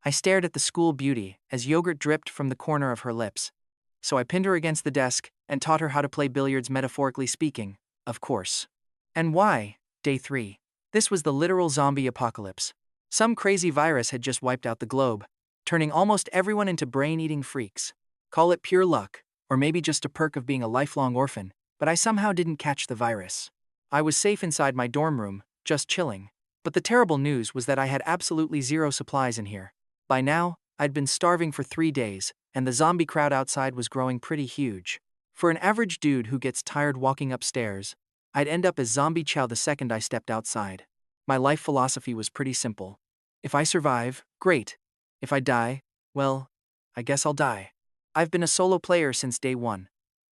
I stared at the school beauty as yogurt dripped from the corner of her lips. So I pinned her against the desk and taught her how to play billiards, metaphorically speaking, of course. And why? Day 3. This was the literal zombie apocalypse. Some crazy virus had just wiped out the globe, turning almost everyone into brain-eating freaks. Call it pure luck, or maybe just a perk of being a lifelong orphan, but I somehow didn't catch the virus. I was safe inside my dorm room, just chilling. But the terrible news was that I had absolutely zero supplies in here. By now, I'd been starving for 3 days, and the zombie crowd outside was growing pretty huge. For an average dude who gets tired walking upstairs, I'd end up as zombie chow the second I stepped outside. My life philosophy was pretty simple. If I survive, great. If I die, well, I guess I'll die. I've been a solo player since day 1.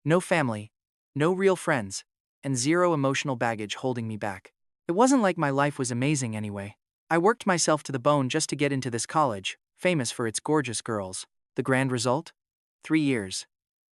No family, no real friends, and zero emotional baggage holding me back. It wasn't like my life was amazing anyway. I worked myself to the bone just to get into this college, famous for its gorgeous girls. The grand result? 3 years.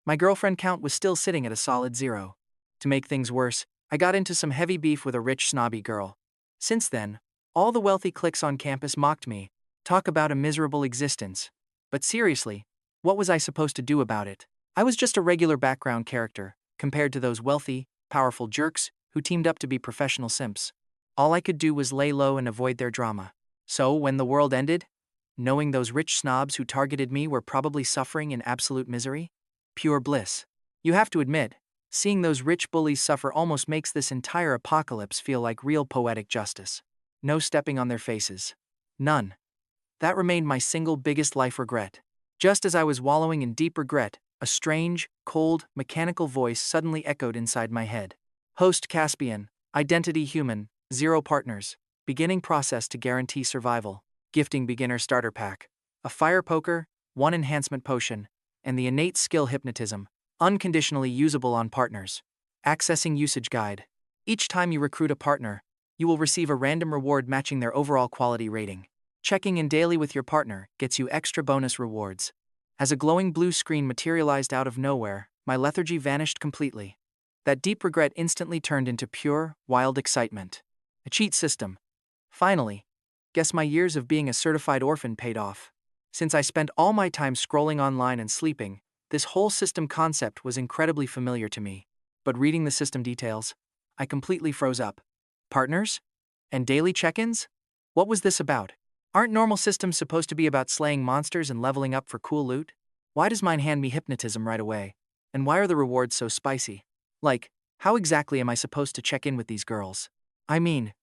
My girlfriend count was still sitting at a solid 0. To make things worse, I got into some heavy beef with a rich snobby girl. Since then, all the wealthy cliques on campus mocked me. Talk about a miserable existence. But seriously, what was I supposed to do about it? I was just a regular background character, compared to those wealthy, powerful jerks who teamed up to be professional simps. All I could do was lay low and avoid their drama. So, when the world ended, knowing those rich snobs who targeted me were probably suffering in absolute misery? Pure bliss. You have to admit, seeing those rich bullies suffer almost makes this entire apocalypse feel like real poetic justice. No stepping on their faces. None. That remained my single biggest life regret. Just as I was wallowing in deep regret, a strange, cold, mechanical voice suddenly echoed inside my head. Host Caspian, identity human, 0 partners, beginning process to guarantee survival, gifting beginner starter pack, a fire poker, 1 enhancement potion, and the innate skill hypnotism, unconditionally usable on partners. Accessing usage guide. Each time you recruit a partner, you will receive a random reward matching their overall quality rating. Checking in daily with your partner gets you extra bonus rewards. As a glowing blue screen materialized out of nowhere, my lethargy vanished completely. That deep regret instantly turned into pure, wild excitement. A cheat system. Finally, guess my years of being a certified orphan paid off. Since I spent all my time scrolling online and sleeping, this whole system concept was incredibly familiar to me. But reading the system details, I completely froze up. Partners? And daily check-ins? What was this about? Aren't normal systems supposed to be about slaying monsters and leveling up for cool loot? Why does mine hand me hypnotism right away? And why are the rewards so spicy? Like, how exactly am I supposed to check in with these girls? I mean,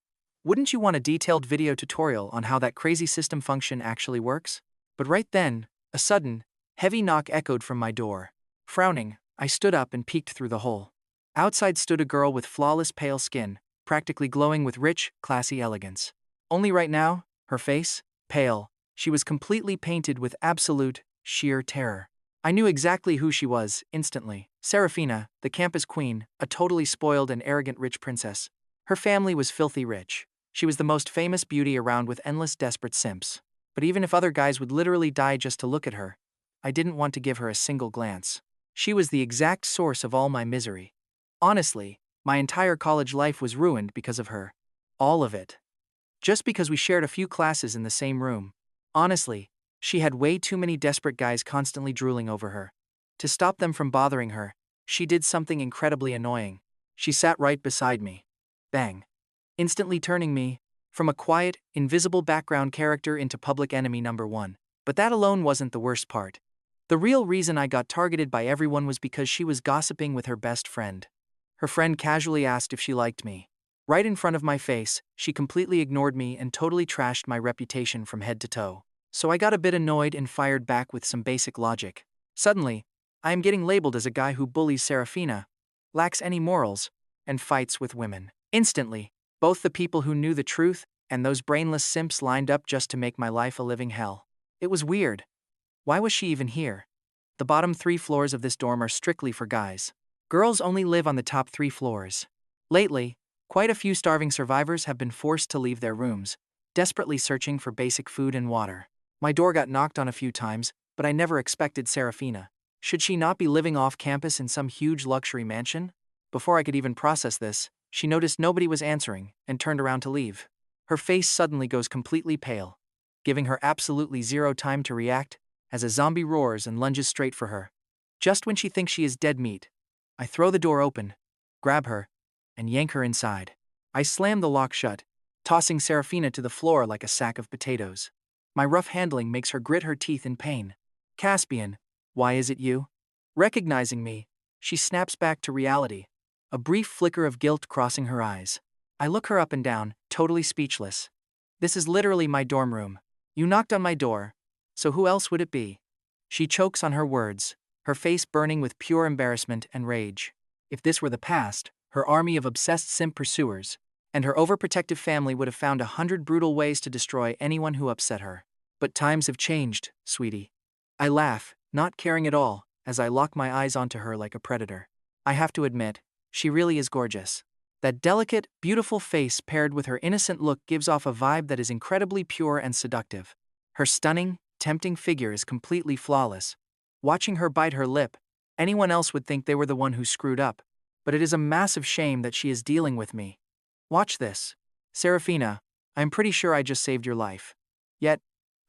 wouldn't you want a detailed video tutorial on how that crazy system function actually works? But right then, a sudden, heavy knock echoed from my door. Frowning, I stood up and peeked through the hole. Outside stood a girl with flawless pale skin, practically glowing with rich, classy elegance. Only right now, her face, pale, she was completely painted with absolute, sheer terror. I knew exactly who she was, instantly. Serafina, the campus queen, a totally spoiled and arrogant rich princess. Her family was filthy rich. She was the most famous beauty around with endless desperate simps. But even if other guys would literally die just to look at her, I didn't want to give her a single glance. She was the exact source of all my misery. Honestly, my entire college life was ruined because of her. All of it. Just because we shared a few classes in the same room. Honestly, she had way too many desperate guys constantly drooling over her. To stop them from bothering her, she did something incredibly annoying. She sat right beside me. Bang. Instantly turning me from a quiet, invisible background character into public enemy number 1. But that alone wasn't the worst part. The real reason I got targeted by everyone was because she was gossiping with her best friend. Her friend casually asked if she liked me. Right in front of my face, she completely ignored me and totally trashed my reputation from head to toe. So I got a bit annoyed and fired back with some basic logic. Suddenly, I am getting labeled as a guy who bullies Serafina, lacks any morals, and fights with women. Instantly, both the people who knew the truth and those brainless simps lined up just to make my life a living hell. It was weird. Why was she even here? The bottom 3 floors of this dorm are strictly for guys. Girls only live on the top 3 floors. Lately, quite a few starving survivors have been forced to leave their rooms, desperately searching for basic food and water. My door got knocked on a few times, but I never expected Serafina. Should she not be living off campus in some huge luxury mansion? Before I could even process this, she noticed nobody was answering and turned around to leave. Her face suddenly goes completely pale. giving her absolutely zero time to react, as a zombie roars and lunges straight for her. Just when she thinks she is dead meat, I throw the door open, grab her, and yank her inside. I slam the lock shut, tossing Serafina to the floor like a sack of potatoes. My rough handling makes her grit her teeth in pain. Caspian, why is it you? Recognizing me, she snaps back to reality, a brief flicker of guilt crossing her eyes. I look her up and down, totally speechless. This is literally my dorm room. You knocked on my door, so who else would it be? She chokes on her words, her face burning with pure embarrassment and rage. If this were the past, her army of obsessed simp pursuers, and her overprotective family would have found 100 brutal ways to destroy anyone who upset her. But times have changed, sweetie. I laugh, not caring at all, as I lock my eyes onto her like a predator. I have to admit, she really is gorgeous. That delicate, beautiful face paired with her innocent look gives off a vibe that is incredibly pure and seductive. Her stunning, tempting figure is completely flawless. Watching her bite her lip, anyone else would think they were the one who screwed up, but it is a massive shame that she is dealing with me. Watch this. Serafina, I'm pretty sure I just saved your life. Yet,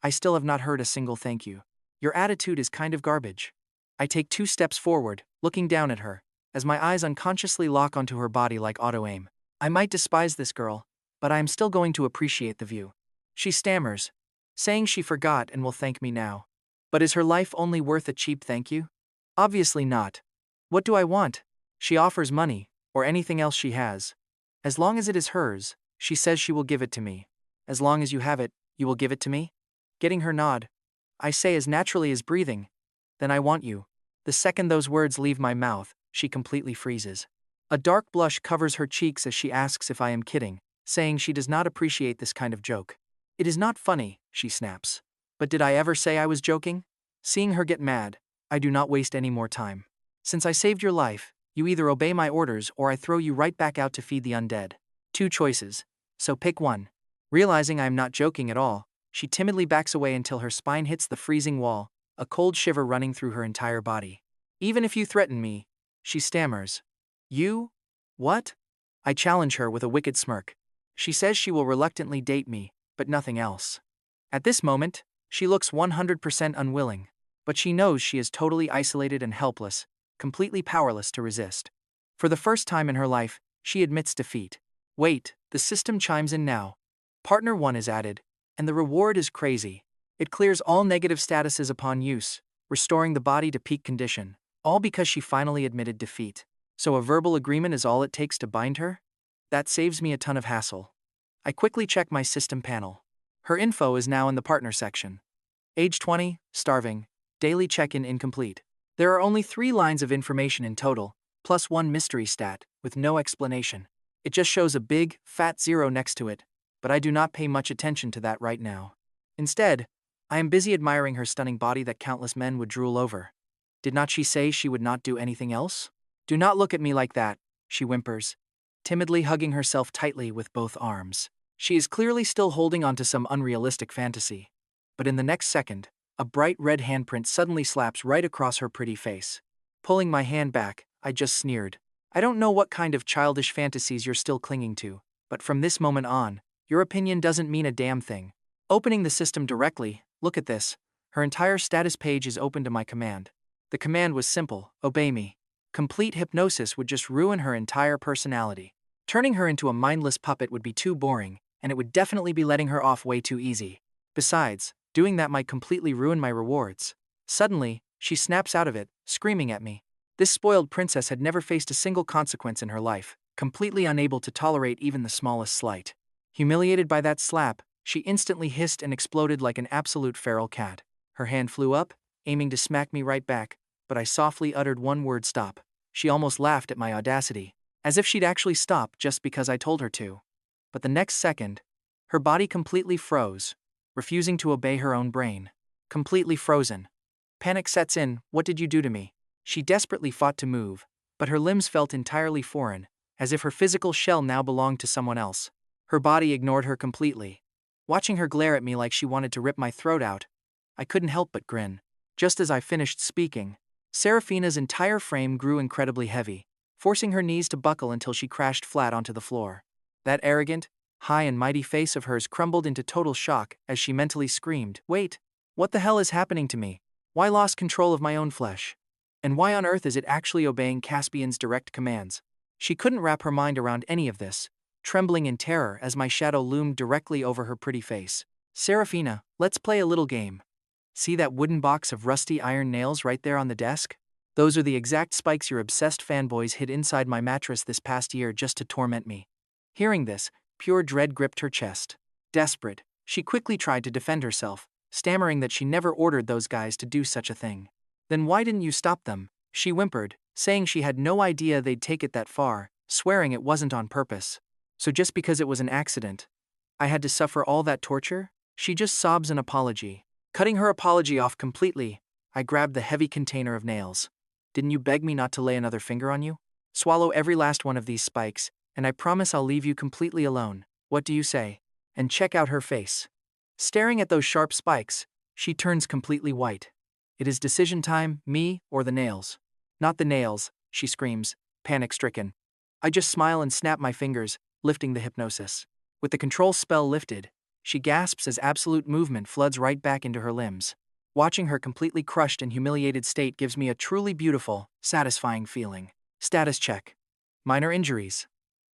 I still have not heard a single thank you. Your attitude is kind of garbage. I take 2 steps forward, looking down at her, as my eyes unconsciously lock onto her body like auto-aim. I might despise this girl, but I am still going to appreciate the view. She stammers, saying she forgot and will thank me now. But is her life only worth a cheap thank you? Obviously not. What do I want? She offers money, or anything else she has. As long as it is hers, she says she will give it to me. As long as you have it, you will give it to me? Getting her nod, I say as naturally as breathing, then I want you. The second those words leave my mouth, she completely freezes. A dark blush covers her cheeks as she asks if I am kidding, saying she does not appreciate this kind of joke. It is not funny, she snaps. But did I ever say I was joking? Seeing her get mad, I do not waste any more time. Since I saved your life, you either obey my orders or I throw you right back out to feed the undead. 2 choices. So pick one. Realizing I am not joking at all, she timidly backs away until her spine hits the freezing wall, a cold shiver running through her entire body. Even if you threaten me, she stammers. You? What? I challenge her with a wicked smirk. She says she will reluctantly date me, but nothing else. At this moment, she looks 100% unwilling, but she knows she is totally isolated and helpless, completely powerless to resist. For the first time in her life, she admits defeat. Wait, the system chimes in now. Partner 1 is added, and the reward is crazy. It clears all negative statuses upon use, restoring the body to peak condition, all because she finally admitted defeat. So a verbal agreement is all it takes to bind her? That saves me a ton of hassle. I quickly check my system panel. Her info is now in the partner section. Age 20, starving, daily check-in incomplete. There are only 3 lines of information in total, plus 1 mystery stat, with no explanation. It just shows a big, fat 0 next to it, but I do not pay much attention to that right now. Instead, I am busy admiring her stunning body that countless men would drool over. Did not she say she would not do anything else? Do not look at me like that, she whimpers, timidly hugging herself tightly with both arms. She is clearly still holding on to some unrealistic fantasy. But in the next second, a bright red handprint suddenly slaps right across her pretty face. Pulling my hand back, I just sneered. I don't know what kind of childish fantasies you're still clinging to, but from this moment on, your opinion doesn't mean a damn thing. Opening the system directly, look at this. Her entire status page is open to my command. The command was simple, obey me. Complete hypnosis would just ruin her entire personality. Turning her into a mindless puppet would be too boring, and it would definitely be letting her off way too easy. Besides, doing that might completely ruin my rewards. Suddenly, she snaps out of it, screaming at me. This spoiled princess had never faced a single consequence in her life, completely unable to tolerate even the smallest slight. Humiliated by that slap, she instantly hissed and exploded like an absolute feral cat. Her hand flew up, aiming to smack me right back, but I softly uttered one word: stop. She almost laughed at my audacity, as if she'd actually stop just because I told her to. But the next second, her body completely froze, refusing to obey her own brain. Completely frozen. Panic sets in. What did you do to me? She desperately fought to move, but her limbs felt entirely foreign, as if her physical shell now belonged to someone else. Her body ignored her completely. Watching her glare at me like she wanted to rip my throat out, I couldn't help but grin. Just as I finished speaking, Serafina's entire frame grew incredibly heavy, forcing her knees to buckle until she crashed flat onto the floor. That arrogant, high and mighty face of hers crumbled into total shock as she mentally screamed, "Wait! What the hell is happening to me? Why lost control of my own flesh? And why on earth is it actually obeying Caspian's direct commands?" She couldn't wrap her mind around any of this, trembling in terror as my shadow loomed directly over her pretty face. "Serafina, let's play a little game. See that wooden box of rusty iron nails right there on the desk? Those are the exact spikes your obsessed fanboys hid inside my mattress this past year just to torment me." Hearing this, pure dread gripped her chest. Desperate, she quickly tried to defend herself, stammering that she never ordered those guys to do such a thing. "Then why didn't you stop them?" she whimpered, saying she had no idea they'd take it that far, swearing it wasn't on purpose. "So just because it was an accident, I had to suffer all that torture?" She just sobs an apology. Cutting her apology off completely, I grabbed the heavy container of nails. "Didn't you beg me not to lay another finger on you? Swallow every last one of these spikes, and I promise I'll leave you completely alone. What do you say?" And check out her face. Staring at those sharp spikes, she turns completely white. "It is decision time, me or the nails." "Not the nails," she screams, panic-stricken. I just smile and snap my fingers, lifting the hypnosis. With the control spell lifted, she gasps as absolute movement floods right back into her limbs. Watching her completely crushed and humiliated state gives me a truly beautiful, satisfying feeling. Status check. Minor injuries.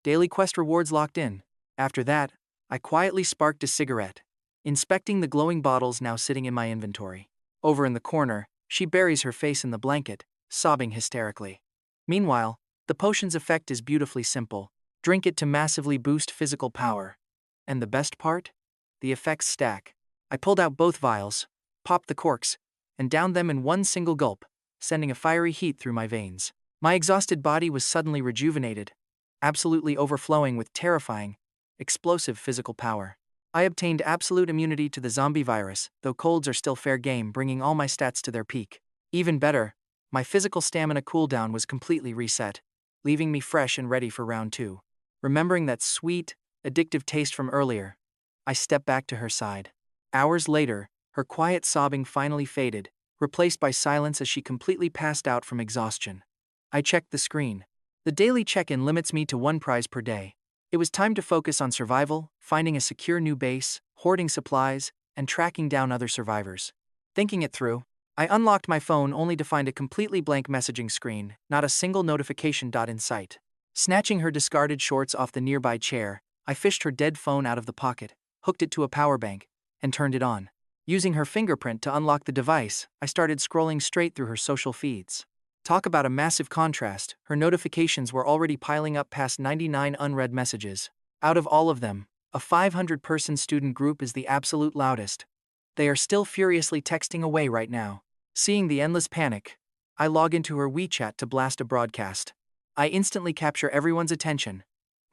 Daily quest rewards locked in. After that, I quietly sparked a cigarette, inspecting the glowing bottles now sitting in my inventory. Over in the corner, she buries her face in the blanket, sobbing hysterically. Meanwhile, the potion's effect is beautifully simple. Drink it to massively boost physical power. And the best part? The effects stack. I pulled out both vials, popped the corks, and downed them in one single gulp, sending a fiery heat through my veins. My exhausted body was suddenly rejuvenated, absolutely overflowing with terrifying, explosive physical power. I obtained absolute immunity to the zombie virus, though colds are still fair game, bringing all my stats to their peak. Even better, my physical stamina cooldown was completely reset, leaving me fresh and ready for round 2. Remembering that sweet, addictive taste from earlier, I stepped back to her side. Hours later, her quiet sobbing finally faded, replaced by silence as she completely passed out from exhaustion. I checked the screen. The daily check-in limits me to 1 prize per day. It was time to focus on survival, finding a secure new base, hoarding supplies, and tracking down other survivors. Thinking it through, I unlocked my phone only to find a completely blank messaging screen, not a single notification dot in sight. Snatching her discarded shorts off the nearby chair, I fished her dead phone out of the pocket, hooked it to a power bank, and turned it on. Using her fingerprint to unlock the device, I started scrolling straight through her social feeds. Talk about a massive contrast, her notifications were already piling up past 99 unread messages. Out of all of them, a 500-person student group is the absolute loudest. They are still furiously texting away right now. Seeing the endless panic, I log into her WeChat to blast a broadcast. I instantly capture everyone's attention.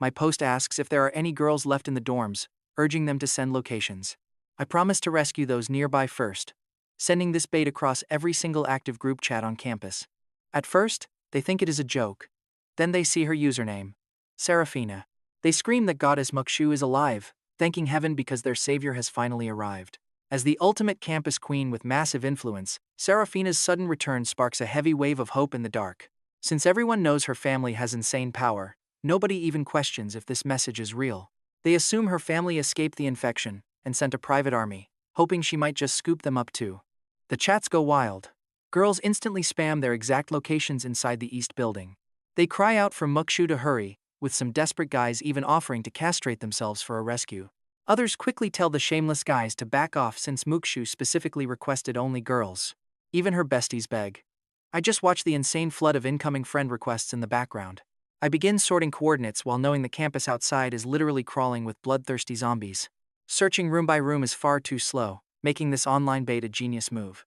My post asks if there are any girls left in the dorms, urging them to send locations. I promise to rescue those nearby first, sending this bait across every single active group chat on campus. At first, they think it is a joke. Then they see her username, Serafina. They scream that goddess Mukshu is alive, thanking heaven because their savior has finally arrived. As the ultimate campus queen with massive influence, Serafina's sudden return sparks a heavy wave of hope in the dark. Since everyone knows her family has insane power, nobody even questions if this message is real. They assume her family escaped the infection and sent a private army, hoping she might just scoop them up too. The chats go wild. Girls instantly spam their exact locations inside the East building. They cry out for Mukshu to hurry, with some desperate guys even offering to castrate themselves for a rescue. Others quickly tell the shameless guys to back off since Mukshu specifically requested only girls. Even her besties beg. I just watch the insane flood of incoming friend requests in the background. I begin sorting coordinates while knowing the campus outside is literally crawling with bloodthirsty zombies. Searching room by room is far too slow, making this online bait a genius move.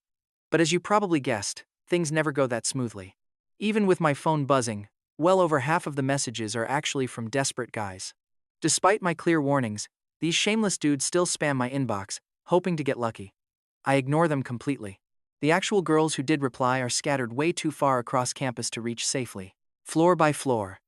But as you probably guessed, things never go that smoothly. Even with my phone buzzing, well over half of the messages are actually from desperate guys. Despite my clear warnings, these shameless dudes still spam my inbox, hoping to get lucky. I ignore them completely. The actual girls who did reply are scattered way too far across campus to reach safely. Floor by floor.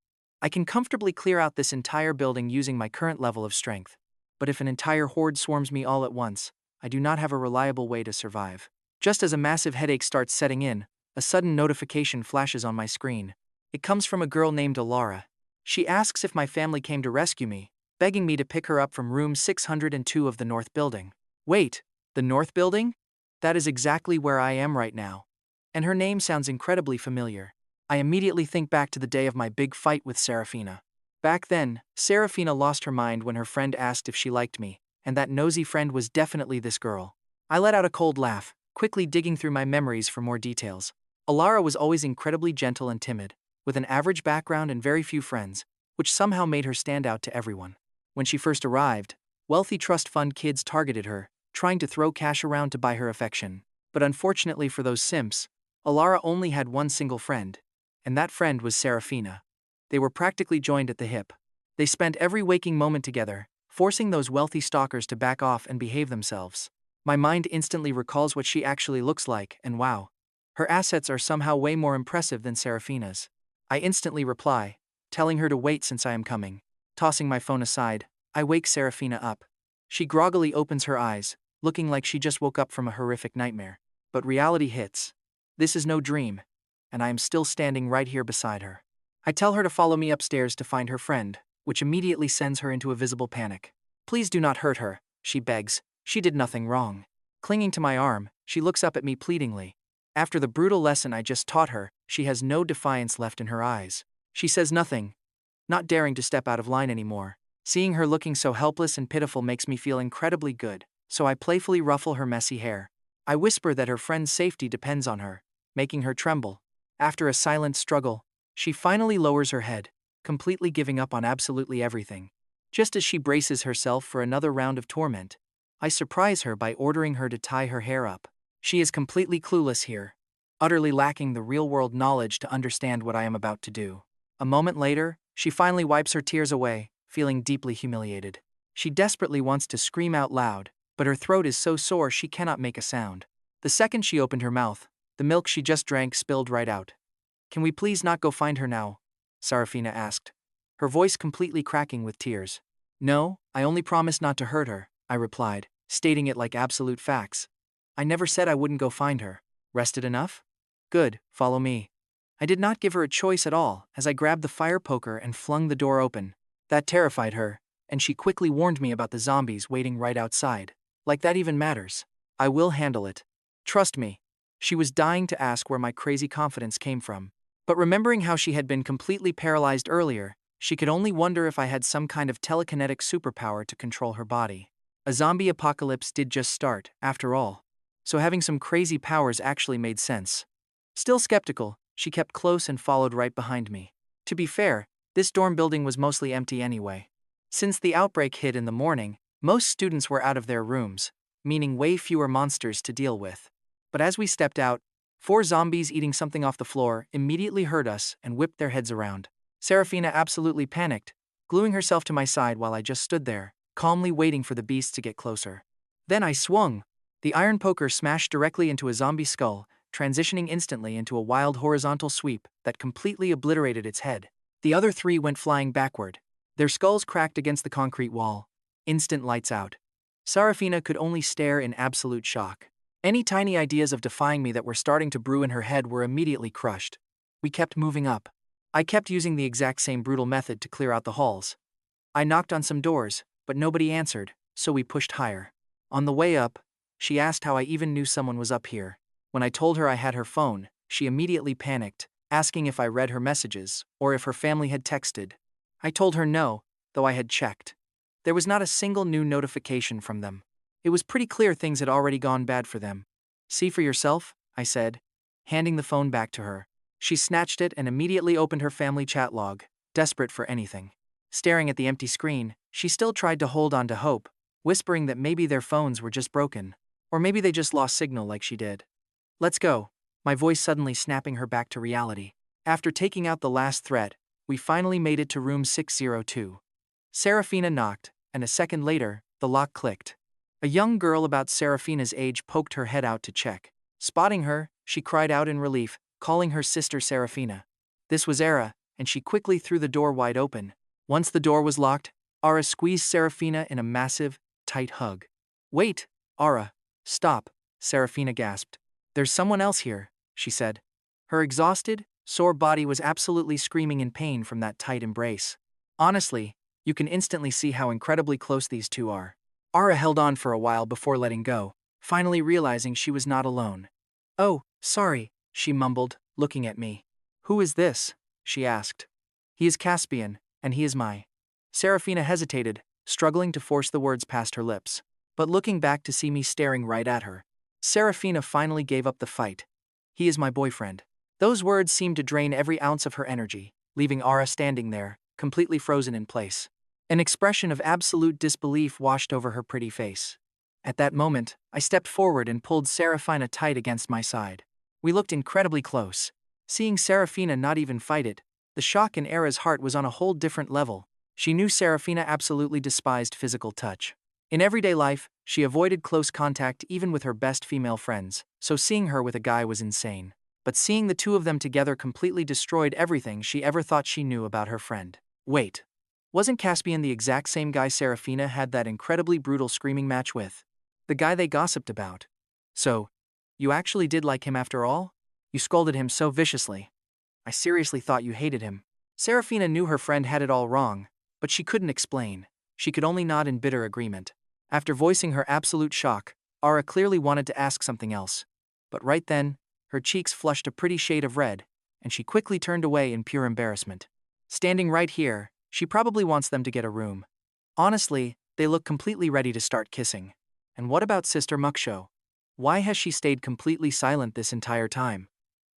I can comfortably clear out this entire building using my current level of strength. But if an entire horde swarms me all at once, I do not have a reliable way to survive. Just as a massive headache starts setting in, a sudden notification flashes on my screen. It comes from a girl named Alara. She asks if my family came to rescue me, begging me to pick her up from room 602 of the North Building. Wait, the North Building? That is exactly where I am right now. And her name sounds incredibly familiar. I immediately think back to the day of my big fight with Serafina. Back then, Serafina lost her mind when her friend asked if she liked me, and that nosy friend was definitely this girl. I let out a cold laugh, quickly digging through my memories for more details. Alara was always incredibly gentle and timid, with an average background and very few friends, which somehow made her stand out to everyone. When she first arrived, wealthy trust fund kids targeted her, trying to throw cash around to buy her affection. But unfortunately for those simps, Alara only had one single friend, and that friend was Serafina. They were practically joined at the hip. They spent every waking moment together, forcing those wealthy stalkers to back off and behave themselves. My mind instantly recalls what she actually looks like, and wow, her assets are somehow way more impressive than Serafina's. I instantly reply, telling her to wait since I am coming. Tossing my phone aside, I wake Serafina up. She groggily opens her eyes, looking like she just woke up from a horrific nightmare. But reality hits. This is no dream, and I am still standing right here beside her. I tell her to follow me upstairs to find her friend, which immediately sends her into a visible panic. Please do not hurt her, she begs. She did nothing wrong. Clinging to my arm, she looks up at me pleadingly. After the brutal lesson I just taught her, she has no defiance left in her eyes. She says nothing, not daring to step out of line anymore. Seeing her looking so helpless and pitiful makes me feel incredibly good, so I playfully ruffle her messy hair. I whisper that her friend's safety depends on her, making her tremble. After a silent struggle, she finally lowers her head, completely giving up on absolutely everything. Just as she braces herself for another round of torment, I surprise her by ordering her to tie her hair up. She is completely clueless here, utterly lacking the real-world knowledge to understand what I am about to do. A moment later, she finally wipes her tears away, feeling deeply humiliated. She desperately wants to scream out loud, but her throat is so sore she cannot make a sound. The second she opened her mouth, the milk she just drank spilled right out. Can we please not go find her now? Serafina asked, her voice completely cracking with tears. No, I only promised not to hurt her, I replied, stating it like absolute facts. I never said I wouldn't go find her. Rested enough? Good, follow me. I did not give her a choice at all as I grabbed the fire poker and flung the door open. That terrified her, and she quickly warned me about the zombies waiting right outside. Like that even matters. I will handle it. Trust me. She was dying to ask where my crazy confidence came from. But remembering how she had been completely paralyzed earlier, she could only wonder if I had some kind of telekinetic superpower to control her body. A zombie apocalypse did just start, after all, so having some crazy powers actually made sense. Still skeptical, she kept close and followed right behind me. To be fair, this dorm building was mostly empty anyway. Since the outbreak hit in the morning, most students were out of their rooms, meaning way fewer monsters to deal with. But as we stepped out, 4 zombies eating something off the floor immediately heard us and whipped their heads around. Serafina absolutely panicked, gluing herself to my side while I just stood there, calmly waiting for the beasts to get closer. Then I swung. The iron poker smashed directly into a zombie skull, transitioning instantly into a wild horizontal sweep that completely obliterated its head. The other 3 went flying backward. Their skulls cracked against the concrete wall. Instant lights out. Serafina could only stare in absolute shock. Any tiny ideas of defying me that were starting to brew in her head were immediately crushed. We kept moving up. I kept using the exact same brutal method to clear out the halls. I knocked on some doors, but nobody answered, so we pushed higher. On the way up, she asked how I even knew someone was up here. When I told her I had her phone, she immediately panicked, asking if I read her messages or if her family had texted. I told her no, though I had checked. There was not a single new notification from them. It was pretty clear things had already gone bad for them. See for yourself, I said, handing the phone back to her. She snatched it and immediately opened her family chat log, desperate for anything. Staring at the empty screen, she still tried to hold on to hope, whispering that maybe their phones were just broken, or maybe they just lost signal like she did. Let's go, my voice suddenly snapping her back to reality. After taking out the last threat, we finally made it to room 602. Serafina knocked, and a second later, the lock clicked. A young girl about Serafina's age poked her head out to check. Spotting her, she cried out in relief, calling her sister Serafina. This was Era, and she quickly threw the door wide open. Once the door was locked, Ara squeezed Serafina in a massive, tight hug. Wait, Ara, stop, Serafina gasped. There's someone else here, she said. Her exhausted, sore body was absolutely screaming in pain from that tight embrace. Honestly, You can instantly see how incredibly close these two are. Ara held on for a while before letting go, finally realizing she was not alone. "Oh, sorry," she mumbled, looking at me. "Who is this?" she asked. "He is Caspian, and he is my—" Serafina hesitated, struggling to force the words past her lips, but looking back to see me staring right at her. Serafina finally gave up the fight. "He is my boyfriend." Those words seemed to drain every ounce of her energy, leaving Ara standing there, completely frozen in place. An expression of absolute disbelief washed over her pretty face. At that moment, I stepped forward and pulled Serafina tight against my side. We looked incredibly close. Seeing Serafina not even fight it, the shock in Ara's heart was on a whole different level. She knew Serafina absolutely despised physical touch. In everyday life, she avoided close contact even with her best female friends, so seeing her with a guy was insane. But seeing the two of them together completely destroyed everything she ever thought she knew about her friend. Wait. Wasn't Caspian the exact same guy Serafina had that incredibly brutal screaming match with? The guy they gossiped about. So, you actually did like him after all? You scolded him so viciously. I seriously thought you hated him. Serafina knew her friend had it all wrong, but she couldn't explain. She could only nod in bitter agreement. After voicing her absolute shock, Ara clearly wanted to ask something else. But right then, her cheeks flushed a pretty shade of red, and she quickly turned away in pure embarrassment. Standing right here, she probably wants them to get a room. Honestly, they look completely ready to start kissing. And what about Sister Muksho? Why has she stayed completely silent this entire time?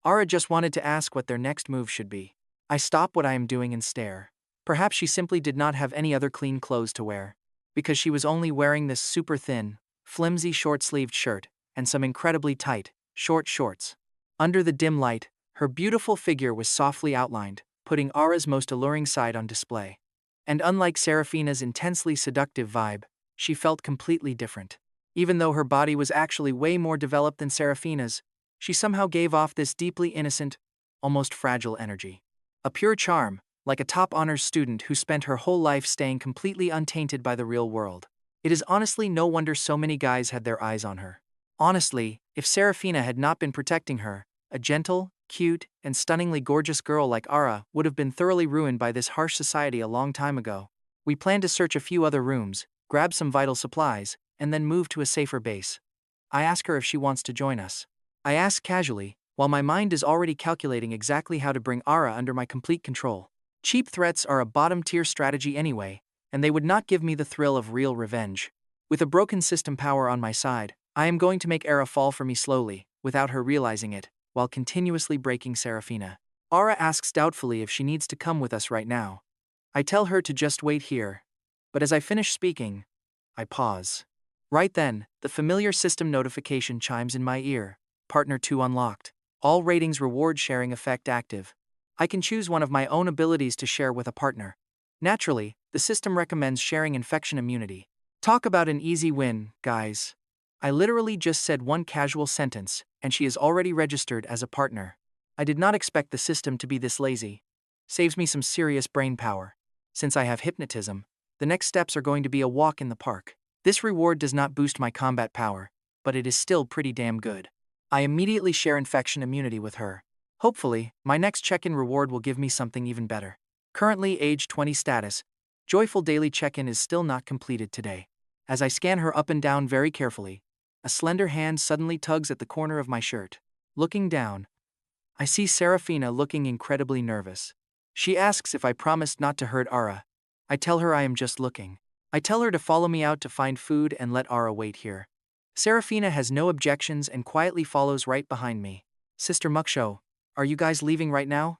Ara just wanted to ask what their next move should be. I stop what I am doing and stare. Perhaps she simply did not have any other clean clothes to wear, because she was only wearing this super thin, flimsy short-sleeved shirt, and some incredibly tight, short shorts. Under the dim light, her beautiful figure was softly outlined, putting Ara's most alluring side on display. And unlike Serafina's intensely seductive vibe, she felt completely different. Even though her body was actually way more developed than Serafina's, she somehow gave off this deeply innocent, almost fragile energy. A pure charm, like a top honors student who spent her whole life staying completely untainted by the real world. It is honestly no wonder so many guys had their eyes on her. Honestly, if Serafina had not been protecting her, a gentle, cute, and stunningly gorgeous girl like Ara would have been thoroughly ruined by this harsh society a long time ago. We plan to search a few other rooms, grab some vital supplies, and then move to a safer base. I ask her if she wants to join us. I ask casually, while my mind is already calculating exactly how to bring Ara under my complete control. Cheap threats are a bottom-tier strategy anyway, and they would not give me the thrill of real revenge. With a broken system power on my side, I am going to make Ara fall for me slowly, without her realizing it, while continuously breaking Serafina. Ara asks doubtfully if she needs to come with us right now. I tell her to just wait here. But as I finish speaking, I pause. Right then, the familiar system notification chimes in my ear. Partner 2 unlocked. All ratings reward sharing effect active. I can choose one of my own abilities to share with a partner. Naturally, the system recommends sharing infection immunity. Talk about an easy win, guys. I literally just said one casual sentence, and she is already registered as a partner. I did not expect the system to be this lazy. Saves me some serious brain power. Since I have hypnotism, the next steps are going to be a walk in the park. This reward does not boost my combat power, but it is still pretty damn good. I immediately share infection immunity with her. Hopefully, my next check-in reward will give me something even better. Currently age 20 status. Joyful daily check-in is still not completed today. As I scan her up and down very carefully, a slender hand suddenly tugs at the corner of my shirt. Looking down, I see Serafina looking incredibly nervous. She asks if I promised not to hurt Ara. I tell her I am just looking. I tell her to follow me out to find food and let Ara wait here. Serafina has no objections and quietly follows right behind me. Sister Muksho, are you guys leaving right now?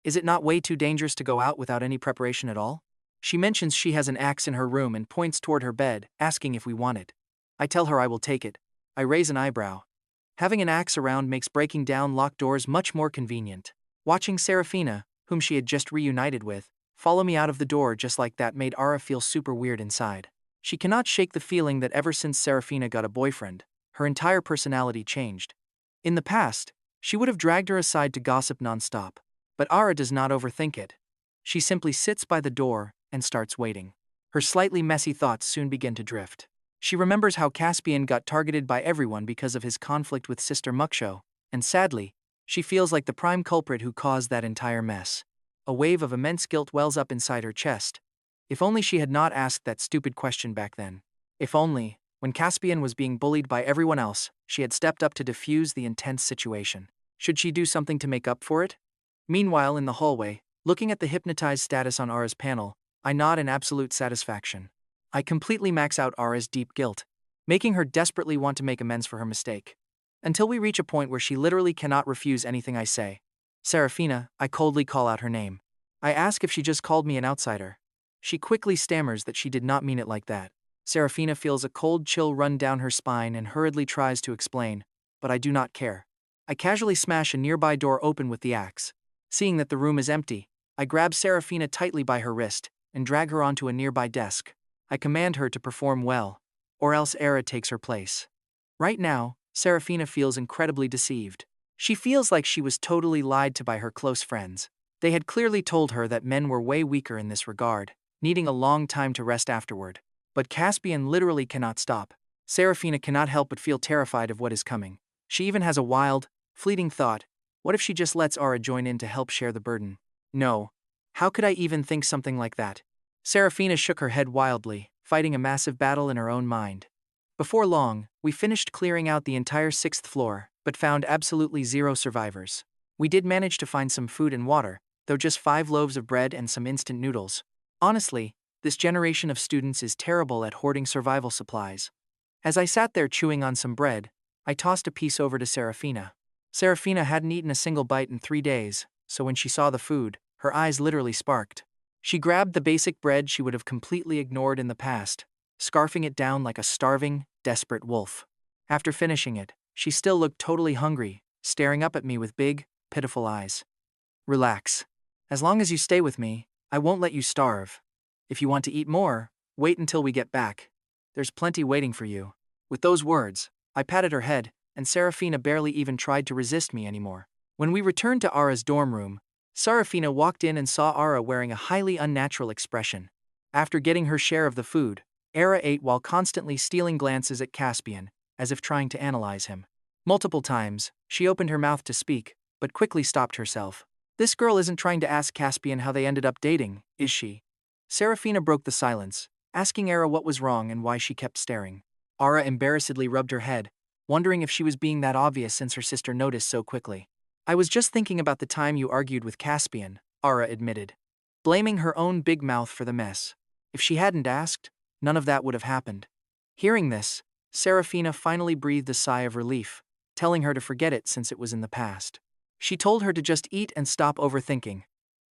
Is it not way too dangerous to go out without any preparation at all? She mentions she has an axe in her room and points toward her bed, asking if we want it. I tell her I will take it. I raise an eyebrow. Having an axe around makes breaking down locked doors much more convenient. Watching Serafina, whom she had just reunited with, follow me out of the door just like that made Ara feel super weird inside. She cannot shake the feeling that ever since Serafina got a boyfriend, her entire personality changed. In the past, she would have dragged her aside to gossip nonstop, but Ara does not overthink it. She simply sits by the door and starts waiting. Her slightly messy thoughts soon begin to drift. She remembers how Caspian got targeted by everyone because of his conflict with Sister Muksho, and sadly, she feels like the prime culprit who caused that entire mess. A wave of immense guilt wells up inside her chest. If only she had not asked that stupid question back then. If only, when Caspian was being bullied by everyone else, she had stepped up to defuse the intense situation. Should she do something to make up for it? Meanwhile, in the hallway, looking at the hypnotized status on Ara's panel, I nod in absolute satisfaction. I completely max out Ara's deep guilt, making her desperately want to make amends for her mistake. Until we reach a point where she literally cannot refuse anything I say. Serafina, I coldly call out her name. I ask if she just called me an outsider. She quickly stammers that she did not mean it like that. Serafina feels a cold chill run down her spine and hurriedly tries to explain, but I do not care. I casually smash a nearby door open with the axe. Seeing that the room is empty, I grab Serafina tightly by her wrist and drag her onto a nearby desk. I command her to perform well, or else Era takes her place. Right now, Serafina feels incredibly deceived. She feels like she was totally lied to by her close friends. They had clearly told her that men were way weaker in this regard, needing a long time to rest afterward. But Caspian literally cannot stop. Serafina cannot help but feel terrified of what is coming. She even has a wild, fleeting thought. What if she just lets Ara join in to help share the burden? No. How could I even think something like that? Serafina shook her head wildly, fighting a massive battle in her own mind. Before long, we finished clearing out the entire 6th floor, but found absolutely zero survivors. We did manage to find some food and water, though just 5 loaves of bread and some instant noodles. Honestly, this generation of students is terrible at hoarding survival supplies. As I sat there chewing on some bread, I tossed a piece over to Serafina. Serafina hadn't eaten a single bite in 3 days, so when she saw the food, her eyes literally sparked. She grabbed the basic bread she would have completely ignored in the past, scarfing it down like a starving, desperate wolf. After finishing it, she still looked totally hungry, staring up at me with big, pitiful eyes. Relax. As long as you stay with me, I won't let you starve. If you want to eat more, wait until we get back. There's plenty waiting for you. With those words, I patted her head, and Serafina barely even tried to resist me anymore. When we returned to Ara's dorm room, Serafina walked in and saw Ara wearing a highly unnatural expression. After getting her share of the food, Ara ate while constantly stealing glances at Caspian, as if trying to analyze him. Multiple times, she opened her mouth to speak, but quickly stopped herself. This girl isn't trying to ask Caspian how they ended up dating, is she? Serafina broke the silence, asking Ara what was wrong and why she kept staring. Ara embarrassedly rubbed her head, wondering if she was being that obvious since her sister noticed so quickly. I was just thinking about the time you argued with Caspian, Ara admitted, blaming her own big mouth for the mess. If she hadn't asked, none of that would have happened. Hearing this, Serafina finally breathed a sigh of relief, telling her to forget it since it was in the past. She told her to just eat and stop overthinking.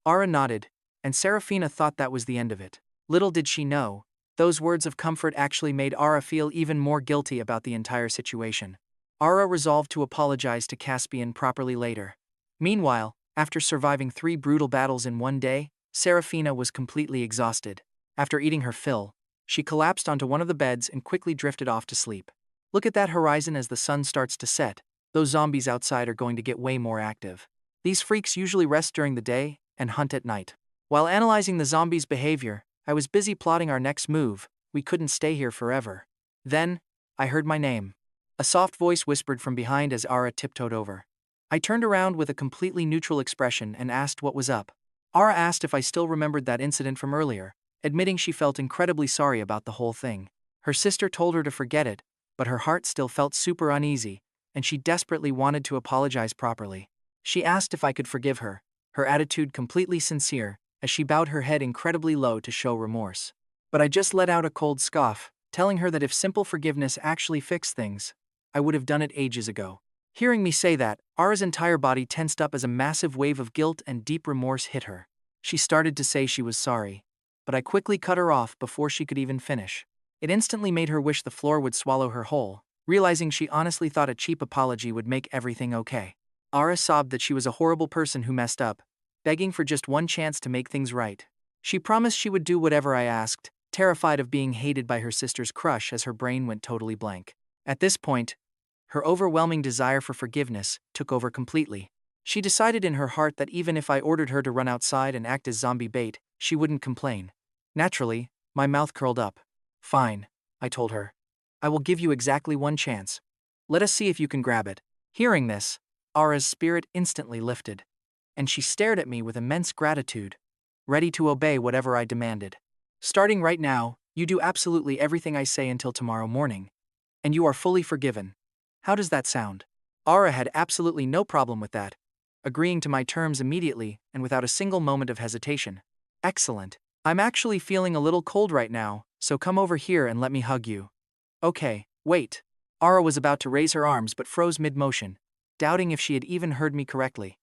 Ara nodded, and Serafina thought that was the end of it. Little did she know, those words of comfort actually made Ara feel even more guilty about the entire situation. Ara resolved to apologize to Caspian properly later. Meanwhile, after surviving 3 brutal battles in one day, Serafina was completely exhausted. After eating her fill, she collapsed onto one of the beds and quickly drifted off to sleep. Look at that horizon as the sun starts to set. Those zombies outside are going to get way more active. These freaks usually rest during the day and hunt at night. While analyzing the zombies' behavior, I was busy plotting our next move. We couldn't stay here forever. Then, I heard my name. A soft voice whispered from behind as Ara tiptoed over. I turned around with a completely neutral expression and asked what was up. Ara asked if I still remembered that incident from earlier, admitting she felt incredibly sorry about the whole thing. Her sister told her to forget it, but her heart still felt super uneasy, and she desperately wanted to apologize properly. She asked if I could forgive her, her attitude completely sincere, as she bowed her head incredibly low to show remorse. But I just let out a cold scoff, telling her that if simple forgiveness actually fixed things, I would have done it ages ago. Hearing me say that, Ara's entire body tensed up as a massive wave of guilt and deep remorse hit her. She started to say she was sorry, but I quickly cut her off before she could even finish. It instantly made her wish the floor would swallow her whole, realizing she honestly thought a cheap apology would make everything okay. Ara sobbed that she was a horrible person who messed up, begging for just one chance to make things right. She promised she would do whatever I asked, terrified of being hated by her sister's crush as her brain went totally blank. At this point, her overwhelming desire for forgiveness took over completely. She decided in her heart that even if I ordered her to run outside and act as zombie bait, she wouldn't complain. Naturally, my mouth curled up. Fine, I told her. I will give you exactly one chance. Let us see if you can grab it. Hearing this, Ara's spirit instantly lifted, and she stared at me with immense gratitude, ready to obey whatever I demanded. Starting right now, you do absolutely everything I say until tomorrow morning, and you are fully forgiven. How does that sound? Ara had absolutely no problem with that, agreeing to my terms immediately and without a single moment of hesitation. Excellent. I'm actually feeling a little cold right now, so come over here and let me hug you. Okay, wait. Ara was about to raise her arms but froze mid-motion, doubting if she had even heard me correctly.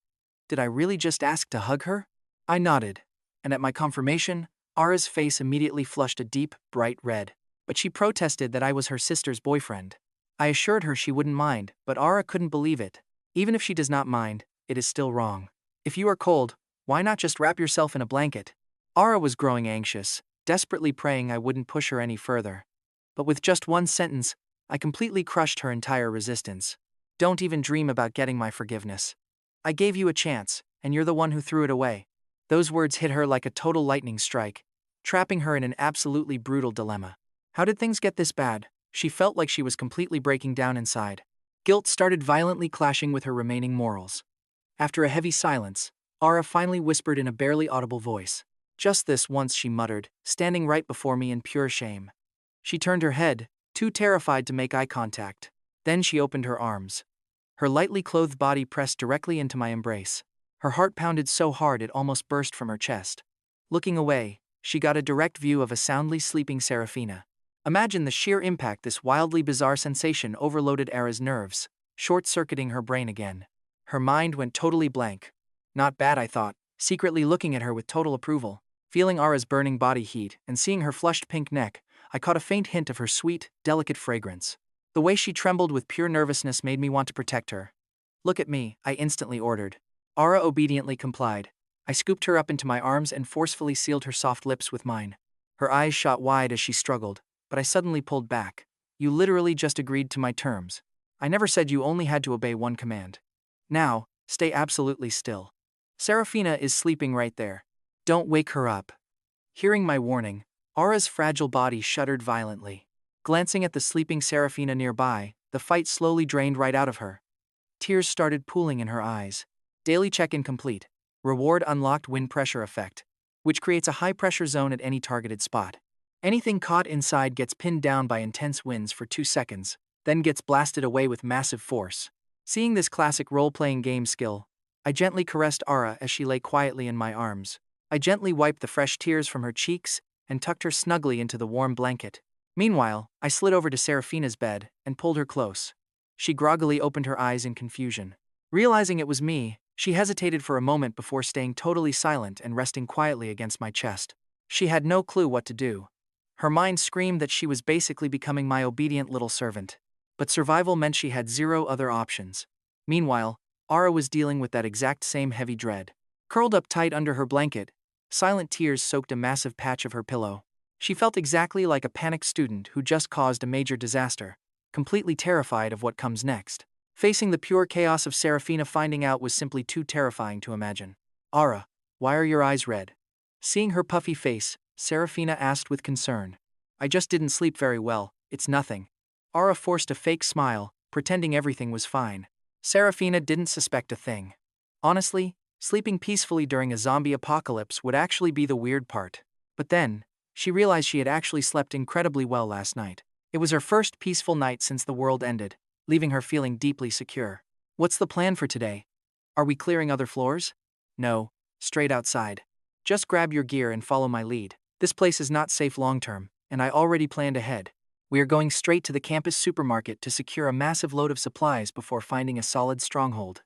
Did I really just ask to hug her? I nodded, and at my confirmation, Ara's face immediately flushed a deep, bright red. But she protested that I was her sister's boyfriend. I assured her she wouldn't mind, but Ara couldn't believe it. Even if she does not mind, it is still wrong. If you are cold, why not just wrap yourself in a blanket? Ara was growing anxious, desperately praying I wouldn't push her any further. But with just one sentence, I completely crushed her entire resistance. Don't even dream about getting my forgiveness. I gave you a chance, and you're the one who threw it away. Those words hit her like a total lightning strike, trapping her in an absolutely brutal dilemma. How did things get this bad? She felt like she was completely breaking down inside. Guilt started violently clashing with her remaining morals. After a heavy silence, Ara finally whispered in a barely audible voice. Just this once, she muttered, standing right before me in pure shame. She turned her head, too terrified to make eye contact. Then she opened her arms. Her lightly clothed body pressed directly into my embrace. Her heart pounded so hard it almost burst from her chest. Looking away, she got a direct view of a soundly sleeping Serafina. Imagine the sheer impact this wildly bizarre sensation overloaded Ara's nerves, short-circuiting her brain again. Her mind went totally blank. Not bad, I thought, secretly looking at her with total approval. Feeling Ara's burning body heat and seeing her flushed pink neck, I caught a faint hint of her sweet, delicate fragrance. The way she trembled with pure nervousness made me want to protect her. Look at me, I instantly ordered. Ara obediently complied. I scooped her up into my arms and forcefully sealed her soft lips with mine. Her eyes shot wide as she struggled, but I suddenly pulled back. You literally just agreed to my terms. I never said you only had to obey one command. Now, stay absolutely still. Serafina is sleeping right there. Don't wake her up. Hearing my warning, Ara's fragile body shuddered violently. Glancing at the sleeping Serafina nearby, the fight slowly drained right out of her. Tears started pooling in her eyes. Daily check-in complete. Reward unlocked: wind pressure effect, which creates a high-pressure zone at any targeted spot. Anything caught inside gets pinned down by intense winds for 2 seconds, then gets blasted away with massive force. Seeing this classic role-playing game skill, I gently caressed Ara as she lay quietly in my arms. I gently wiped the fresh tears from her cheeks and tucked her snugly into the warm blanket. Meanwhile, I slid over to Serafina's bed and pulled her close. She groggily opened her eyes in confusion. Realizing it was me, she hesitated for a moment before staying totally silent and resting quietly against my chest. She had no clue what to do. Her mind screamed that she was basically becoming my obedient little servant. But survival meant she had zero other options. Meanwhile, Ara was dealing with that exact same heavy dread. Curled up tight under her blanket, silent tears soaked a massive patch of her pillow. She felt exactly like a panicked student who just caused a major disaster, completely terrified of what comes next. Facing the pure chaos of Serafina finding out was simply too terrifying to imagine. Ara, why are your eyes red? Seeing her puffy face, Serafina asked with concern. I just didn't sleep very well, it's nothing. Ara forced a fake smile, pretending everything was fine. Serafina didn't suspect a thing. Honestly, sleeping peacefully during a zombie apocalypse would actually be the weird part. But then, she realized she had actually slept incredibly well last night. It was her first peaceful night since the world ended, leaving her feeling deeply secure. What's the plan for today? Are we clearing other floors? No, straight outside. Just grab your gear and follow my lead. This place is not safe long-term, and I already planned ahead. We are going straight to the campus supermarket to secure a massive load of supplies before finding a solid stronghold.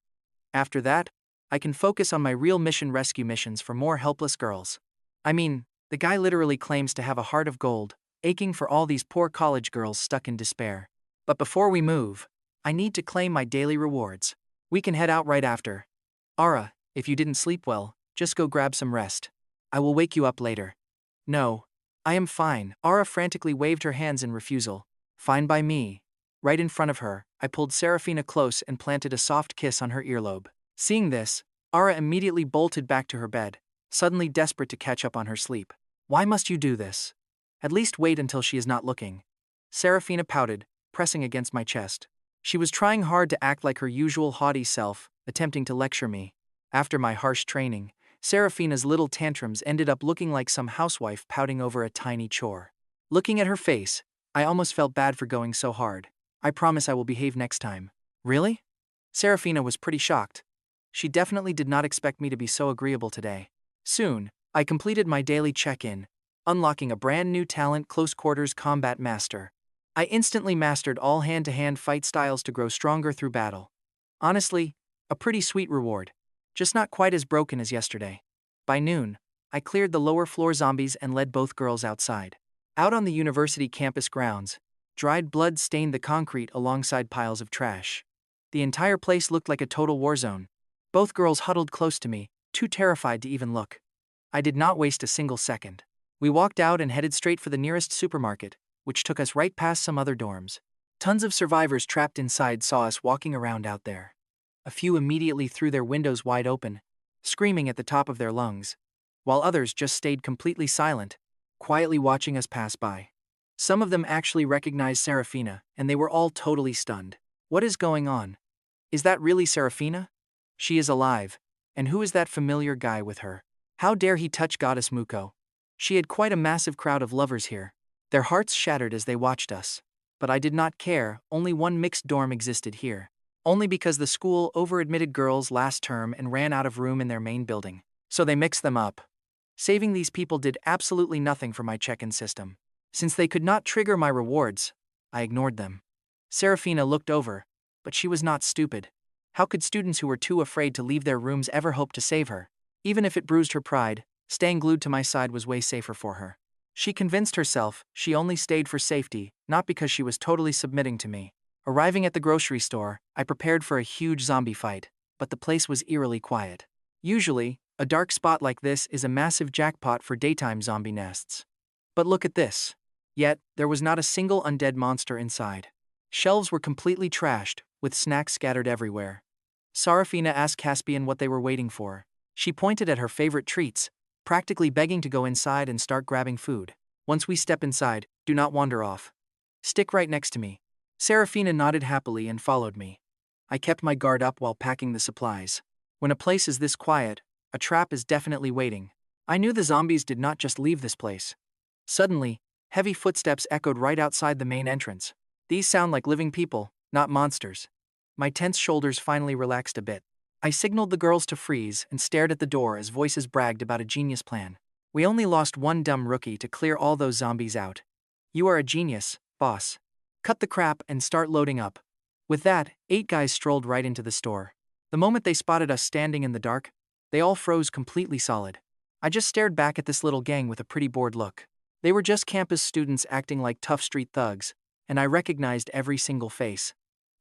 After that, I can focus on my real mission: rescue missions for more helpless girls. I mean, the guy literally claims to have a heart of gold, aching for all these poor college girls stuck in despair. But before we move, I need to claim my daily rewards. We can head out right after. Ara, if you didn't sleep well, just go grab some rest. I will wake you up later. No, I am fine. Ara frantically waved her hands in refusal. Fine by me. Right in front of her, I pulled Serafina close and planted a soft kiss on her earlobe. Seeing this, Ara immediately bolted back to her bed, suddenly desperate to catch up on her sleep. Why must you do this? At least wait until she is not looking. Serafina pouted, pressing against my chest. She was trying hard to act like her usual haughty self, attempting to lecture me. After my harsh training, Seraphina's little tantrums ended up looking like some housewife pouting over a tiny chore. Looking at her face, I almost felt bad for going so hard. I promise I will behave next time. Really? Seraphina was pretty shocked. She definitely did not expect me to be so agreeable today. Soon, I completed my daily check-in, unlocking a brand new talent, Close Quarters Combat Master. I instantly mastered all hand-to-hand fight styles to grow stronger through battle. Honestly, a pretty sweet reward. Just not quite as broken as yesterday. By noon, I cleared the lower floor zombies and led both girls outside. Out on the university campus grounds, dried blood stained the concrete alongside piles of trash. The entire place looked like a total war zone. Both girls huddled close to me, too terrified to even look. I did not waste a single second. We walked out and headed straight for the nearest supermarket, which took us right past some other dorms. Tons of survivors trapped inside saw us walking around out there. A few immediately threw their windows wide open, screaming at the top of their lungs, while others just stayed completely silent, quietly watching us pass by. Some of them actually recognized Seraphina, and they were all totally stunned. What is going on? Is that really Seraphina? She is alive. And who is that familiar guy with her? How dare he touch Goddess Muko? She had quite a massive crowd of lovers here. Their hearts shattered as they watched us. But I did not care, only one mixed dorm existed here. Only because the school over-admitted girls last term and ran out of room in their main building. So they mixed them up. Saving these people did absolutely nothing for my check-in system. Since they could not trigger my rewards, I ignored them. Seraphina looked over, but she was not stupid. How could students who were too afraid to leave their rooms ever hope to save her? Even if it bruised her pride, staying glued to my side was way safer for her. She convinced herself she only stayed for safety, not because she was totally submitting to me. Arriving at the grocery store, I prepared for a huge zombie fight, but the place was eerily quiet. Usually, a dark spot like this is a massive jackpot for daytime zombie nests. But look at this. Yet, there was not a single undead monster inside. Shelves were completely trashed, with snacks scattered everywhere. Seraphina asked Caspian what they were waiting for. She pointed at her favorite treats, practically begging to go inside and start grabbing food. Once we step inside, do not wander off. Stick right next to me. Seraphina nodded happily and followed me. I kept my guard up while packing the supplies. When a place is this quiet, a trap is definitely waiting. I knew the zombies did not just leave this place. Suddenly, heavy footsteps echoed right outside the main entrance. These sound like living people, not monsters. My tense shoulders finally relaxed a bit. I signaled the girls to freeze and stared at the door as voices bragged about a genius plan. We only lost one dumb rookie to clear all those zombies out. You are a genius, boss. Cut the crap and start loading up. With that, 8 guys strolled right into the store. The moment they spotted us standing in the dark, they all froze completely solid. I just stared back at this little gang with a pretty bored look. They were just campus students acting like tough street thugs, and I recognized every single face.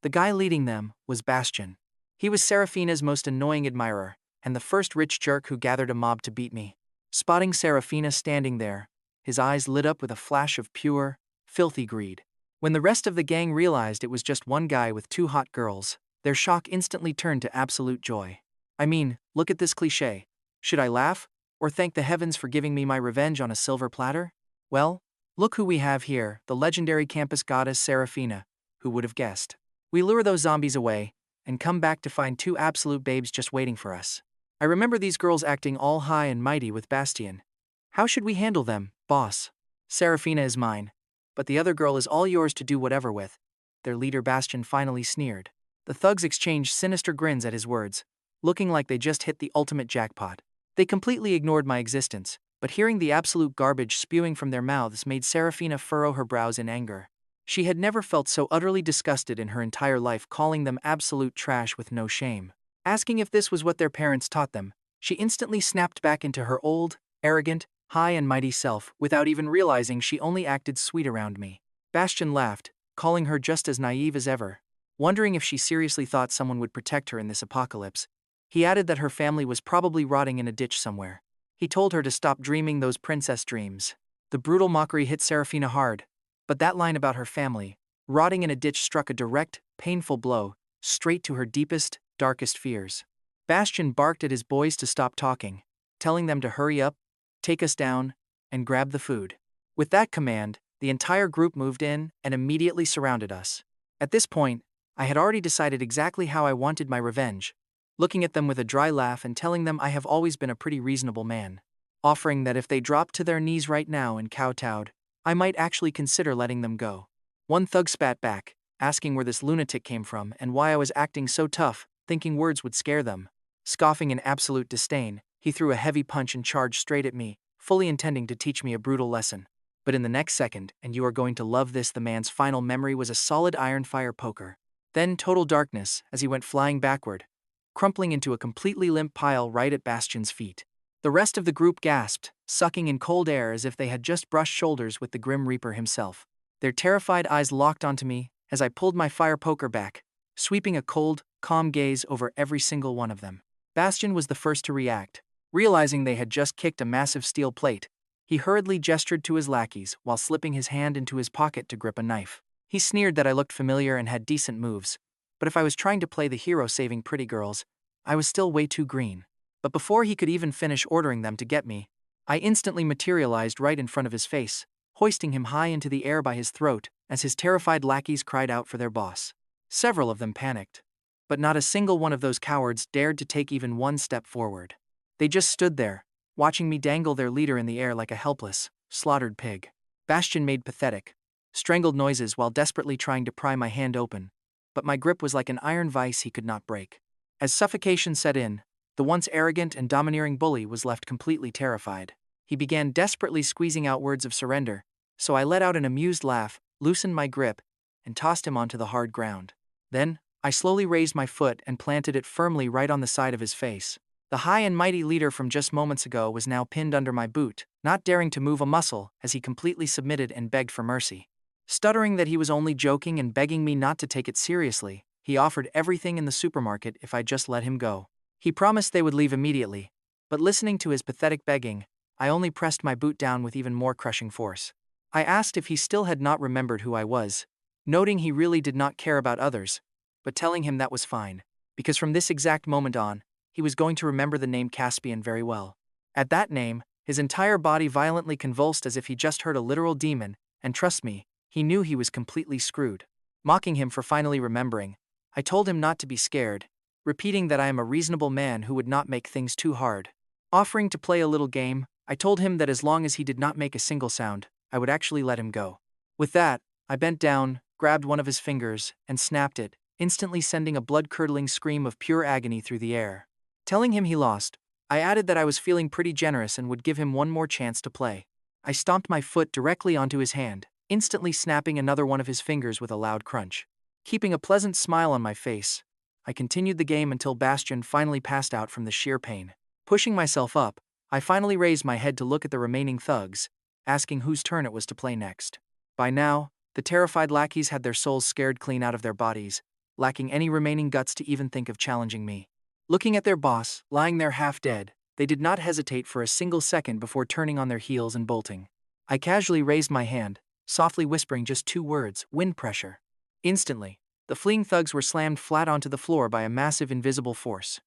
The guy leading them was Caspian. He was Seraphina's most annoying admirer, and the first rich jerk who gathered a mob to beat me. Spotting Seraphina standing there, his eyes lit up with a flash of pure, filthy greed. When the rest of the gang realized it was just one guy with 2 hot girls, their shock instantly turned to absolute joy. I mean, look at this cliché. Should I laugh, or thank the heavens for giving me my revenge on a silver platter? Well, look who we have here, the legendary campus goddess Seraphina. Who would have guessed? We lure those zombies away, and come back to find 2 absolute babes just waiting for us. I remember these girls acting all high and mighty with Caspian. How should we handle them, boss? Seraphina is mine, but the other girl is all yours to do whatever with. Their leader Caspian finally sneered. The thugs exchanged sinister grins at his words, looking like they just hit the ultimate jackpot. They completely ignored my existence, but hearing the absolute garbage spewing from their mouths made Seraphina furrow her brows in anger. She had never felt so utterly disgusted in her entire life, calling them absolute trash with no shame. Asking if this was what their parents taught them, she instantly snapped back into her old, arrogant, high and mighty self without even realizing she only acted sweet around me. Caspian laughed, calling her just as naive as ever. Wondering if she seriously thought someone would protect her in this apocalypse, he added that her family was probably rotting in a ditch somewhere. He told her to stop dreaming those princess dreams. The brutal mockery hit Seraphina hard, but that line about her family, rotting in a ditch, struck a direct, painful blow, straight to her deepest, darkest fears. Caspian barked at his boys to stop talking, telling them to hurry up, take us down, and grab the food. With that command, the entire group moved in and immediately surrounded us. At this point, I had already decided exactly how I wanted my revenge, looking at them with a dry laugh and telling them I have always been a pretty reasonable man, offering that if they dropped to their knees right now and kowtowed, I might actually consider letting them go. One thug spat back, asking where this lunatic came from and why I was acting so tough, thinking words would scare them. Scoffing in absolute disdain, he threw a heavy punch and charged straight at me, fully intending to teach me a brutal lesson. But in the next second, and you are going to love this, the man's final memory was a solid iron fire poker. Then total darkness as he went flying backward, crumpling into a completely limp pile right at Bastian's feet. The rest of the group gasped, sucking in cold air as if they had just brushed shoulders with the Grim Reaper himself. Their terrified eyes locked onto me as I pulled my fire poker back, sweeping a cold, calm gaze over every single one of them. Bastian was the first to react. Realizing they had just kicked a massive steel plate, he hurriedly gestured to his lackeys while slipping his hand into his pocket to grip a knife. He sneered that I looked familiar and had decent moves, but if I was trying to play the hero saving pretty girls, I was still way too green. But before he could even finish ordering them to get me, I instantly materialized right in front of his face, hoisting him high into the air by his throat as his terrified lackeys cried out for their boss. Several of them panicked, but not a single one of those cowards dared to take even one step forward. They just stood there, watching me dangle their leader in the air like a helpless, slaughtered pig. Bastian made pathetic, strangled noises while desperately trying to pry my hand open, but my grip was like an iron vice he could not break. As suffocation set in, the once arrogant and domineering bully was left completely terrified. He began desperately squeezing out words of surrender, so I let out an amused laugh, loosened my grip, and tossed him onto the hard ground. Then, I slowly raised my foot and planted it firmly right on the side of his face. The high and mighty leader from just moments ago was now pinned under my boot, not daring to move a muscle as he completely submitted and begged for mercy. Stuttering that he was only joking and begging me not to take it seriously, he offered everything in the supermarket if I just let him go. He promised they would leave immediately, but listening to his pathetic begging, I only pressed my boot down with even more crushing force. I asked if he still had not remembered who I was, noting he really did not care about others, but telling him that was fine, because from this exact moment on, he was going to remember the name Caspian very well. At that name, his entire body violently convulsed as if he just heard a literal demon, and trust me, he knew he was completely screwed. Mocking him for finally remembering, I told him not to be scared, repeating that I am a reasonable man who would not make things too hard. Offering to play a little game, I told him that as long as he did not make a single sound, I would actually let him go. With that, I bent down, grabbed one of his fingers, and snapped it, instantly sending a blood-curdling scream of pure agony through the air. Telling him he lost, I added that I was feeling pretty generous and would give him one more chance to play. I stomped my foot directly onto his hand, instantly snapping another one of his fingers with a loud crunch. Keeping a pleasant smile on my face, I continued the game until Bastian finally passed out from the sheer pain. Pushing myself up, I finally raised my head to look at the remaining thugs, asking whose turn it was to play next. By now, the terrified lackeys had their souls scared clean out of their bodies, lacking any remaining guts to even think of challenging me. Looking at their boss, lying there half dead, they did not hesitate for a single second before turning on their heels and bolting. I casually raised my hand, softly whispering just 2 words, wind pressure. Instantly, the fleeing thugs were slammed flat onto the floor by a massive invisible force.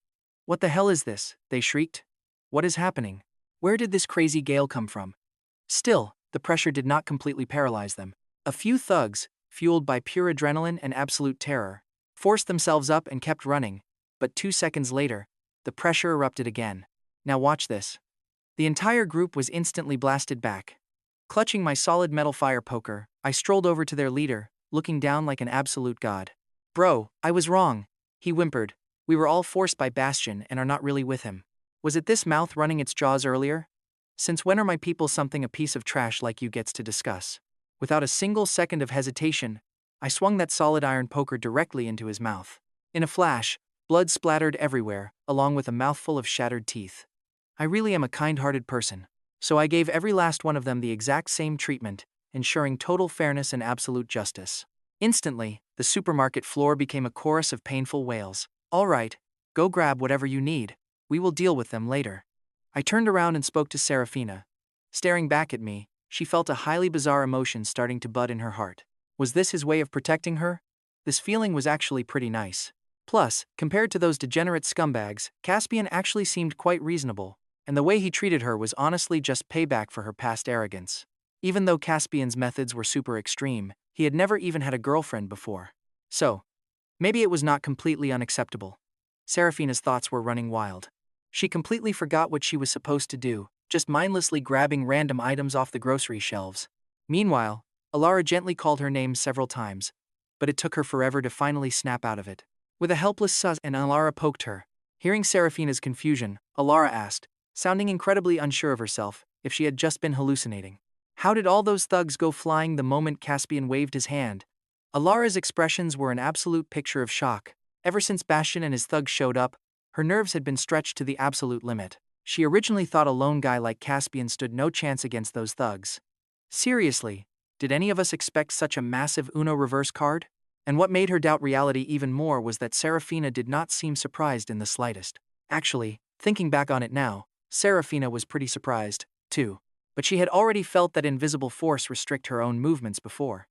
What the hell is this? They shrieked. What is happening? Where did this crazy gale come from? Still, the pressure did not completely paralyze them. A few thugs, fueled by pure adrenaline and absolute terror, forced themselves up and kept running, but 2 seconds later, the pressure erupted again. Now watch this. The entire group was instantly blasted back. Clutching my solid metal fire poker, I strolled over to their leader, looking down like an absolute god. Bro, I was wrong, he whimpered. We were all forced by Bastian and are not really with him. Was it this mouth running its jaws earlier? Since when are my people something a piece of trash like you gets to discuss? Without a single second of hesitation, I swung that solid iron poker directly into his mouth. In a flash, blood splattered everywhere, along with a mouthful of shattered teeth. I really am a kind-hearted person, so I gave every last one of them the exact same treatment, ensuring total fairness and absolute justice. Instantly, the supermarket floor became a chorus of painful wails. All right, go grab whatever you need. We will deal with them later. I turned around and spoke to Serafina. Staring back at me, she felt a highly bizarre emotion starting to bud in her heart. Was this his way of protecting her? This feeling was actually pretty nice. Plus, compared to those degenerate scumbags, Caspian actually seemed quite reasonable, and the way he treated her was honestly just payback for her past arrogance. Even though Caspian's methods were super extreme, he had never even had a girlfriend before. So, maybe it was not completely unacceptable. Serafina's thoughts were running wild. She completely forgot what she was supposed to do, just mindlessly grabbing random items off the grocery shelves. Meanwhile, Alara gently called her name several times, but it took her forever to finally snap out of it. With a helpless sus, and Alara poked her. Hearing Serafina's confusion, Alara asked, sounding incredibly unsure of herself, if she had just been hallucinating. How did all those thugs go flying the moment Caspian waved his hand? Alara's expressions were an absolute picture of shock. Ever since Bastion and his thugs showed up, her nerves had been stretched to the absolute limit. She originally thought a lone guy like Caspian stood no chance against those thugs. Seriously, did any of us expect such a massive Uno reverse card? And what made her doubt reality even more was that Serafina did not seem surprised in the slightest. Actually, thinking back on it now, Serafina was pretty surprised, too. But she had already felt that invisible force restrict her own movements before.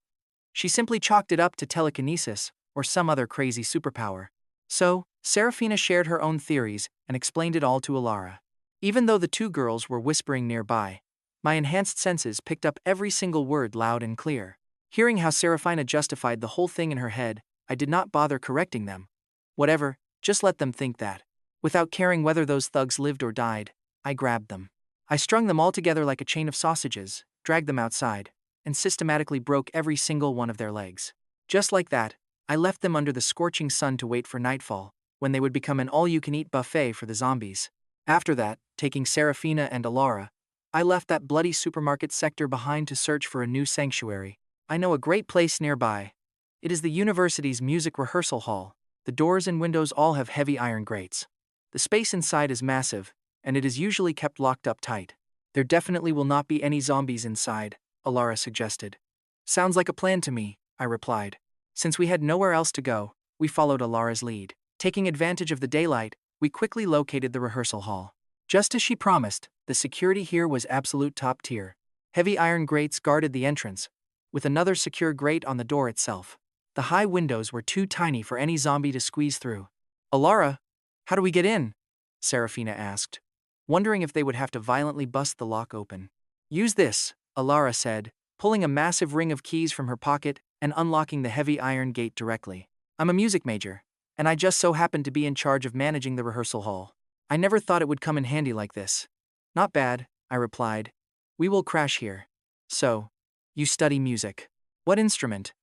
She simply chalked it up to telekinesis, or some other crazy superpower. So, Serafina shared her own theories and explained it all to Alara. Even though the two girls were whispering nearby, my enhanced senses picked up every single word loud and clear. Hearing how Serafina justified the whole thing in her head, I did not bother correcting them. Whatever, just let them think that. Without caring whether those thugs lived or died, I grabbed them. I strung them all together like a chain of sausages, dragged them outside, and systematically broke every single one of their legs. Just like that, I left them under the scorching sun to wait for nightfall, when they would become an all-you-can-eat buffet for the zombies. After that, taking Serafina and Alara, I left that bloody supermarket sector behind to search for a new sanctuary. I know a great place nearby. It is the university's music rehearsal hall. The doors and windows all have heavy iron grates. The space inside is massive, and it is usually kept locked up tight. There definitely will not be any zombies inside, Alara suggested. Sounds like a plan to me, I replied. Since we had nowhere else to go, we followed Alara's lead. Taking advantage of the daylight, we quickly located the rehearsal hall. Just as she promised, the security here was absolute top tier. Heavy iron grates guarded the entrance, with another secure grate on the door itself. The high windows were too tiny for any zombie to squeeze through. Alara, how do we get in? Serafina asked, wondering if they would have to violently bust the lock open. Use this, Alara said, pulling a massive ring of keys from her pocket and unlocking the heavy iron gate directly. I'm a music major, and I just so happen to be in charge of managing the rehearsal hall. I never thought it would come in handy like this. Not bad, I replied. We will crash here. So, you study music. What instrument?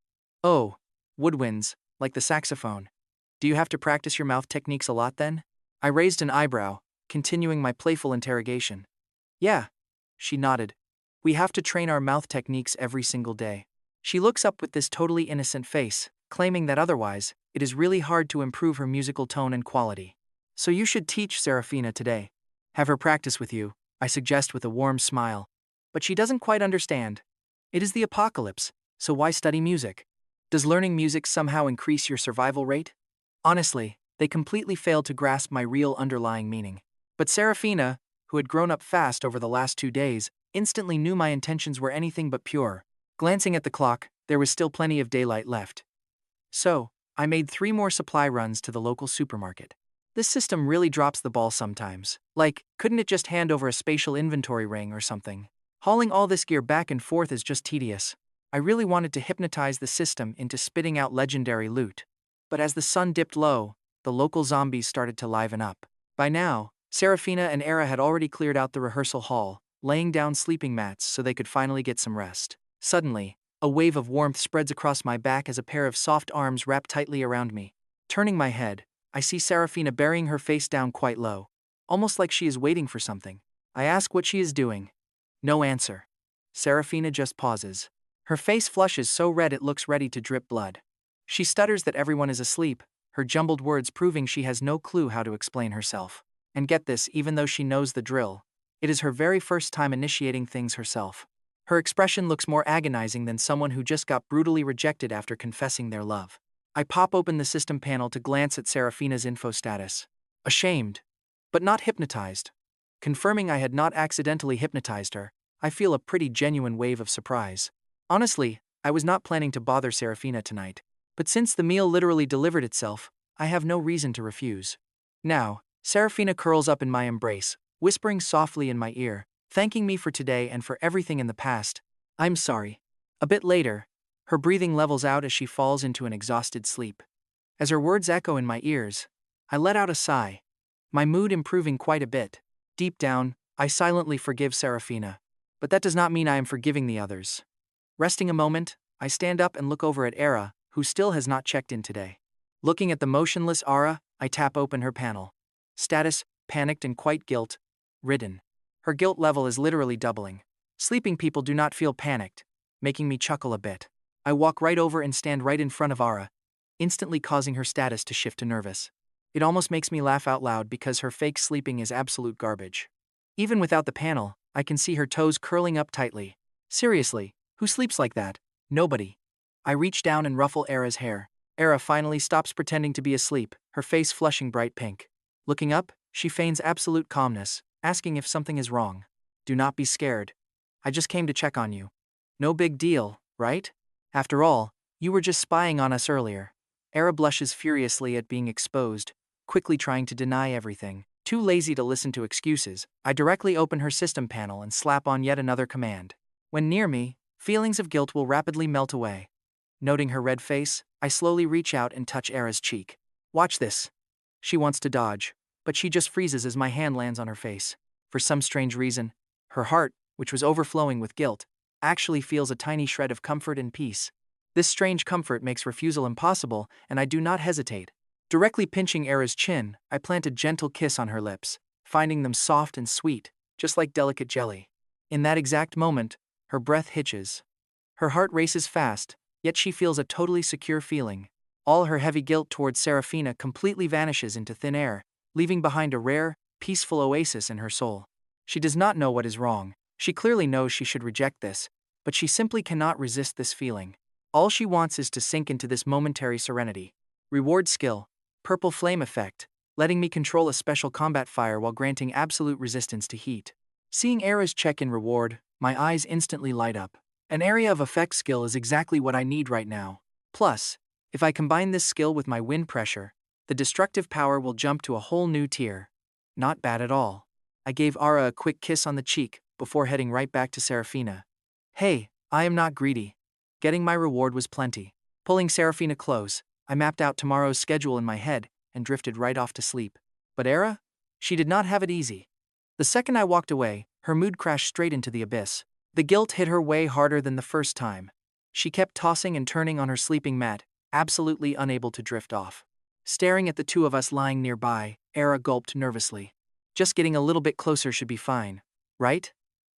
Oh, woodwinds, like the saxophone. Do you have to practice your mouth techniques a lot then? I raised an eyebrow, continuing my playful interrogation. Yeah, she nodded. We have to train our mouth techniques every single day. She looks up with this totally innocent face, claiming that otherwise, it is really hard to improve her musical tone and quality. So you should teach Serafina today. Have her practice with you, I suggest with a warm smile. But she doesn't quite understand. It is the apocalypse, so why study music? Does learning music somehow increase your survival rate? Honestly, they completely failed to grasp my real underlying meaning. But Serafina, who had grown up fast over the last 2 days, instantly knew my intentions were anything but pure. Glancing at the clock, there was still plenty of daylight left. So, I made 3 more supply runs to the local supermarket. This system really drops the ball sometimes. Like, couldn't it just hand over a spatial inventory ring or something? Hauling all this gear back and forth is just tedious. I really wanted to hypnotize the system into spitting out legendary loot. But as the sun dipped low, the local zombies started to liven up. By now, Serafina and Era had already cleared out the rehearsal hall, laying down sleeping mats so they could finally get some rest. Suddenly, a wave of warmth spreads across my back as a pair of soft arms wrap tightly around me. Turning my head, I see Serafina burying her face down quite low, almost like she is waiting for something. I ask what she is doing. No answer. Serafina just pauses. Her face flushes so red it looks ready to drip blood. She stutters that everyone is asleep, her jumbled words proving she has no clue how to explain herself. And get this, even though she knows the drill, it is her very first time initiating things herself. Her expression looks more agonizing than someone who just got brutally rejected after confessing their love. I pop open the system panel to glance at Serafina's info status. Ashamed, but not hypnotized. Confirming I had not accidentally hypnotized her, I feel a pretty genuine wave of surprise. Honestly, I was not planning to bother Serafina tonight, but since the meal literally delivered itself, I have no reason to refuse. Now, Serafina curls up in my embrace, whispering softly in my ear, thanking me for today and for everything in the past. I'm sorry. A bit later, her breathing levels out as she falls into an exhausted sleep. As her words echo in my ears, I let out a sigh, my mood improving quite a bit. Deep down, I silently forgive Serafina. But that does not mean I am forgiving the others. Resting a moment, I stand up and look over at Era, who still has not checked in today. Looking at the motionless Ara, I tap open her panel. Status, panicked and quite guilt-ridden. Her guilt level is literally doubling. Sleeping people do not feel panicked, making me chuckle a bit. I walk right over and stand right in front of Ara, instantly causing her status to shift to nervous. It almost makes me laugh out loud because her fake sleeping is absolute garbage. Even without the panel, I can see her toes curling up tightly. Seriously, who sleeps like that? Nobody. I reach down and ruffle Era's hair. Era finally stops pretending to be asleep, her face flushing bright pink. Looking up, she feigns absolute calmness, asking if something is wrong. Do not be scared. I just came to check on you. No big deal, right? After all, you were just spying on us earlier. Era blushes furiously at being exposed, quickly trying to deny everything. Too lazy to listen to excuses, I directly open her system panel and slap on yet another command. When near me, feelings of guilt will rapidly melt away. Noting her red face, I slowly reach out and touch Era's cheek. Watch this. She wants to dodge, but she just freezes as my hand lands on her face. For some strange reason, her heart, which was overflowing with guilt, actually feels a tiny shred of comfort and peace. This strange comfort makes refusal impossible, and I do not hesitate. Directly pinching Era's chin, I plant a gentle kiss on her lips, finding them soft and sweet, just like delicate jelly. In that exact moment, her breath hitches. Her heart races fast, yet she feels a totally secure feeling. All her heavy guilt towards Serafina completely vanishes into thin air, leaving behind a rare, peaceful oasis in her soul. She does not know what is wrong. She clearly knows she should reject this, but she simply cannot resist this feeling. All she wants is to sink into this momentary serenity. Reward skill, Purple Flame Effect, letting me control a special combat fire while granting absolute resistance to heat. Seeing Era's check-in reward, my eyes instantly light up. An area of effect skill is exactly what I need right now. Plus, if I combine this skill with my wind pressure, the destructive power will jump to a whole new tier. Not bad at all. I gave Ara a quick kiss on the cheek before heading right back to Serafina. Hey, I am not greedy. Getting my reward was plenty. Pulling Serafina close, I mapped out tomorrow's schedule in my head and drifted right off to sleep. But Era? She did not have it easy. The second I walked away, her mood crashed straight into the abyss. The guilt hit her way harder than the first time. She kept tossing and turning on her sleeping mat, absolutely unable to drift off. Staring at the two of us lying nearby, Era gulped nervously. Just getting a little bit closer should be fine, right?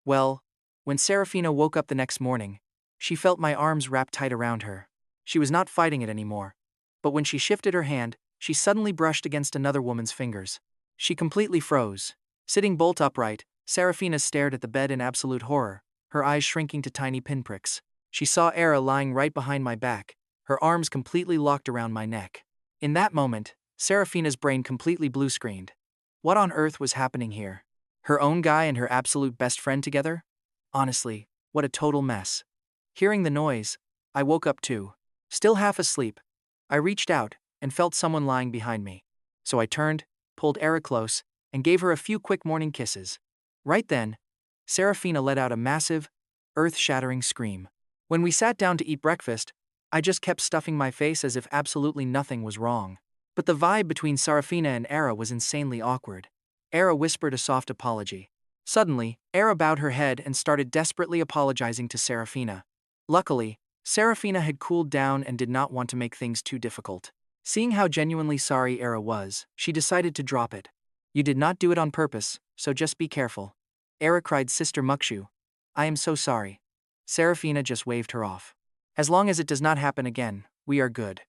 Well, when Serafina woke up the next morning, she felt my arms wrapped tight around her. She was not fighting it anymore. But when she shifted her hand, she suddenly brushed against another woman's fingers. She completely froze. Sitting bolt upright, Serafina stared at the bed in absolute horror, her eyes shrinking to tiny pinpricks. She saw Era lying right behind my back, her arms completely locked around my neck. In that moment, Serafina's brain completely blue-screened. What on earth was happening here? Her own guy and her absolute best friend together? Honestly, what a total mess. Hearing the noise, I woke up too. Still half asleep, I reached out and felt someone lying behind me. So I turned, pulled Era close, and gave her a few quick morning kisses. Right then, Serafina let out a massive, earth-shattering scream. When we sat down to eat breakfast, I just kept stuffing my face as if absolutely nothing was wrong. But the vibe between Serafina and Era was insanely awkward. Era whispered a soft apology. Suddenly, Era bowed her head and started desperately apologizing to Serafina. Luckily, Serafina had cooled down and did not want to make things too difficult. Seeing how genuinely sorry Era was, she decided to drop it. You did not do it on purpose, so just be careful. Era cried Sister Mukshu. I am so sorry. Serafina just waved her off. As long as it does not happen again, we are good.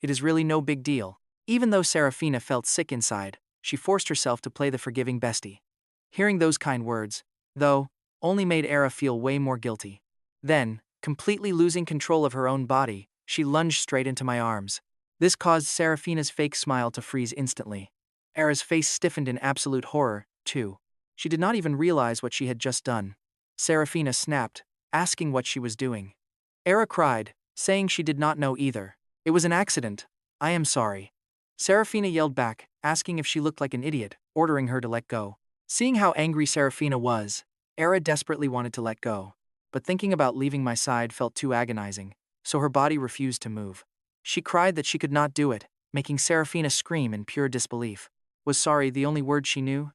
It is really no big deal. Even though Serafina felt sick inside, she forced herself to play the forgiving bestie. Hearing those kind words, though, only made Era feel way more guilty. Then, completely losing control of her own body, she lunged straight into my arms. This caused Serafina's fake smile to freeze instantly. Era's face stiffened in absolute horror, too. She did not even realize what she had just done. Serafina snapped, asking what she was doing. Era cried, saying she did not know either. It was an accident. I am sorry. Serafina yelled back, asking if she looked like an idiot, ordering her to let go. Seeing how angry Serafina was, Era desperately wanted to let go. But thinking about leaving my side felt too agonizing, so her body refused to move. She cried that she could not do it, making Serafina scream in pure disbelief. Was sorry the only word she knew?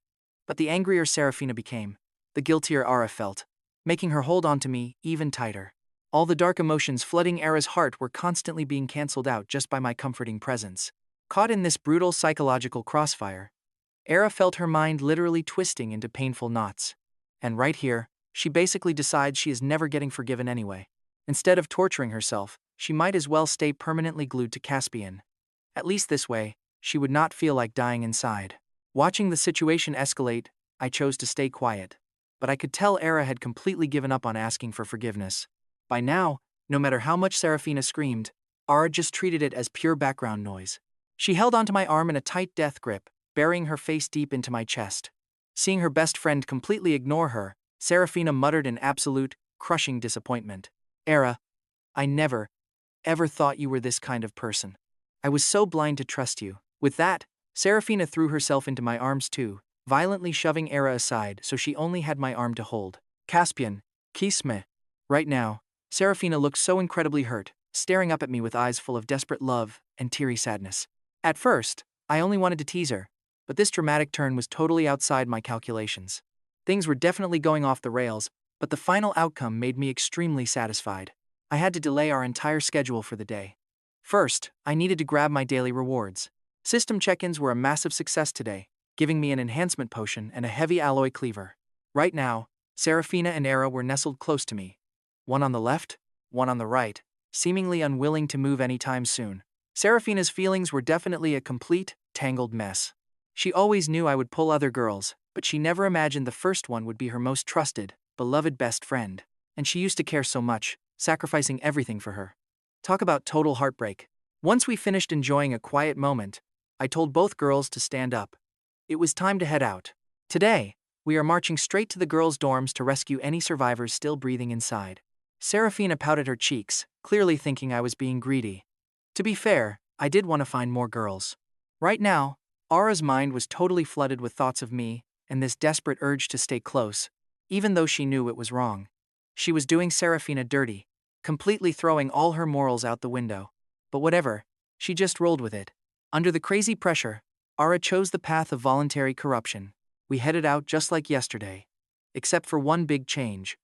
But the angrier Serafina became, the guiltier Ara felt, making her hold on to me even tighter. All the dark emotions flooding Ara's heart were constantly being cancelled out just by my comforting presence. Caught in this brutal psychological crossfire, Ara felt her mind literally twisting into painful knots. And right here, she basically decides she is never getting forgiven anyway. Instead of torturing herself, she might as well stay permanently glued to Caspian. At least this way, she would not feel like dying inside. Watching the situation escalate, I chose to stay quiet. But I could tell Ara had completely given up on asking for forgiveness. By now, no matter how much Serafina screamed, Ara just treated it as pure background noise. She held onto my arm in a tight death grip, burying her face deep into my chest. Seeing her best friend completely ignore her, Serafina muttered in absolute, crushing disappointment. Ara, I never, ever thought you were this kind of person. I was so blind to trust you. With that, Serafina threw herself into my arms too, violently shoving Ara aside so she only had my arm to hold. Caspian, kiss me. Right now, Serafina looked so incredibly hurt, staring up at me with eyes full of desperate love and teary sadness. At first, I only wanted to tease her, but this dramatic turn was totally outside my calculations. Things were definitely going off the rails, but the final outcome made me extremely satisfied. I had to delay our entire schedule for the day. First, I needed to grab my daily rewards. System check-ins were a massive success today, giving me an enhancement potion and a heavy alloy cleaver. Right now, Serafina and Ara were nestled close to me. One on the left, one on the right, seemingly unwilling to move anytime soon. Serafina's feelings were definitely a complete, tangled mess. She always knew I would pull other girls, but she never imagined the first one would be her most trusted, beloved best friend. And she used to care so much, sacrificing everything for her. Talk about total heartbreak. Once we finished enjoying a quiet moment, I told both girls to stand up. It was time to head out. Today, we are marching straight to the girls' dorms to rescue any survivors still breathing inside. Serafina pouted her cheeks, clearly thinking I was being greedy. To be fair, I did want to find more girls. Right now, Ara's mind was totally flooded with thoughts of me and this desperate urge to stay close, even though she knew it was wrong. She was doing Serafina dirty, completely throwing all her morals out the window. But whatever, she just rolled with it. Under the crazy pressure, Ara chose the path of voluntary corruption. We headed out just like yesterday. Except for one big change.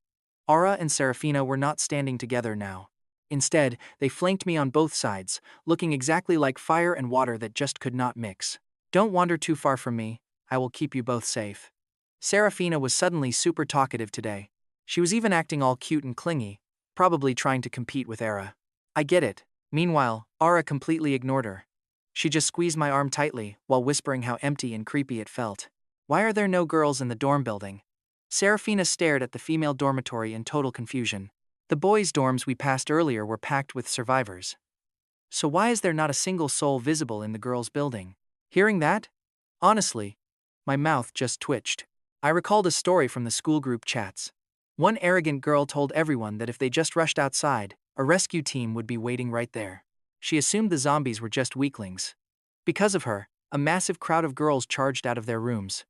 Ara and Serafina were not standing together now. Instead, they flanked me on both sides, looking exactly like fire and water that just could not mix. Don't wander too far from me, I will keep you both safe. Serafina was suddenly super talkative today. She was even acting all cute and clingy, probably trying to compete with Ara. I get it. Meanwhile, Ara completely ignored her. She just squeezed my arm tightly while whispering how empty and creepy it felt. Why are there no girls in the dorm building? Serafina stared at the female dormitory in total confusion. The boys' dorms we passed earlier were packed with survivors. So why is there not a single soul visible in the girls' building? Hearing that? Honestly, my mouth just twitched. I recalled a story from the school group chats. One arrogant girl told everyone that if they just rushed outside, a rescue team would be waiting right there. She assumed the zombies were just weaklings. Because of her, a massive crowd of girls charged out of their rooms.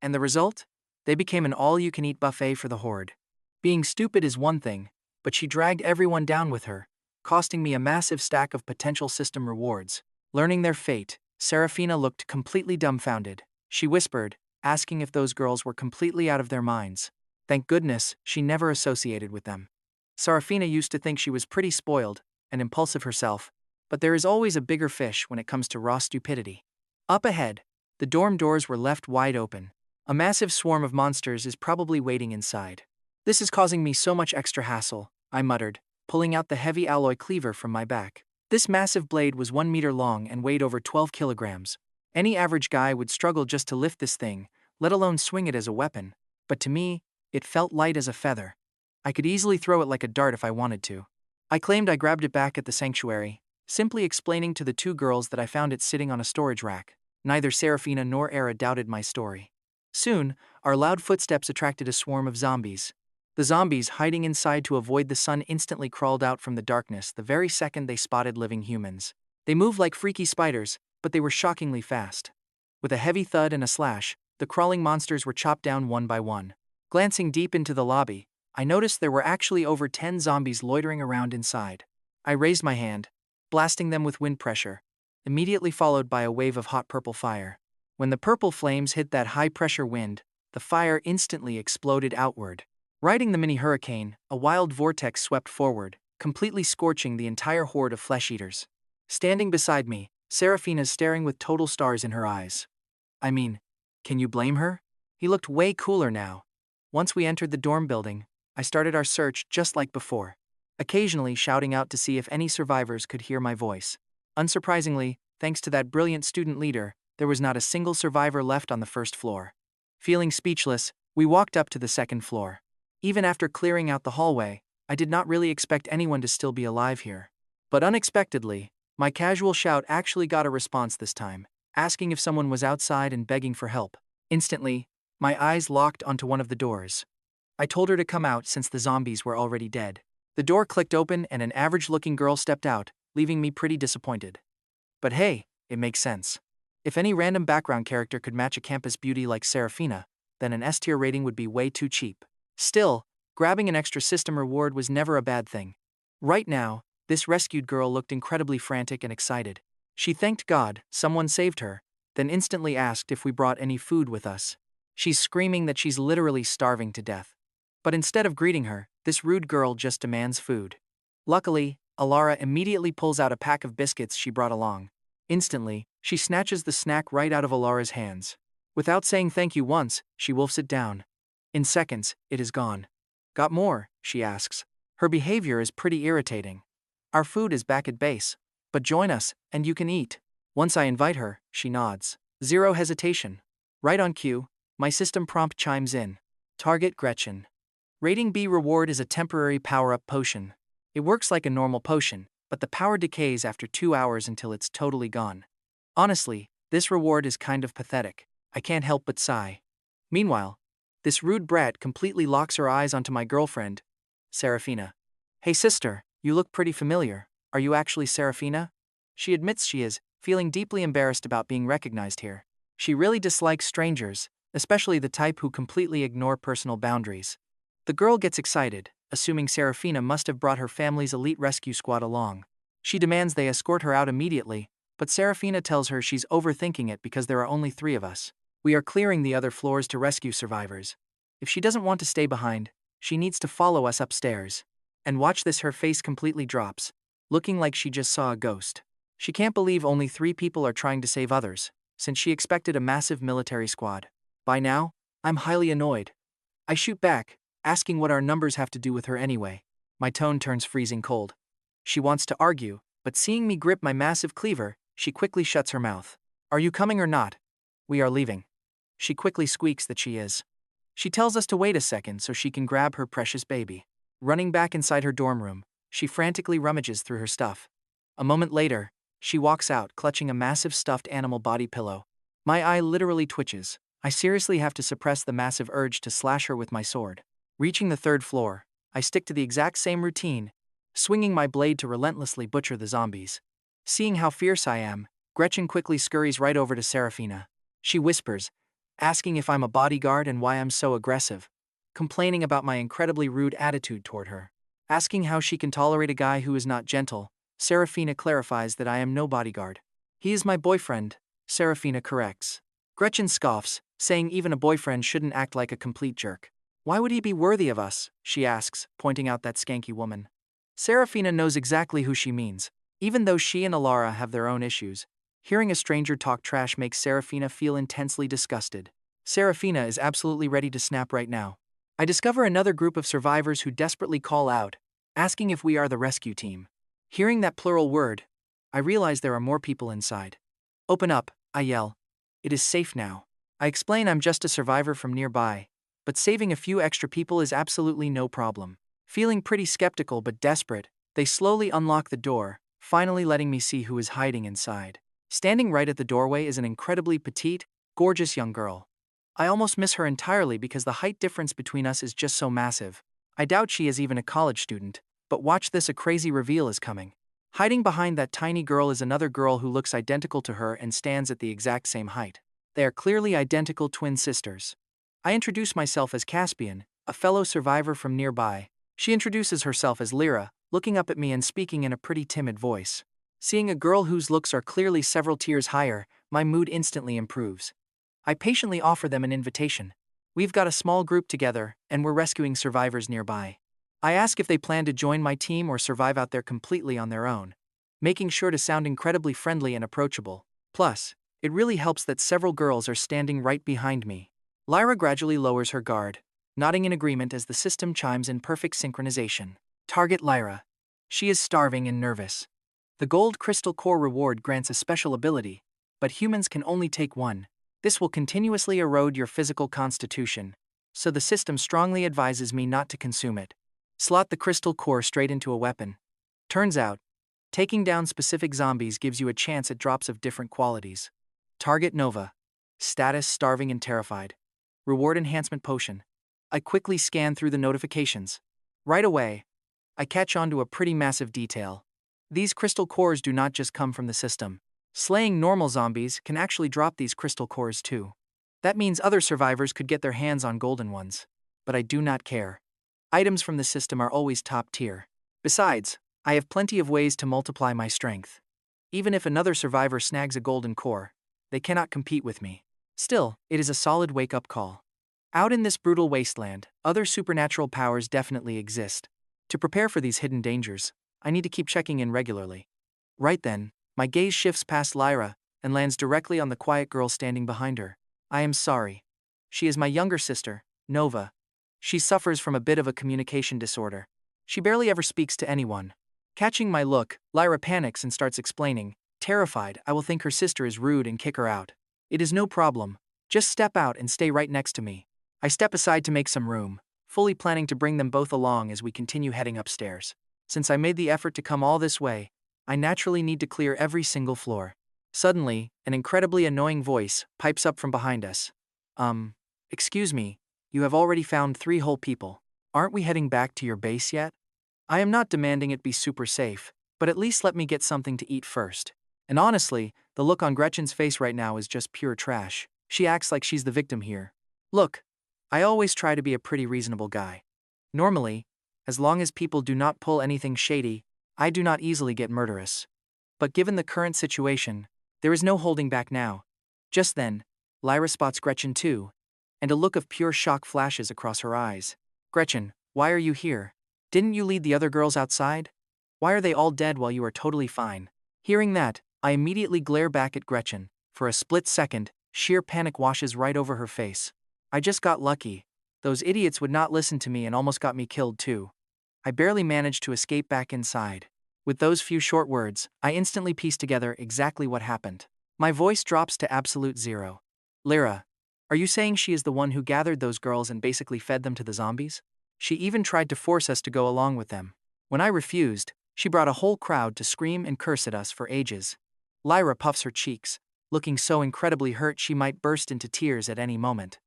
And the result? They became an all-you-can-eat buffet for the horde. Being stupid is one thing, but she dragged everyone down with her, costing me a massive stack of potential system rewards. Learning their fate, Serafina looked completely dumbfounded. She whispered, asking if those girls were completely out of their minds. Thank goodness, she never associated with them. Serafina used to think she was pretty spoiled and impulsive herself, but there is always a bigger fish when it comes to raw stupidity. Up ahead, the dorm doors were left wide open. A massive swarm of monsters is probably waiting inside. This is causing me so much extra hassle, I muttered, pulling out the heavy alloy cleaver from my back. This massive blade was 1 meter long and weighed over 12 kilograms. Any average guy would struggle just to lift this thing, let alone swing it as a weapon. But to me, it felt light as a feather. I could easily throw it like a dart if I wanted to. I claimed I grabbed it back at the sanctuary, simply explaining to the two girls that I found it sitting on a storage rack. Neither Serafina nor Ara doubted my story. Soon, our loud footsteps attracted a swarm of zombies. The zombies, hiding inside to avoid the sun, instantly crawled out from the darkness the very second they spotted living humans. They moved like freaky spiders, but they were shockingly fast. With a heavy thud and a slash, the crawling monsters were chopped down one by one. Glancing deep into the lobby, I noticed there were actually over 10 zombies loitering around inside. I raised my hand, blasting them with wind pressure. immediately followed by a wave of hot purple fire. When the purple flames hit that high-pressure wind, the fire instantly exploded outward. Riding the mini hurricane, a wild vortex swept forward, completely scorching the entire horde of flesh-eaters. Standing beside me, Seraphina's staring with total stars in her eyes. I mean, can you blame her? He looked way cooler now. Once we entered the dorm building, I started our search just like before, occasionally shouting out to see if any survivors could hear my voice. Unsurprisingly, thanks to that brilliant student leader, there was not a single survivor left on the first floor. Feeling speechless, we walked up to the second floor. Even after clearing out the hallway, I did not really expect anyone to still be alive here. But unexpectedly, my casual shout actually got a response this time, asking if someone was outside and begging for help. Instantly, my eyes locked onto one of the doors. I told her to come out since the zombies were already dead. The door clicked open and an average-looking girl stepped out, leaving me pretty disappointed. But hey, it makes sense. If any random background character could match a campus beauty like Seraphina, then an S-tier rating would be way too cheap. Still, grabbing an extra system reward was never a bad thing. Right now, this rescued girl looked incredibly frantic and excited. She thanked God someone saved her, then instantly asked if we brought any food with us. She's screaming that she's literally starving to death. But instead of greeting her, this rude girl just demands food. Luckily, Alara immediately pulls out a pack of biscuits she brought along. Instantly, she snatches the snack right out of Alara's hands. Without saying thank you once, she wolfs it down. In seconds, it is gone. Got more? She asks. Her behavior is pretty irritating. Our food is back at base, but join us, and you can eat. Once I invite her, she nods. Zero hesitation. Right on cue, my system prompt chimes in. Target Gretchen. Rating B reward is a temporary power-up potion. It works like a normal potion, but the power decays after 2 hours until it's totally gone. Honestly, this reward is kind of pathetic. I can't help but sigh. Meanwhile, this rude brat completely locks her eyes onto my girlfriend, Seraphina. Hey sister, you look pretty familiar. Are you actually Seraphina? She admits she is, feeling deeply embarrassed about being recognized here. She really dislikes strangers, especially the type who completely ignore personal boundaries. The girl gets excited, assuming Seraphina must have brought her family's elite rescue squad along. She demands they escort her out immediately, but Seraphina tells her she's overthinking it because there are only 3 of us. We are clearing the other floors to rescue survivors. If she doesn't want to stay behind, she needs to follow us upstairs. And watch this, her face completely drops, looking like she just saw a ghost. She can't believe only 3 people are trying to save others, since she expected a massive military squad. By now, I'm highly annoyed. I shoot back, asking what our numbers have to do with her anyway. My tone turns freezing cold. She wants to argue, but seeing me grip my massive cleaver, she quickly shuts her mouth. Are you coming or not? We are leaving. She quickly squeaks that she is. She tells us to wait a second so she can grab her precious baby. Running back inside her dorm room, she frantically rummages through her stuff. A moment later, she walks out clutching a massive stuffed animal body pillow. My eye literally twitches. I seriously have to suppress the massive urge to slash her with my sword. Reaching the 3rd floor, I stick to the exact same routine, swinging my blade to relentlessly butcher the zombies. Seeing how fierce I am, Gretchen quickly scurries right over to Seraphina. She whispers, asking if I'm a bodyguard and why I'm so aggressive, complaining about my incredibly rude attitude toward her. Asking how she can tolerate a guy who is not gentle, Seraphina clarifies that I am no bodyguard. He is my boyfriend, Seraphina corrects. Gretchen scoffs, saying even a boyfriend shouldn't act like a complete jerk. Why would he be worthy of us? She asks, pointing out that skanky woman. Seraphina knows exactly who she means, even though she and Alara have their own issues. Hearing a stranger talk trash makes Seraphina feel intensely disgusted. Seraphina is absolutely ready to snap right now. I discover another group of survivors who desperately call out, asking if we are the rescue team. Hearing that plural word, I realize there are more people inside. Open up, I yell. It is safe now. I explain I'm just a survivor from nearby, but saving a few extra people is absolutely no problem. Feeling pretty skeptical but desperate, they slowly unlock the door, finally letting me see who is hiding inside. Standing right at the doorway is an incredibly petite, gorgeous young girl. I almost miss her entirely because the height difference between us is just so massive. I doubt she is even a college student, but watch this, a crazy reveal is coming. Hiding behind that tiny girl is another girl who looks identical to her and stands at the exact same height. They are clearly identical twin sisters. I introduce myself as Caspian, a fellow survivor from nearby. She introduces herself as Lyra, looking up at me and speaking in a pretty timid voice. Seeing a girl whose looks are clearly several tiers higher, my mood instantly improves. I patiently offer them an invitation. We've got a small group together, and we're rescuing survivors nearby. I ask if they plan to join my team or survive out there completely on their own, making sure to sound incredibly friendly and approachable. Plus, it really helps that several girls are standing right behind me. Lyra gradually lowers her guard, nodding in agreement as the system chimes in perfect synchronization. Target Lyra. She is starving and nervous. The gold crystal core reward grants a special ability, but humans can only take one. This will continuously erode your physical constitution, so the system strongly advises me not to consume it. Slot the crystal core straight into a weapon. Turns out, taking down specific zombies gives you a chance at drops of different qualities. Target Nova. Status starving and terrified. Reward enhancement potion. I quickly scan through the notifications. Right away, I catch on to a pretty massive detail. These crystal cores do not just come from the system. Slaying normal zombies can actually drop these crystal cores too. That means other survivors could get their hands on golden ones. But I do not care. Items from the system are always top tier. Besides, I have plenty of ways to multiply my strength. Even if another survivor snags a golden core, they cannot compete with me. Still, it is a solid wake-up call. Out in this brutal wasteland, other supernatural powers definitely exist. To prepare for these hidden dangers, I need to keep checking in regularly. Right then, my gaze shifts past Lyra and lands directly on the quiet girl standing behind her. I am sorry. She is my younger sister, Nova. She suffers from a bit of a communication disorder. She barely ever speaks to anyone. Catching my look, Lyra panics and starts explaining. Terrified, I will think her sister is rude and kick her out. It is no problem. Just step out and stay right next to me. I step aside to make some room, fully planning to bring them both along as we continue heading upstairs. Since I made the effort to come all this way, I naturally need to clear every single floor. Suddenly, an incredibly annoying voice pipes up from behind us. Excuse me, you have already found 3 whole people. Aren't we heading back to your base yet? I am not demanding it be super safe, but at least let me get something to eat first. And honestly, the look on Gretchen's face right now is just pure trash. She acts like she's the victim here. Look, I always try to be a pretty reasonable guy. Normally, as long as people do not pull anything shady, I do not easily get murderous. But given the current situation, there is no holding back now. Just then, Lyra spots Gretchen too, and a look of pure shock flashes across her eyes. Gretchen, why are you here? Didn't you lead the other girls outside? Why are they all dead while you are totally fine? Hearing that, I immediately glare back at Gretchen. For a split second, sheer panic washes right over her face. I just got lucky. Those idiots would not listen to me and almost got me killed too. I barely managed to escape back inside. With those few short words, I instantly pieced together exactly what happened. My voice drops to absolute zero. Lyra, are you saying she is the one who gathered those girls and basically fed them to the zombies? She even tried to force us to go along with them. When I refused, she brought a whole crowd to scream and curse at us for ages. Lyra puffs her cheeks, looking so incredibly hurt she might burst into tears at any moment.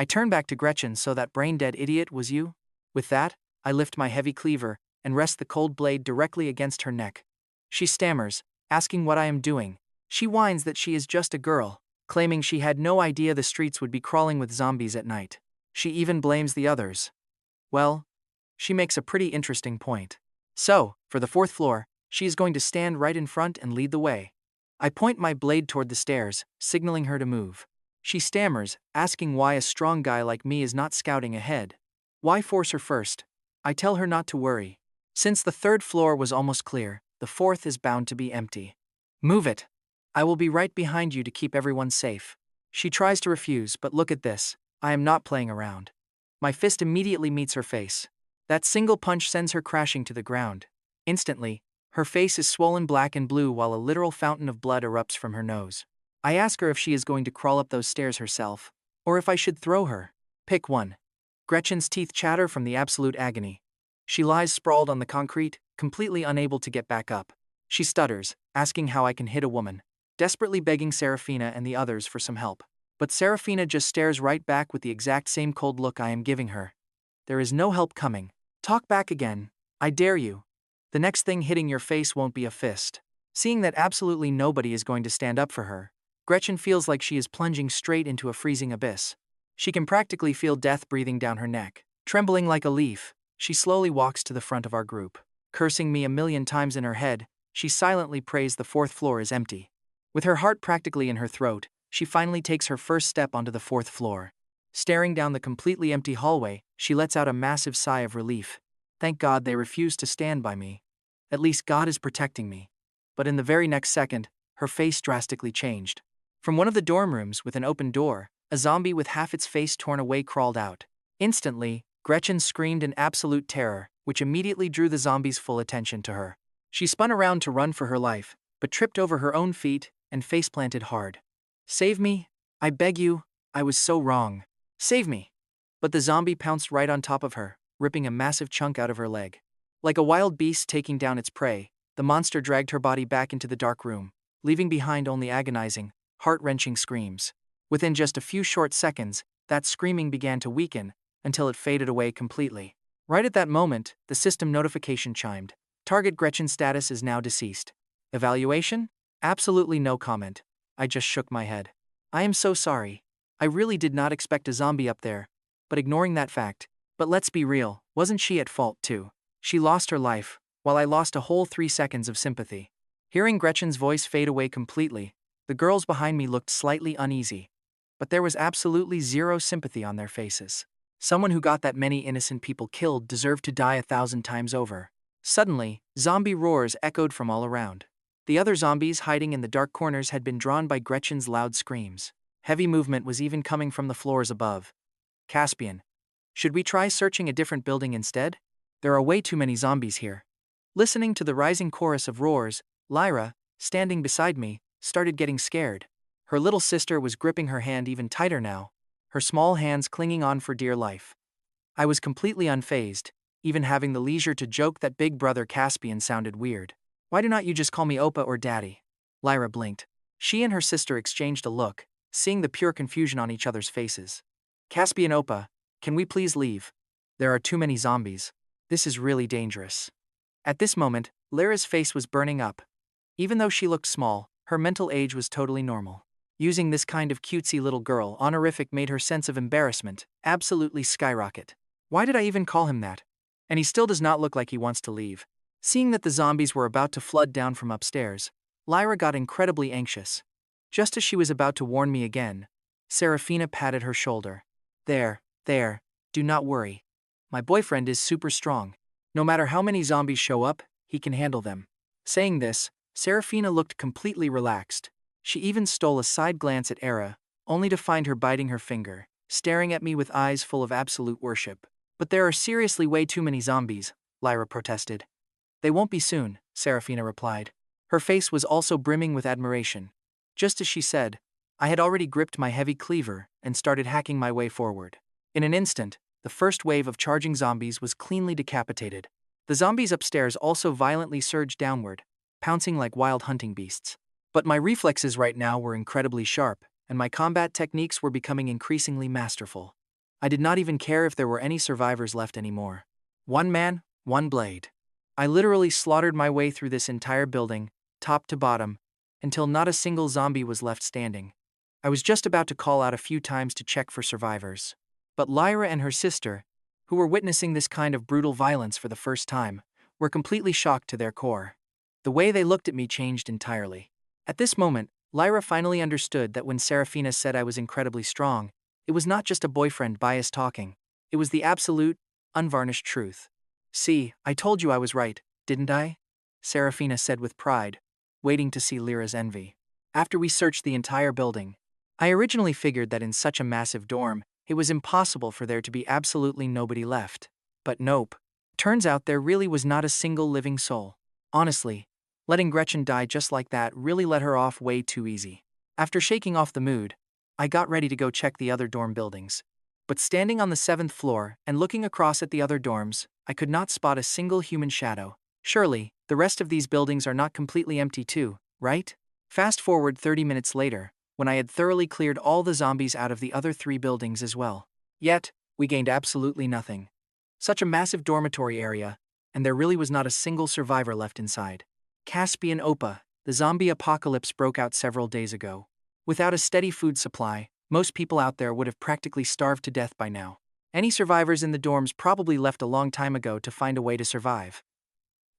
I turn back to Gretchen. So that brain-dead idiot was you? With that, I lift my heavy cleaver and rest the cold blade directly against her neck. She stammers, asking what I am doing. She whines that she is just a girl, claiming she had no idea the streets would be crawling with zombies at night. She even blames the others. Well, she makes a pretty interesting point. So, for the 4th floor, she is going to stand right in front and lead the way. I point my blade toward the stairs, signaling her to move. She stammers, asking why a strong guy like me is not scouting ahead. Why force her first? I tell her not to worry. Since the 3rd floor was almost clear, the 4th is bound to be empty. Move it. I will be right behind you to keep everyone safe. She tries to refuse, but look at this. I am not playing around. My fist immediately meets her face. That single punch sends her crashing to the ground. Instantly, her face is swollen black and blue while a literal fountain of blood erupts from her nose. I ask her if she is going to crawl up those stairs herself, or if I should throw her. Pick one. Gretchen's teeth chatter from the absolute agony. She lies sprawled on the concrete, completely unable to get back up. She stutters, asking how I can hit a woman, desperately begging Serafina and the others for some help. But Serafina just stares right back with the exact same cold look I am giving her. There is no help coming. Talk back again. I dare you. The next thing hitting your face won't be a fist. Seeing that absolutely nobody is going to stand up for her, Gretchen feels like she is plunging straight into a freezing abyss. She can practically feel death breathing down her neck. Trembling like a leaf, she slowly walks to the front of our group. Cursing me a million times in her head, she silently prays the fourth floor is empty. With her heart practically in her throat, she finally takes her first step onto the fourth floor. Staring down the completely empty hallway, she lets out a massive sigh of relief. Thank God they refused to stand by me. At least God is protecting me. But in the very next second, her face drastically changed. From one of the dorm rooms with an open door, a zombie with half its face torn away crawled out. Instantly, Gretchen screamed in absolute terror, which immediately drew the zombie's full attention to her. She spun around to run for her life, but tripped over her own feet and face-planted hard. "Save me! I beg you! I was so wrong! Save me!" But the zombie pounced right on top of her, ripping a massive chunk out of her leg. Like a wild beast taking down its prey, the monster dragged her body back into the dark room, leaving behind only agonizing, heart-wrenching screams. Within just a few short seconds, that screaming began to weaken, until it faded away completely. Right at that moment, the system notification chimed. Target Gretchen's status is now deceased. Evaluation? Absolutely no comment. I just shook my head. I am so sorry. I really did not expect a zombie up there. But ignoring that fact, but let's be real, wasn't she at fault too? She lost her life, while I lost a whole 3 seconds of sympathy. Hearing Gretchen's voice fade away completely, the girls behind me looked slightly uneasy. But there was absolutely zero sympathy on their faces. Someone who got that many innocent people killed deserved to die 1,000 times over. Suddenly, zombie roars echoed from all around. The other zombies hiding in the dark corners had been drawn by Gretchen's loud screams. Heavy movement was even coming from the floors above. Caspian, should we try searching a different building instead? There are way too many zombies here. Listening to the rising chorus of roars, Lyra, standing beside me, started getting scared. Her little sister was gripping her hand even tighter now, her small hands clinging on for dear life. I was completely unfazed, even having the leisure to joke that big brother Caspian sounded weird. Why do not you just call me Oppa or Daddy? Lyra blinked. She and her sister exchanged a look, seeing the pure confusion on each other's faces. Caspian, Oppa, can we please leave? There are too many zombies. This is really dangerous. At this moment, Lyra's face was burning up. Even though she looked small, her mental age was totally normal. Using this kind of cutesy little girl honorific made her sense of embarrassment absolutely skyrocket. Why did I even call him that? And he still does not look like he wants to leave. Seeing that the zombies were about to flood down from upstairs, Lyra got incredibly anxious. Just as she was about to warn me again, Serafina patted her shoulder. There, do not worry. My boyfriend is super strong. No matter how many zombies show up, he can handle them. Saying this, Serafina looked completely relaxed. She even stole a side glance at Era, only to find her biting her finger, staring at me with eyes full of absolute worship. But there are seriously way too many zombies, Lyra protested. They won't be soon, Serafina replied. Her face was also brimming with admiration. Just as she said, I had already gripped my heavy cleaver and started hacking my way forward. In an instant, the first wave of charging zombies was cleanly decapitated. The zombies upstairs also violently surged downward, pouncing like wild hunting beasts. But my reflexes right now were incredibly sharp, and my combat techniques were becoming increasingly masterful. I did not even care if there were any survivors left anymore. One man, one blade. I literally slaughtered my way through this entire building, top to bottom, until not a single zombie was left standing. I was just about to call out a few times to check for survivors. But Lyra and her sister, who were witnessing this kind of brutal violence for the first time, were completely shocked to their core. The way they looked at me changed entirely. At this moment, Lyra finally understood that when Serafina said I was incredibly strong, it was not just a boyfriend bias talking. It was the absolute, unvarnished truth. See, I told you I was right, didn't I? Serafina said with pride, waiting to see Lyra's envy. After we searched the entire building, I originally figured that in such a massive dorm, it was impossible for there to be absolutely nobody left. But nope. Turns out there really was not a single living soul. Honestly, letting Gretchen die just like that really let her off way too easy. After shaking off the mood, I got ready to go check the other dorm buildings. But standing on the 7th floor and looking across at the other dorms, I could not spot a single human shadow. Surely, the rest of these buildings are not completely empty too, right? Fast forward 30 minutes later, when I had thoroughly cleared all the zombies out of the other 3 buildings as well. Yet, we gained absolutely nothing. Such a massive dormitory area, and there really was not a single survivor left inside. Caspian, Oppa, the zombie apocalypse broke out several days ago. Without a steady food supply, most people out there would have practically starved to death by now. Any survivors in the dorms probably left a long time ago to find a way to survive.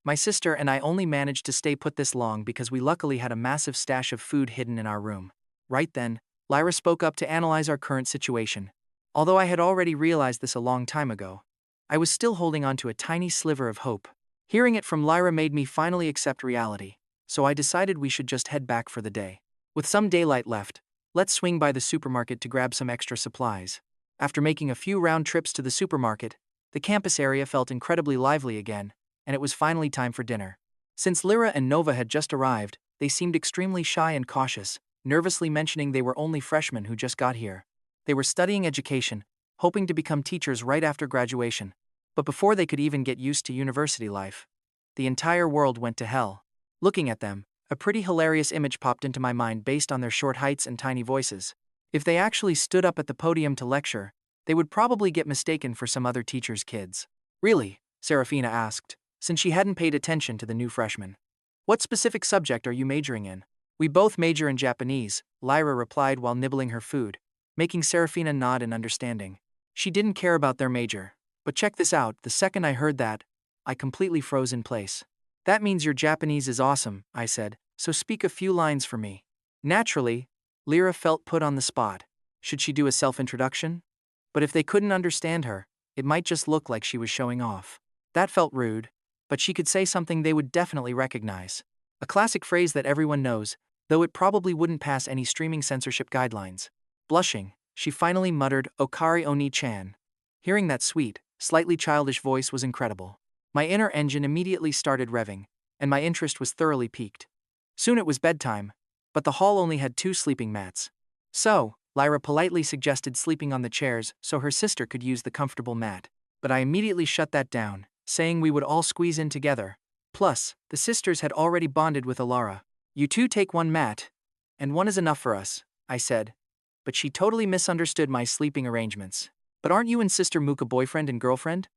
My sister and I only managed to stay put this long because we luckily had a massive stash of food hidden in our room. Right then, Lyra spoke up to analyze our current situation. Although I had already realized this a long time ago, I was still holding on to a tiny sliver of hope. Hearing it from Lyra made me finally accept reality, so I decided we should just head back for the day. With some daylight left, let's swing by the supermarket to grab some extra supplies. After making a few round trips to the supermarket, the campus area felt incredibly lively again, and it was finally time for dinner. Since Lyra and Nova had just arrived, they seemed extremely shy and cautious, nervously mentioning they were only freshmen who just got here. They were studying education, hoping to become teachers right after graduation. But before they could even get used to university life, the entire world went to hell. Looking at them, a pretty hilarious image popped into my mind based on their short heights and tiny voices. If they actually stood up at the podium to lecture, they would probably get mistaken for some other teacher's kids. Really? Serafina asked, since she hadn't paid attention to the new freshman. What specific subject are you majoring in? We both major in Japanese, Lyra replied while nibbling her food, making Serafina nod in understanding. She didn't care about their major. But check this out, the second I heard that, I completely froze in place. That means your Japanese is awesome, I said, so speak a few lines for me. Naturally, Lyra felt put on the spot. Should she do a self-introduction? But if they couldn't understand her, it might just look like she was showing off. That felt rude, but she could say something they would definitely recognize. A classic phrase that everyone knows, though it probably wouldn't pass any streaming censorship guidelines. Blushing, she finally muttered, "Okari Oni-chan." Hearing that sweet, slightly childish voice was incredible. My inner engine immediately started revving, and my interest was thoroughly piqued. Soon it was bedtime, but the hall only had 2 sleeping mats. So, Lyra politely suggested sleeping on the chairs so her sister could use the comfortable mat. But I immediately shut that down, saying we would all squeeze in together. Plus, the sisters had already bonded with Alara. You two take 1 mat, and 1 is enough for us, I said. But she totally misunderstood my sleeping arrangements. But aren't you and Sister Muka boyfriend and girlfriend?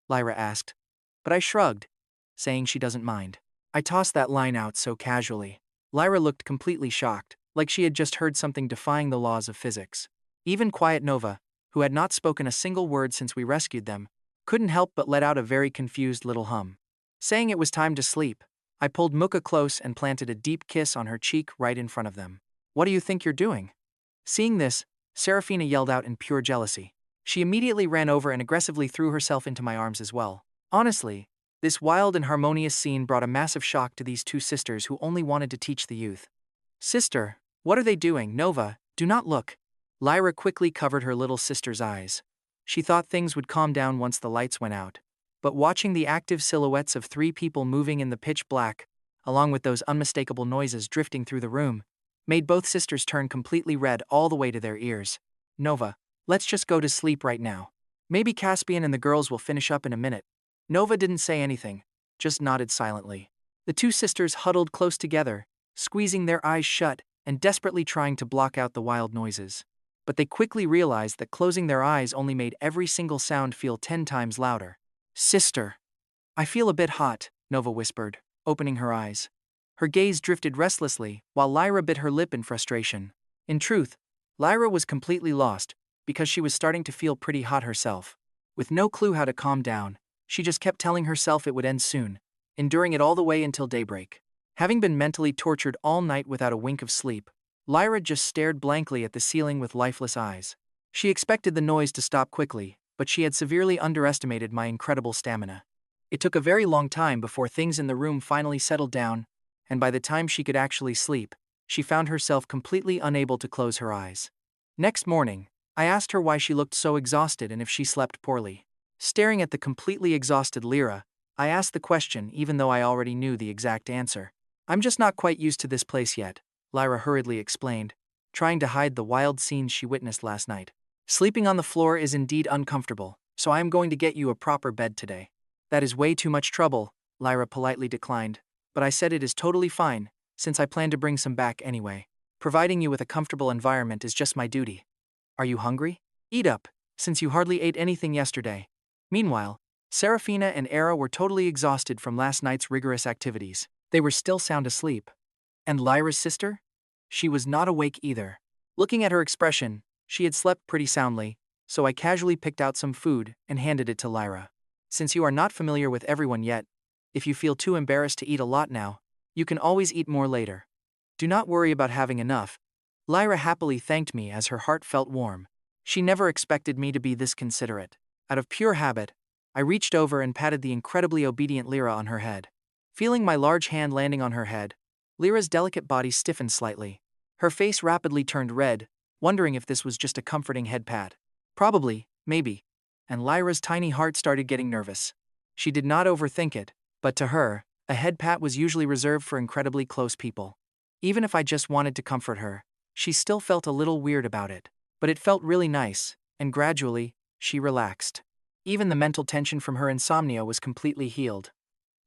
Lyra asked. But I shrugged, saying she doesn't mind. I tossed that line out so casually. Lyra looked completely shocked, like she had just heard something defying the laws of physics. Even quiet Nova, who had not spoken a single word since we rescued them, couldn't help but let out a very confused little hum. Saying it was time to sleep, I pulled Muka close and planted a deep kiss on her cheek right in front of them. What do you think you're doing? Seeing this, Serafina yelled out in pure jealousy. She immediately ran over and aggressively threw herself into my arms as well. Honestly, this wild and harmonious scene brought a massive shock to these 2 sisters who only wanted to teach the youth. Sister, what are they doing? Nova, do not look. Lyra quickly covered her little sister's eyes. She thought things would calm down once the lights went out. But watching the active silhouettes of 3 people moving in the pitch black, along with those unmistakable noises drifting through the room, made both sisters turn completely red all the way to their ears. Nova, let's just go to sleep right now. Maybe Caspian and the girls will finish up in a minute. Nova didn't say anything, just nodded silently. The 2 sisters huddled close together, squeezing their eyes shut and desperately trying to block out the wild noises. But they quickly realized that closing their eyes only made every single sound feel 10 times louder. Sister, I feel a bit hot, Nova whispered, opening her eyes. Her gaze drifted restlessly, while Lyra bit her lip in frustration. In truth, Lyra was completely lost, because she was starting to feel pretty hot herself. With no clue how to calm down, she just kept telling herself it would end soon, enduring it all the way until daybreak. Having been mentally tortured all night without a wink of sleep, Lyra just stared blankly at the ceiling with lifeless eyes. She expected the noise to stop quickly, but she had severely underestimated my incredible stamina. It took a very long time before things in the room finally settled down, and by the time she could actually sleep, she found herself completely unable to close her eyes. Next morning, I asked her why she looked so exhausted and if she slept poorly. Staring at the completely exhausted Lyra, I asked the question even though I already knew the exact answer. I'm just not quite used to this place yet, Lyra hurriedly explained, trying to hide the wild scenes she witnessed last night. Sleeping on the floor is indeed uncomfortable, so I am going to get you a proper bed today. That is way too much trouble, Lyra politely declined, but I said it is totally fine, since I plan to bring some back anyway. Providing you with a comfortable environment is just my duty. Are you hungry? Eat up, since you hardly ate anything yesterday. Meanwhile, Serafina and Era were totally exhausted from last night's rigorous activities. They were still sound asleep. And Lyra's sister? She was not awake either. Looking at her expression, she had slept pretty soundly, so I casually picked out some food and handed it to Lyra. Since you are not familiar with everyone yet, If you feel too embarrassed to eat a lot now, you can always eat more later. Do not worry about having enough. Lyra happily thanked me as her heart felt warm. She never expected me to be this considerate. Out of pure habit, I reached over and patted the incredibly obedient Lyra on her head. Feeling my large hand landing on her head, Lyra's delicate body stiffened slightly. Her face rapidly turned red, wondering if this was just a comforting head pat. Probably, maybe. And Lyra's tiny heart started getting nervous. She did not overthink it, but to her, a head pat was usually reserved for incredibly close people. Even if I just wanted to comfort her, she still felt a little weird about it. But it felt really nice, and gradually, she relaxed. Even the mental tension from her insomnia was completely healed.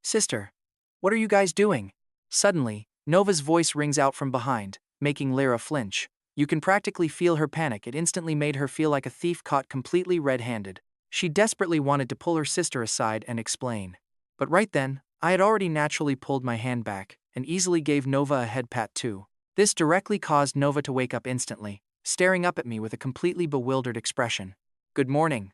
Sister, what are you guys doing? Suddenly, Nova's voice rings out from behind, making Lyra flinch. You can practically feel her panic. It instantly made her feel like a thief caught completely red-handed. She desperately wanted to pull her sister aside and explain. But right then, I had already naturally pulled my hand back and easily gave Nova a head pat too. This directly caused Nova to wake up instantly, staring up at me with a completely bewildered expression. Good morning.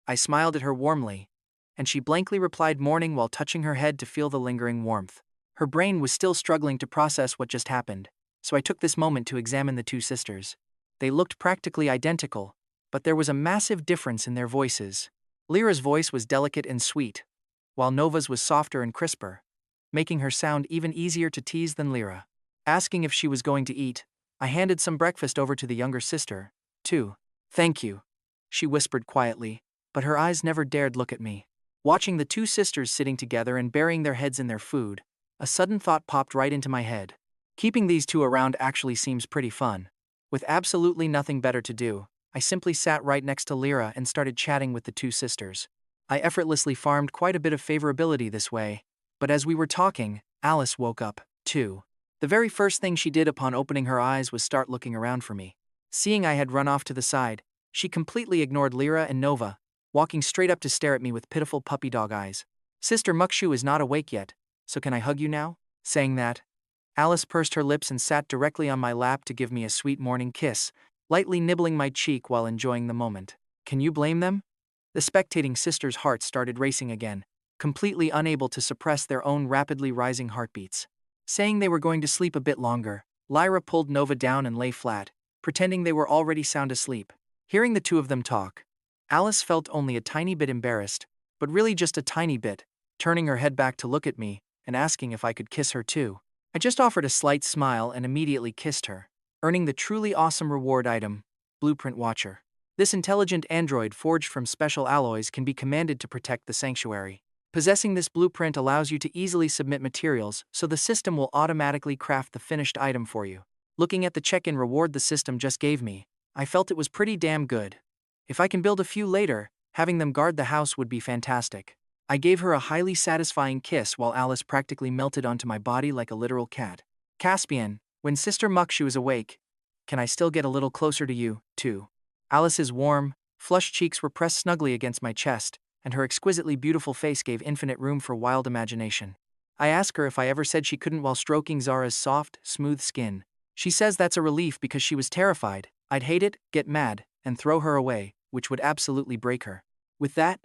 I smiled at her warmly, and she blankly replied morning while touching her head to feel the lingering warmth. Her brain was still struggling to process what just happened, so I took this moment to examine the two sisters. They looked practically identical, but there was a massive difference in their voices. Lyra's voice was delicate and sweet, while Nova's was softer and crisper, making her sound even easier to tease than Lyra. Asking if she was going to eat, I handed some breakfast over to the younger sister, too. Thank you, she whispered quietly, but her eyes never dared look at me. Watching the two sisters sitting together and burying their heads in their food, a sudden thought popped right into my head. Keeping these two around actually seems pretty fun. With absolutely nothing better to do, I simply sat right next to Lyra and started chatting with the two sisters. I effortlessly farmed quite a bit of favorability this way, but as we were talking, Alice woke up, too. The very first thing she did upon opening her eyes was start looking around for me. Seeing I had run off to the side, she completely ignored Lyra and Nova, walking straight up to stare at me with pitiful puppy dog eyes. Sister Mukshu is not awake yet, so can I hug you now? Saying that, Alice pursed her lips and sat directly on my lap to give me a sweet morning kiss, lightly nibbling my cheek while enjoying the moment. Can you blame them? The spectating sisters' hearts started racing again, completely unable to suppress their own rapidly rising heartbeats. Saying they were going to sleep a bit longer, Lyra pulled Nova down and lay flat, pretending they were already sound asleep. Hearing the two of them talk, Alice felt only a tiny bit embarrassed, but really just a tiny bit, turning her head back to look at me and asking if I could kiss her too. I just offered a slight smile and immediately kissed her, earning the truly awesome reward item, Blueprint Watcher. This intelligent android forged from special alloys can be commanded to protect the sanctuary. Possessing this blueprint allows you to easily submit materials, so the system will automatically craft the finished item for you. Looking at the check-in reward the system just gave me, I felt it was pretty damn good. If I can build a few later, having them guard the house would be fantastic. I gave her a highly satisfying kiss while Alice practically melted onto my body like a literal cat. Caspian, when Sister Mukshu is awake, can I still get a little closer to you, too? Alice's warm, flushed cheeks were pressed snugly against my chest, and her exquisitely beautiful face gave infinite room for wild imagination. I asked her if I ever said she couldn't while stroking Zara's soft, smooth skin. She says that's a relief because she was terrified I'd hate it, get mad, and throw her away, which would absolutely break her. With that,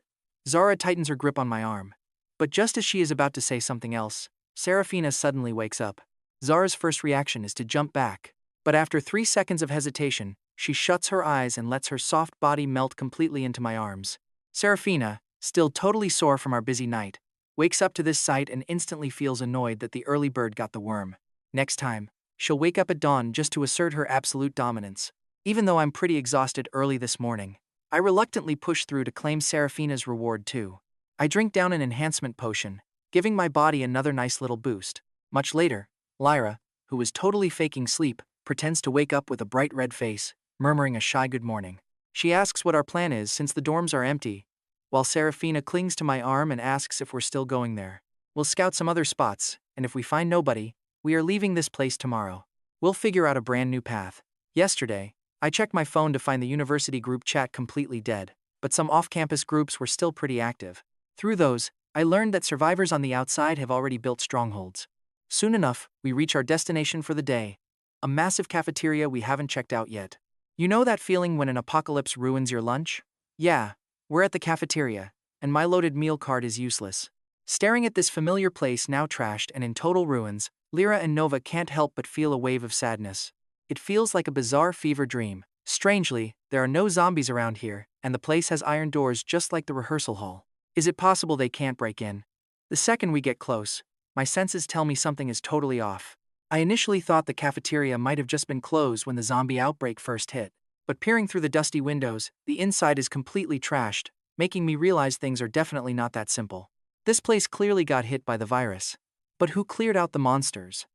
Zara tightens her grip on my arm. But just as she is about to say something else, Serafina suddenly wakes up. Zara's first reaction is to jump back, but after 3 seconds of hesitation, she shuts her eyes and lets her soft body melt completely into my arms. Serafina, still totally sore from our busy night, wakes up to this sight and instantly feels annoyed that the early bird got the worm. Next time, she'll wake up at dawn just to assert her absolute dominance. Even though I'm pretty exhausted early this morning, I reluctantly push through to claim Serafina's reward too. I drink down an enhancement potion, giving my body another nice little boost. Much later, Lyra, who was totally faking sleep, pretends to wake up with a bright red face, murmuring a shy good morning. She asks what our plan is since the dorms are empty, while Serafina clings to my arm and asks if we're still going there. We'll scout some other spots, and if we find nobody, we are leaving this place tomorrow. We'll figure out a brand new path. Yesterday, I checked my phone to find the university group chat completely dead, but some off-campus groups were still pretty active. Through those, I learned that survivors on the outside have already built strongholds. Soon enough, we reach our destination for the day, a massive cafeteria we haven't checked out yet. You know that feeling when an apocalypse ruins your lunch? Yeah, we're at the cafeteria, and my loaded meal cart is useless. Staring at this familiar place now trashed and in total ruins, Lyra and Nova can't help but feel a wave of sadness. It feels like a bizarre fever dream. Strangely, there are no zombies around here, and the place has iron doors just like the rehearsal hall. Is it possible they can't break in? The second we get close, my senses tell me something is totally off. I initially thought the cafeteria might have just been closed when the zombie outbreak first hit, but peering through the dusty windows, the inside is completely trashed, making me realize things are definitely not that simple. This place clearly got hit by the virus. But who cleared out the monsters?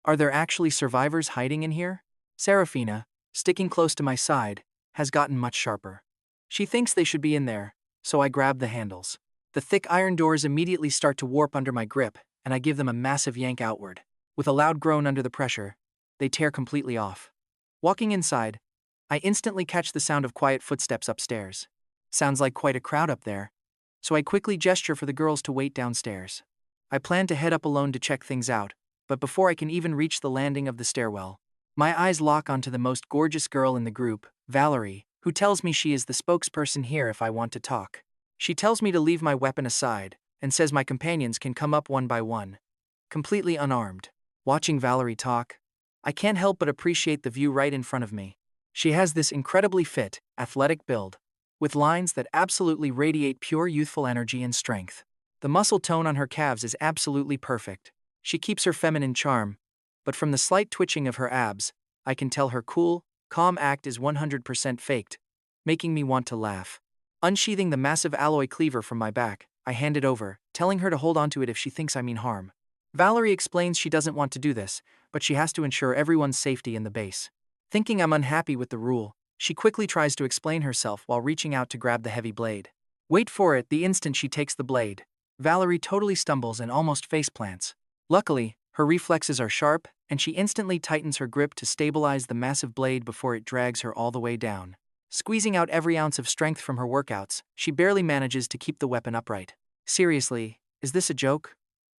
Are there actually survivors hiding in here? Serafina, sticking close to my side, has gotten much sharper. She thinks they should be in there, so I grab the handles. The thick iron doors immediately start to warp under my grip, and I give them a massive yank outward. With a loud groan under the pressure, they tear completely off. Walking inside, I instantly catch the sound of quiet footsteps upstairs. Sounds like quite a crowd up there, so I quickly gesture for the girls to wait downstairs. I plan to head up alone to check things out, but before I can even reach the landing of the stairwell, my eyes lock onto the most gorgeous girl in the group, Valerie, who tells me she is the spokesperson here if I want to talk. She tells me to leave my weapon aside, and says my companions can come up one by one, completely unarmed. Watching Valerie talk, I can't help but appreciate the view right in front of me. She has this incredibly fit, athletic build, with lines that absolutely radiate pure youthful energy and strength. The muscle tone on her calves is absolutely perfect. She keeps her feminine charm, but from the slight twitching of her abs, I can tell her cool, calm act is 100% faked, making me want to laugh. Unsheathing the massive alloy cleaver from my back, I hand it over, telling her to hold onto it if she thinks I mean harm. Valerie explains she doesn't want to do this, but she has to ensure everyone's safety in the base. Thinking I'm unhappy with the rule, she quickly tries to explain herself while reaching out to grab the heavy blade. Wait for it, the instant she takes the blade, Valerie totally stumbles and almost faceplants. Luckily, her reflexes are sharp, and she instantly tightens her grip to stabilize the massive blade before it drags her all the way down. Squeezing out every ounce of strength from her workouts, she barely manages to keep the weapon upright. Seriously, is this a joke?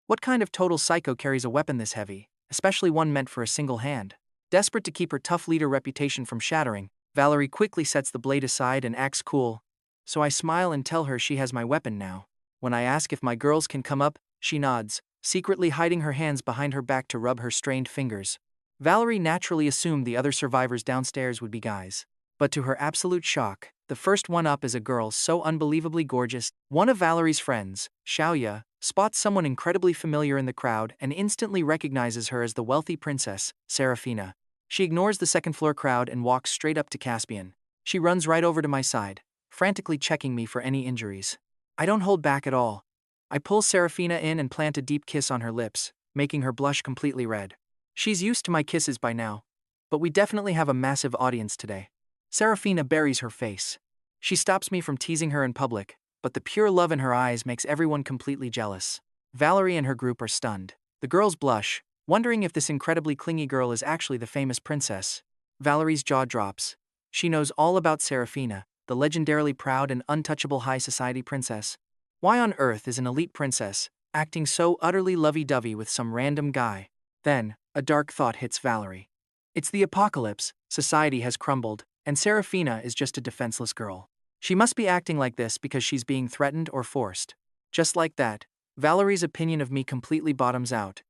What kind of total psycho carries a weapon this heavy, especially one meant for a single hand? Desperate to keep her tough leader reputation from shattering, Valerie quickly sets the blade aside and acts cool, so I smile and tell her she has my weapon now. When I ask if my girls can come up, she nods, secretly hiding her hands behind her back to rub her strained fingers. Valerie naturally assumed the other survivors downstairs would be guys. But to her absolute shock, the first one up is a girl so unbelievably gorgeous. One of Valerie's friends, Xiaoya, spots someone incredibly familiar in the crowd and instantly recognizes her as the wealthy princess, Serafina. She ignores the second-floor crowd and walks straight up to Caspian. She runs right over to my side, frantically checking me for any injuries. I don't hold back at all. I pull Serafina in and plant a deep kiss on her lips, making her blush completely red. She's used to my kisses by now, but we definitely have a massive audience today. Serafina buries her face. She stops me from teasing her in public, but the pure love in her eyes makes everyone completely jealous. Valerie and her group are stunned. The girls blush, wondering if this incredibly clingy girl is actually the famous princess. Valerie's jaw drops. She knows all about Serafina, the legendarily proud and untouchable high society princess. Why on earth is an elite princess acting so utterly lovey-dovey with some random guy? Then, a dark thought hits Valerie. It's the apocalypse, society has crumbled, and Serafina is just a defenseless girl. She must be acting like this because she's being threatened or forced. Just like that, Valerie's opinion of me completely bottoms out.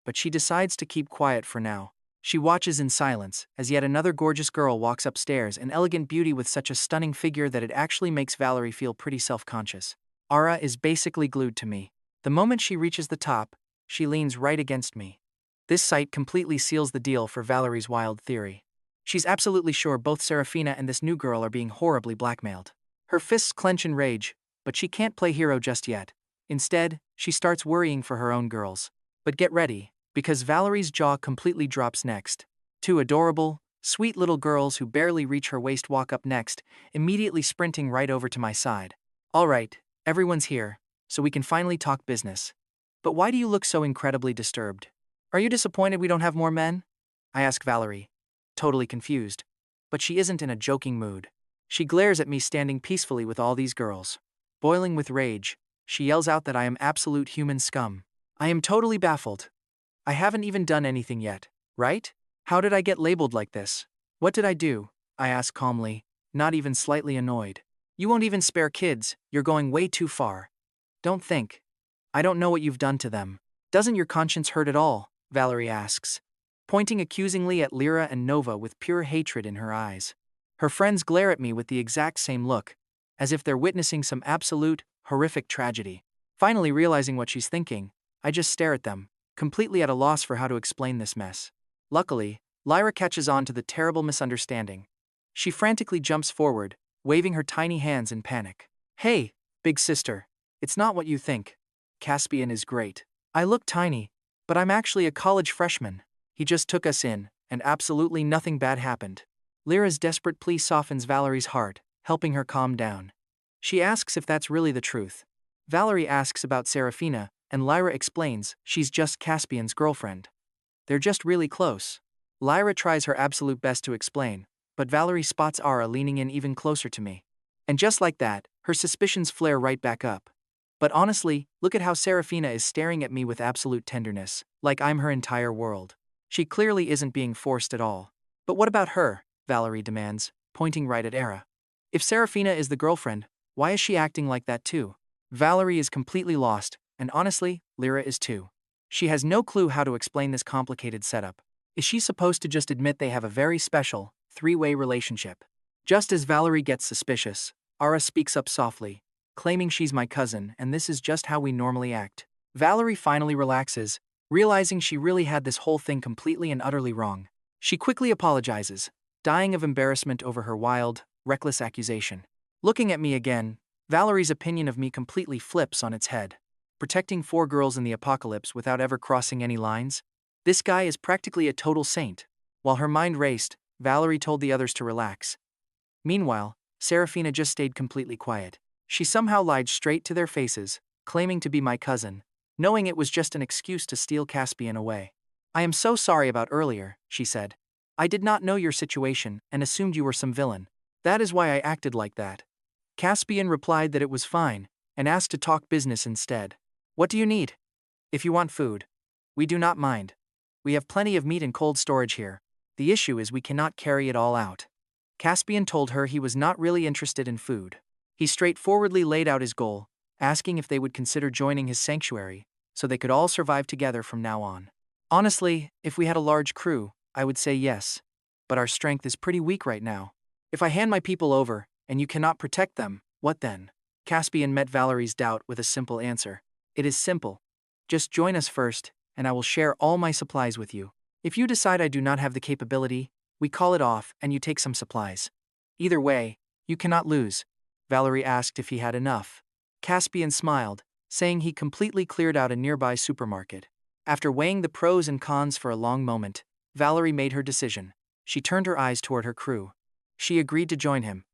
But she decides to keep quiet for now. She watches in silence as yet another gorgeous girl walks upstairs, an elegant beauty with such a stunning figure that it actually makes Valerie feel pretty self-conscious. Ara is basically glued to me. The moment she reaches the top, she leans right against me. This sight completely seals the deal for Valerie's wild theory. She's absolutely sure both Serafina and this new girl are being horribly blackmailed. Her fists clench in rage, but she can't play hero just yet. Instead, she starts worrying for her own girls. But get ready, because Valerie's jaw completely drops next. Two adorable, sweet little girls who barely reach her waist walk up next, immediately sprinting right over to my side. All right, everyone's here, so we can finally talk business. But why do you look so incredibly disturbed? Are you disappointed we don't have more men? I ask Valerie, totally confused. But she isn't in a joking mood. She glares at me standing peacefully with all these girls. Boiling with rage, she yells out that I am absolute human scum. I am totally baffled. I haven't even done anything yet, right? How did I get labeled like this? What did I do? I ask calmly, not even slightly annoyed. You won't even spare kids, you're going way too far. Don't think. I don't know what you've done to them. Doesn't your conscience hurt at all? Valerie asks, pointing accusingly at Lyra and Nova with pure hatred in her eyes. Her friends glare at me with the exact same look, as if they're witnessing some absolute, horrific tragedy. Finally realizing what she's thinking, I just stare at them, completely at a loss for how to explain this mess. Luckily, Lyra catches on to the terrible misunderstanding. She frantically jumps forward, waving her tiny hands in panic. Hey, big sister, it's not what you think. Caspian is great. I look tiny, but I'm actually a college freshman. He just took us in, and absolutely nothing bad happened. Lyra's desperate plea softens Valerie's heart, helping her calm down. She asks if that's really the truth. Valerie asks about Serafina, and Lyra explains she's just Caspian's girlfriend. They're just really close. Lyra tries her absolute best to explain, but Valerie spots Ara leaning in even closer to me. And just like that, her suspicions flare right back up. But honestly, look at how Serafina is staring at me with absolute tenderness, like I'm her entire world. She clearly isn't being forced at all. But what about her? Valerie demands, pointing right at Ara. If Serafina is the girlfriend, why is she acting like that too? Valerie is completely lost, and honestly, Lyra is too. She has no clue how to explain this complicated setup. Is she supposed to just admit they have a very special, three-way relationship? Just as Valerie gets suspicious, Ara speaks up softly, claiming she's my cousin and this is just how we normally act. Valerie finally relaxes, realizing she really had this whole thing completely and utterly wrong. She quickly apologizes, dying of embarrassment over her wild, reckless accusation. Looking at me again, Valerie's opinion of me completely flips on its head. Protecting 4 girls in the apocalypse without ever crossing any lines? This guy is practically a total saint. While her mind raced, Valerie told the others to relax. Meanwhile, Serafina just stayed completely quiet. She somehow lied straight to their faces, claiming to be my cousin, knowing it was just an excuse to steal Caspian away. I am so sorry about earlier, she said. I did not know your situation and assumed you were some villain. That is why I acted like that. Caspian replied that it was fine, and asked to talk business instead. What do you need? If you want food. We do not mind. We have plenty of meat in cold storage here. The issue is we cannot carry it all out. Caspian told her he was not really interested in food. He straightforwardly laid out his goal, asking if they would consider joining his sanctuary, so they could all survive together from now on. Honestly, if we had a large crew, I would say yes. But our strength is pretty weak right now. If I hand my people over, and you cannot protect them, what then? Caspian met Valerie's doubt with a simple answer. It is simple. Just join us first, and I will share all my supplies with you. If you decide I do not have the capability, we call it off and you take some supplies. Either way, you cannot lose. Valerie asked if he had enough. Caspian smiled, saying he completely cleared out a nearby supermarket. After weighing the pros and cons for a long moment, Valerie made her decision. She turned her eyes toward her crew. She agreed to join him.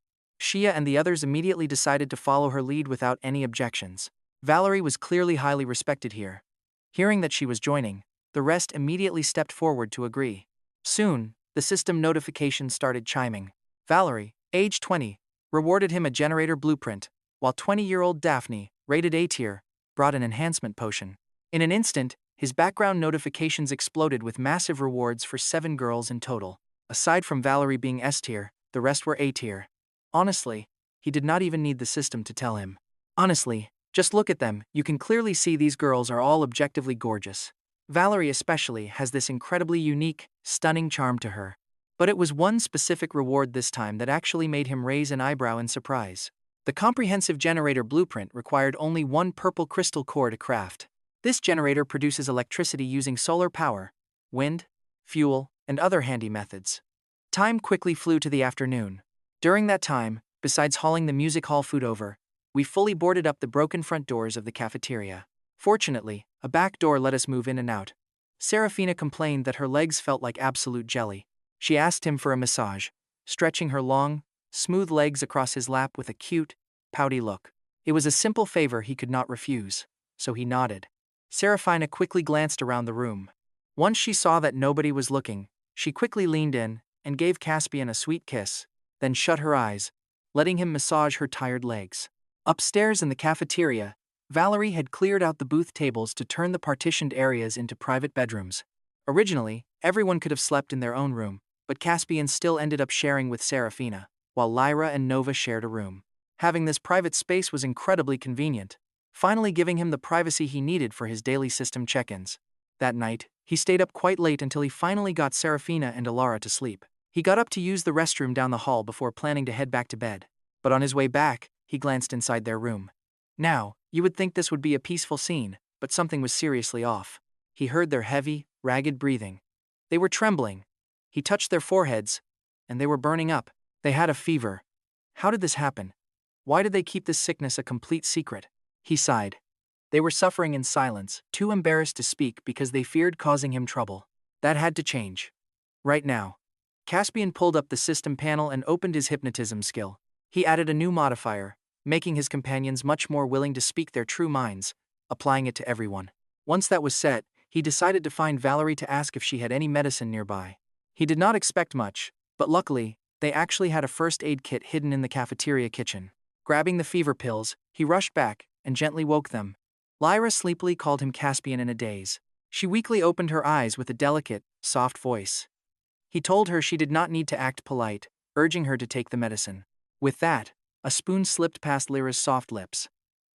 Shia and the others immediately decided to follow her lead without any objections. Valerie was clearly highly respected here. Hearing that she was joining, the rest immediately stepped forward to agree. Soon, the system notification started chiming. Valerie, age 20, rewarded him a generator blueprint, while 20-year-old Daphne, rated A tier, brought an enhancement potion. In an instant, his background notifications exploded with massive rewards for 7 girls in total. Aside from Valerie being S tier, the rest were A tier. Honestly, he did not even need the system to tell him. Honestly, just look at them, you can clearly see these girls are all objectively gorgeous. Valerie especially has this incredibly unique, stunning charm to her. But it was one specific reward this time that actually made him raise an eyebrow in surprise. The comprehensive generator blueprint required only 1 purple crystal core to craft. This generator produces electricity using solar power, wind, fuel, and other handy methods. Time quickly flew to the afternoon. During that time, besides hauling the music hall food over, we fully boarded up the broken front doors of the cafeteria. Fortunately, a back door let us move in and out. Serafina complained that her legs felt like absolute jelly. She asked him for a massage, stretching her long, smooth legs across his lap with a cute, pouty look. It was a simple favor he could not refuse, so he nodded. Serafina quickly glanced around the room. Once she saw that nobody was looking, she quickly leaned in and gave Caspian a sweet kiss, then shut her eyes, letting him massage her tired legs. Upstairs in the cafeteria, Valerie had cleared out the booth tables to turn the partitioned areas into private bedrooms. Originally, everyone could have slept in their own room, but Caspian still ended up sharing with Serafina, while Lyra and Nova shared a room. Having this private space was incredibly convenient. finally giving him the privacy he needed for his daily system check-ins. That night, he stayed up quite late until he finally got Serafina and Alara to sleep. He got up to use the restroom down the hall before planning to head back to bed. But on his way back, he glanced inside their room. Now, you would think this would be a peaceful scene, but something was seriously off. He heard their heavy, ragged breathing. They were trembling. He touched their foreheads, and they were burning up. They had a fever. How did this happen? Why did they keep this sickness a complete secret? He sighed. They were suffering in silence, too embarrassed to speak because they feared causing him trouble. That had to change. Right now. Caspian pulled up the system panel and opened his hypnotism skill. He added a new modifier, making his companions much more willing to speak their true minds, applying it to everyone. Once that was set, he decided to find Valerie to ask if she had any medicine nearby. He did not expect much, but luckily, they actually had a first aid kit hidden in the cafeteria kitchen. Grabbing the fever pills, he rushed back and gently woke them. Lyra sleepily called him Caspian in a daze. She weakly opened her eyes with a delicate, soft voice. He told her she did not need to act polite, urging her to take the medicine. With that, a spoon slipped past Lyra's soft lips.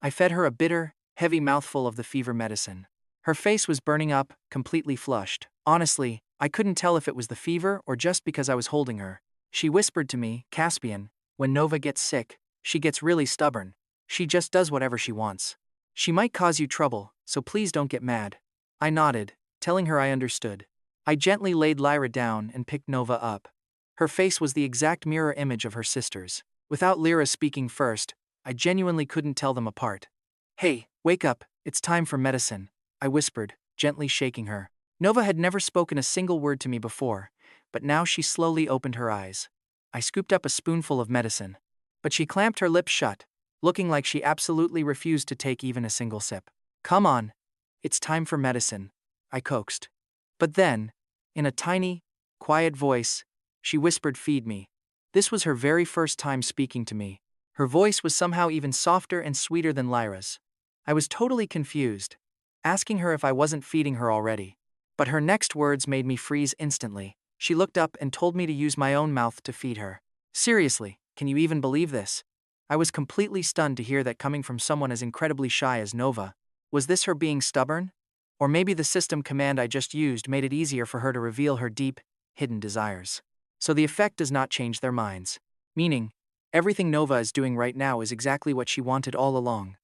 I fed her a bitter, heavy mouthful of the fever medicine. Her face was burning up, completely flushed. Honestly, I couldn't tell if it was the fever or just because I was holding her. She whispered to me, Caspian, when Nova gets sick, she gets really stubborn. She just does whatever she wants. She might cause you trouble, so please don't get mad. I nodded, telling her I understood. I gently laid Lyra down and picked Nova up. Her face was the exact mirror image of her sister's. Without Lyra speaking first, I genuinely couldn't tell them apart. Hey, wake up, it's time for medicine, I whispered, gently shaking her. Nova had never spoken a single word to me before, but now she slowly opened her eyes. I scooped up a spoonful of medicine. But she clamped her lips shut, looking like she absolutely refused to take even a single sip. Come on, it's time for medicine, I coaxed. But then, in a tiny, quiet voice, she whispered, feed me. This was her very first time speaking to me. Her voice was somehow even softer and sweeter than Lyra's. I was totally confused, asking her if I wasn't feeding her already. But her next words made me freeze instantly. She looked up and told me to use my own mouth to feed her. Seriously, can you even believe this? I was completely stunned to hear that coming from someone as incredibly shy as Nova. Was this her being stubborn? Or maybe the system command I just used made it easier for her to reveal her deep, hidden desires. So the effect does not change their minds. Meaning, everything Nova is doing right now is exactly what she wanted all along.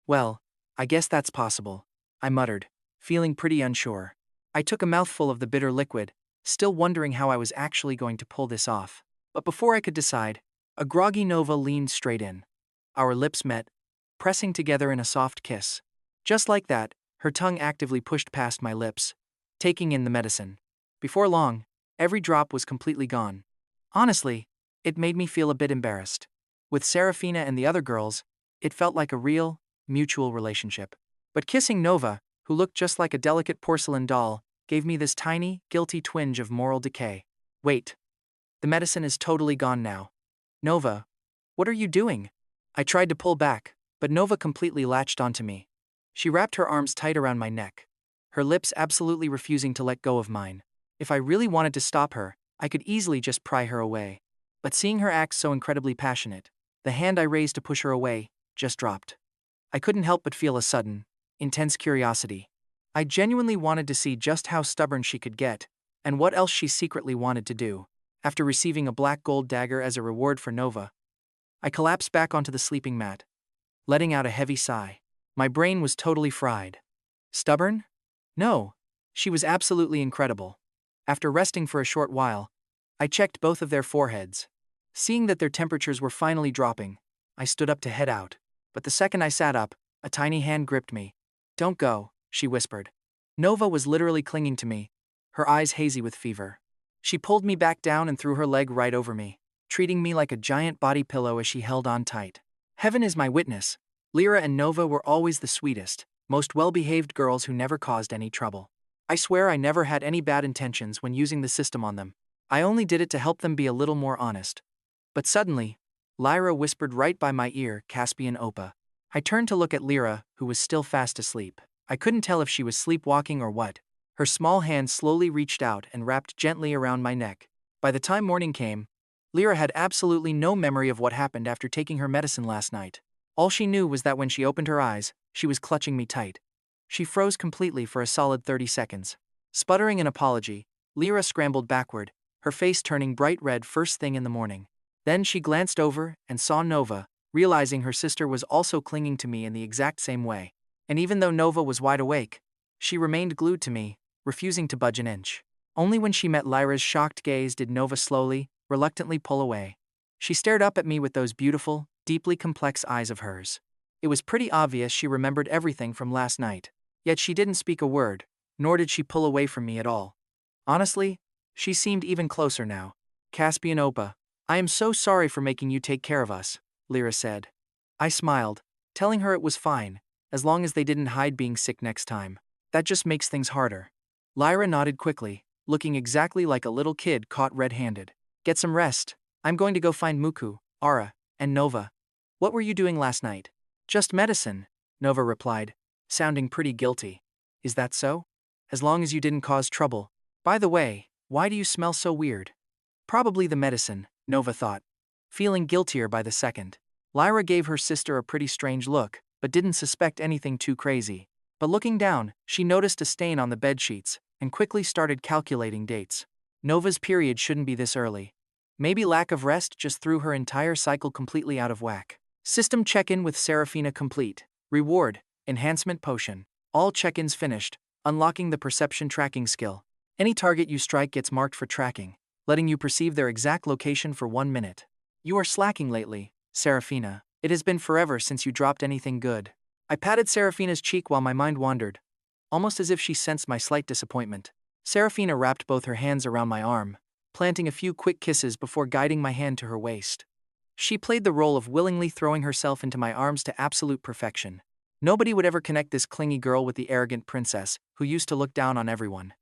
Well, I guess that's possible, I muttered, feeling pretty unsure. I took a mouthful of the bitter liquid, still wondering how I was actually going to pull this off. But before I could decide, a groggy Nova leaned straight in. Our lips met, pressing together in a soft kiss. Just like that, her tongue actively pushed past my lips, taking in the medicine. Before long, every drop was completely gone. Honestly, it made me feel a bit embarrassed. With Serafina and the other girls, it felt like a real, mutual relationship. But kissing Nova, who looked just like a delicate porcelain doll, gave me this tiny, guilty twinge of moral decay. Wait. The medicine is totally gone now. Nova, what are you doing? I tried to pull back, but Nova completely latched onto me. She wrapped her arms tight around my neck, her lips absolutely refusing to let go of mine. If I really wanted to stop her, I could easily just pry her away. But seeing her act so incredibly passionate, the hand I raised to push her away just dropped. I couldn't help but feel a sudden, intense curiosity. I genuinely wanted to see just how stubborn she could get, and what else she secretly wanted to do. After receiving a black gold dagger as a reward for Nova, I collapsed back onto the sleeping mat, letting out a heavy sigh. My brain was totally fried. Stubborn? No. She was absolutely incredible. After resting for a short while, I checked both of their foreheads. Seeing that their temperatures were finally dropping, I stood up to head out. But the second I sat up, a tiny hand gripped me. Don't go, she whispered. Nova was literally clinging to me, her eyes hazy with fever. She pulled me back down and threw her leg right over me, treating me like a giant body pillow as she held on tight. Heaven is my witness. Lyra and Nova were always the sweetest, most well-behaved girls who never caused any trouble. I swear I never had any bad intentions when using the system on them. I only did it to help them be a little more honest. But suddenly, Lyra whispered right by my ear, Caspian Oppa. I turned to look at Lyra, who was still fast asleep. I couldn't tell if she was sleepwalking or what. Her small hand slowly reached out and wrapped gently around my neck. By the time morning came, Lyra had absolutely no memory of what happened after taking her medicine last night. All she knew was that when she opened her eyes, she was clutching me tight. She froze completely for a solid 30 seconds. Sputtering an apology, Lyra scrambled backward, her face turning bright red first thing in the morning. Then she glanced over and saw Nova, realizing her sister was also clinging to me in the exact same way. And even though Nova was wide awake, she remained glued to me, refusing to budge an inch. Only when she met Lyra's shocked gaze did Nova slowly, reluctantly pull away. She stared up at me with those beautiful, deeply complex eyes of hers. It was pretty obvious she remembered everything from last night. Yet she didn't speak a word, nor did she pull away from me at all. Honestly, she seemed even closer now. Caspian Oppa, I am so sorry for making you take care of us, Lyra said. I smiled, telling her it was fine, as long as they didn't hide being sick next time. That just makes things harder. Lyra nodded quickly, looking exactly like a little kid caught red-handed. Get some rest. I'm going to go find Muku, Ara, and Nova. What were you doing last night? Just medicine, Nova replied, sounding pretty guilty. Is that so? As long as you didn't cause trouble. By the way, why do you smell so weird? Probably the medicine, Nova thought, feeling guiltier by the second. Lyra gave her sister a pretty strange look, but didn't suspect anything too crazy. But looking down, she noticed a stain on the bedsheets, and quickly started calculating dates. Nova's period shouldn't be this early. Maybe lack of rest just threw her entire cycle completely out of whack. System check-in with Seraphina complete. Reward, enhancement potion. All check-ins finished, unlocking the perception tracking skill. Any target you strike gets marked for tracking, letting you perceive their exact location for 1 minute. You are slacking lately, Seraphina. It has been forever since you dropped anything good. I patted Seraphina's cheek while my mind wandered, almost as if she sensed my slight disappointment. Seraphina wrapped both her hands around my arm, planting a few quick kisses before guiding my hand to her waist. She played the role of willingly throwing herself into my arms to absolute perfection. Nobody would ever connect this clingy girl with the arrogant princess who used to look down on everyone.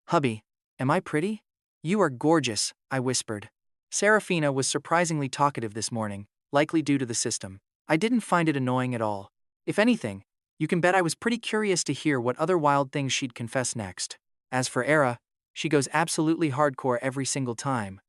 Hubby, am I pretty? You are gorgeous, I whispered. Seraphina was surprisingly talkative this morning, likely due to the system. I didn't find it annoying at all. If anything, you can bet I was pretty curious to hear what other wild things she'd confess next. As for Era, she goes absolutely hardcore every single time,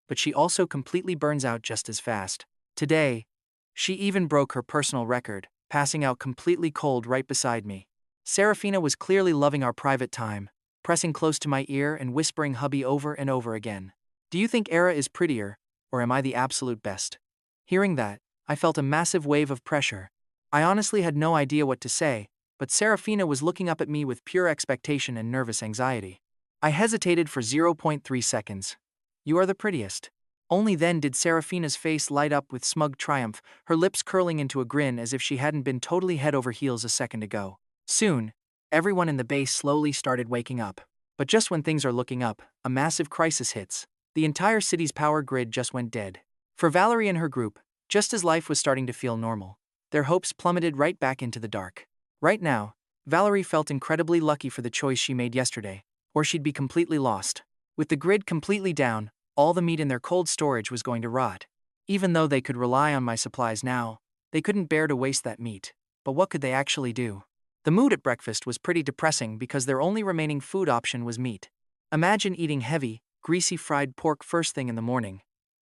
but she also completely burns out just as fast. Today, she even broke her personal record, passing out completely cold right beside me. Seraphina was clearly loving our private time, pressing close to my ear and whispering hubby over and over again. Do you think Era is prettier, or am I the absolute best? Hearing that, I felt a massive wave of pressure. I honestly had no idea what to say, but Seraphina was looking up at me with pure expectation and nervous anxiety. I hesitated for 0.3 seconds. You are the prettiest. Only then did Seraphina's face light up with smug triumph, her lips curling into a grin as if she hadn't been totally head over heels a second ago. Soon, everyone in the base slowly started waking up. But just when things are looking up, a massive crisis hits. The entire city's power grid just went dead. For Valerie and her group, just as life was starting to feel normal, their hopes plummeted right back into the dark. Right now, Valerie felt incredibly lucky for the choice she made yesterday, or she'd be completely lost. With the grid completely down, all the meat in their cold storage was going to rot. Even though they could rely on my supplies now, they couldn't bear to waste that meat. But what could they actually do? The mood at breakfast was pretty depressing because their only remaining food option was meat. Imagine eating heavy, greasy fried pork first thing in the morning.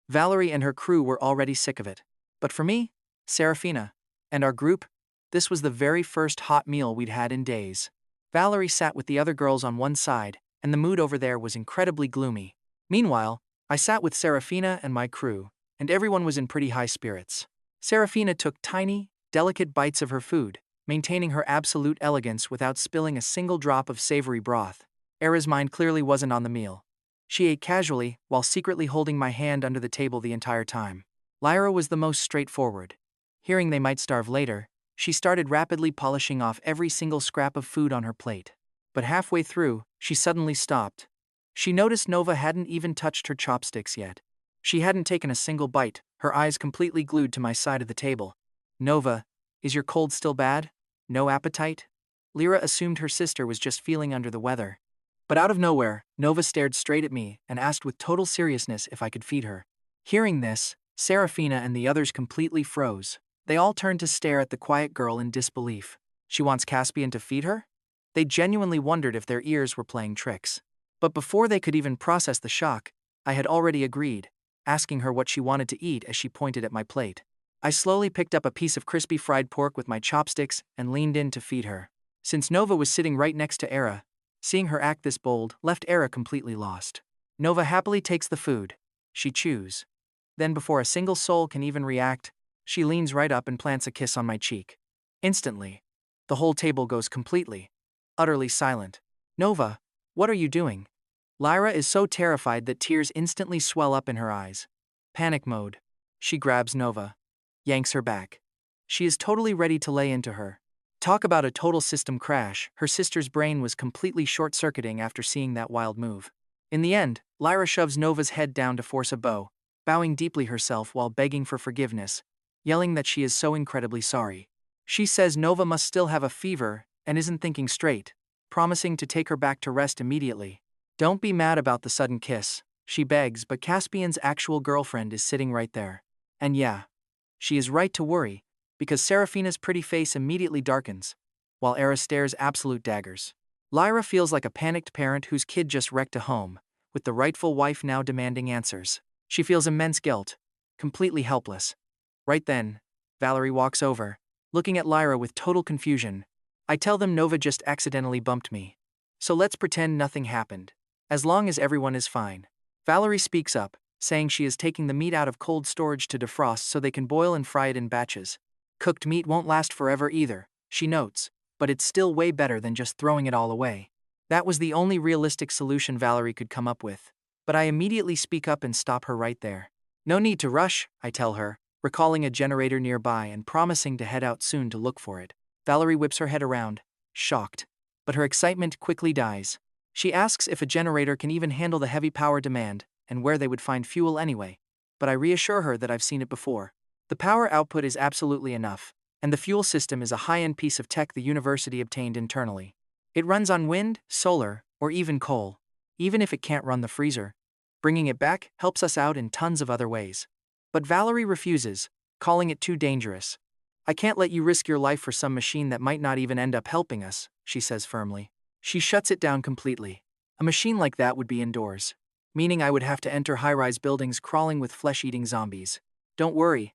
Valerie and her crew were already sick of it. But for me, Seraphina, and our group, this was the very first hot meal we'd had in days. Valerie sat with the other girls on one side, and the mood over there was incredibly gloomy. Meanwhile, I sat with Seraphina and my crew, and everyone was in pretty high spirits. Seraphina took tiny, delicate bites of her food, maintaining her absolute elegance without spilling a single drop of savory broth. Era's mind clearly wasn't on the meal. She ate casually, while secretly holding my hand under the table the entire time. Lyra was the most straightforward. Hearing they might starve later, she started rapidly polishing off every single scrap of food on her plate. But halfway through, she suddenly stopped. She noticed Nova hadn't even touched her chopsticks yet. She hadn't taken a single bite, her eyes completely glued to my side of the table. Nova, is your cold still bad? No appetite? Lyra assumed her sister was just feeling under the weather. But out of nowhere, Nova stared straight at me and asked with total seriousness if I could feed her. Hearing this, Seraphina and the others completely froze. They all turned to stare at the quiet girl in disbelief. She wants Caspian to feed her? They genuinely wondered if their ears were playing tricks. But before they could even process the shock, I had already agreed, asking her what she wanted to eat as she pointed at my plate. I slowly picked up a piece of crispy fried pork with my chopsticks and leaned in to feed her. Since Nova was sitting right next to Era, seeing her act this bold left Era completely lost. Nova happily takes the food. She chews. Then before a single soul can even react, she leans right up and plants a kiss on my cheek. Instantly, the whole table goes completely, utterly silent. Nova, what are you doing? Lyra is so terrified that tears instantly swell up in her eyes. Panic mode. She grabs Nova, yanks her back. She is totally ready to lay into her. Talk about a total system crash. Her sister's brain was completely short-circuiting after seeing that wild move. In the end, Lyra shoves Nova's head down to force a bow, bowing deeply herself while begging for forgiveness, yelling that she is so incredibly sorry. She says Nova must still have a fever and isn't thinking straight, promising to take her back to rest immediately. Don't be mad about the sudden kiss, she begs, but Caspian's actual girlfriend is sitting right there. And yeah, she is right to worry, because Serafina's pretty face immediately darkens, while Era stares absolute daggers. Lyra feels like a panicked parent whose kid just wrecked a home, with the rightful wife now demanding answers. She feels immense guilt, completely helpless. Right then, Valerie walks over, looking at Lyra with total confusion. I tell them Nova just accidentally bumped me. So let's pretend nothing happened, as long as everyone is fine. Valerie speaks up, saying she is taking the meat out of cold storage to defrost so they can boil and fry it in batches. Cooked meat won't last forever either, she notes, but it's still way better than just throwing it all away. That was the only realistic solution Valerie could come up with, but I immediately speak up and stop her right there. No need to rush, I tell her, recalling a generator nearby and promising to head out soon to look for it. Valerie whips her head around, shocked, but her excitement quickly dies. She asks if a generator can even handle the heavy power demand and where they would find fuel anyway, but I reassure her that I've seen it before. The power output is absolutely enough, and the fuel system is a high-end piece of tech the university obtained internally. It runs on wind, solar, or even coal, even if it can't run the freezer. Bringing it back helps us out in tons of other ways. But Valerie refuses, calling it too dangerous. I can't let you risk your life for some machine that might not even end up helping us, she says firmly. She shuts it down completely. A machine like that would be indoors, meaning I would have to enter high-rise buildings crawling with flesh-eating zombies. Don't worry,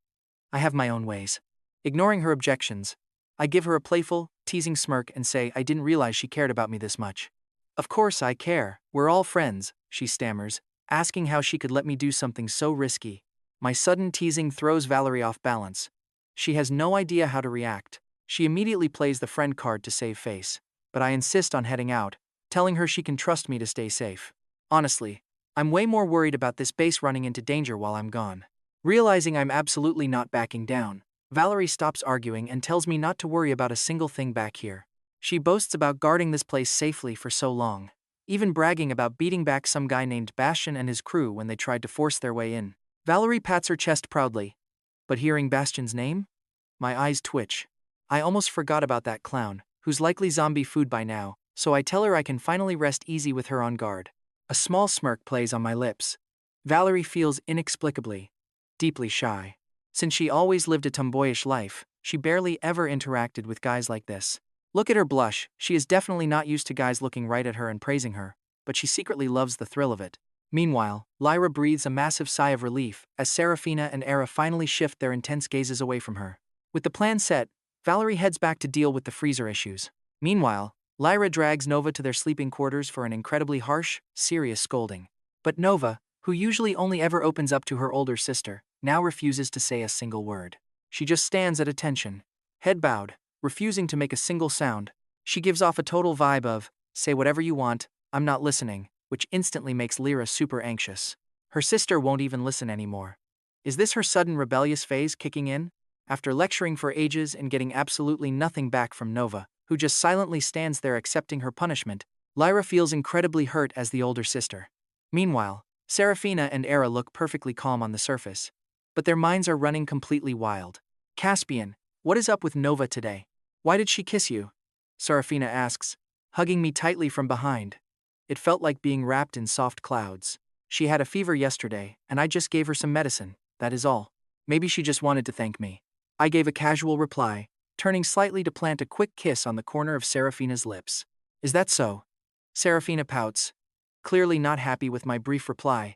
I have my own ways. Ignoring her objections, I give her a playful, teasing smirk and say I didn't realize she cared about me this much. Of course I care, we're all friends, she stammers, asking how she could let me do something so risky. My sudden teasing throws Valerie off balance. She has no idea how to react. She immediately plays the friend card to save face, but I insist on heading out, telling her she can trust me to stay safe. Honestly, I'm way more worried about this base running into danger while I'm gone. Realizing I'm absolutely not backing down, Valerie stops arguing and tells me not to worry about a single thing back here. She boasts about guarding this place safely for so long, even bragging about beating back some guy named Bastian and his crew when they tried to force their way in. Valerie pats her chest proudly, but hearing Bastian's name? My eyes twitch. I almost forgot about that clown, who's likely zombie food by now, so I tell her I can finally rest easy with her on guard. A small smirk plays on my lips. Valerie feels inexplicably, deeply shy. Since she always lived a tomboyish life, she barely ever interacted with guys like this. Look at her blush, she is definitely not used to guys looking right at her and praising her, but she secretly loves the thrill of it. Meanwhile, Lyra breathes a massive sigh of relief as Serafina and Era finally shift their intense gazes away from her. With the plan set, Valerie heads back to deal with the freezer issues. Meanwhile, Lyra drags Nova to their sleeping quarters for an incredibly harsh, serious scolding. But Nova, who usually only ever opens up to her older sister, now refuses to say a single word. She just stands at attention, head bowed, refusing to make a single sound. She gives off a total vibe of, say whatever you want, I'm not listening, which instantly makes Lyra super anxious. Her sister won't even listen anymore. Is this her sudden rebellious phase kicking in? After lecturing for ages and getting absolutely nothing back from Nova, who just silently stands there accepting her punishment, Lyra feels incredibly hurt as the older sister. Meanwhile, Serafina and Era look perfectly calm on the surface, but their minds are running completely wild. Caspian, what is up with Nova today? Why did she kiss you? Serafina asks, hugging me tightly from behind. It felt like being wrapped in soft clouds. She had a fever yesterday, and I just gave her some medicine, that is all. Maybe she just wanted to thank me. I gave a casual reply, turning slightly to plant a quick kiss on the corner of Serafina's lips. Is that so? Serafina pouts, clearly not happy with my brief reply,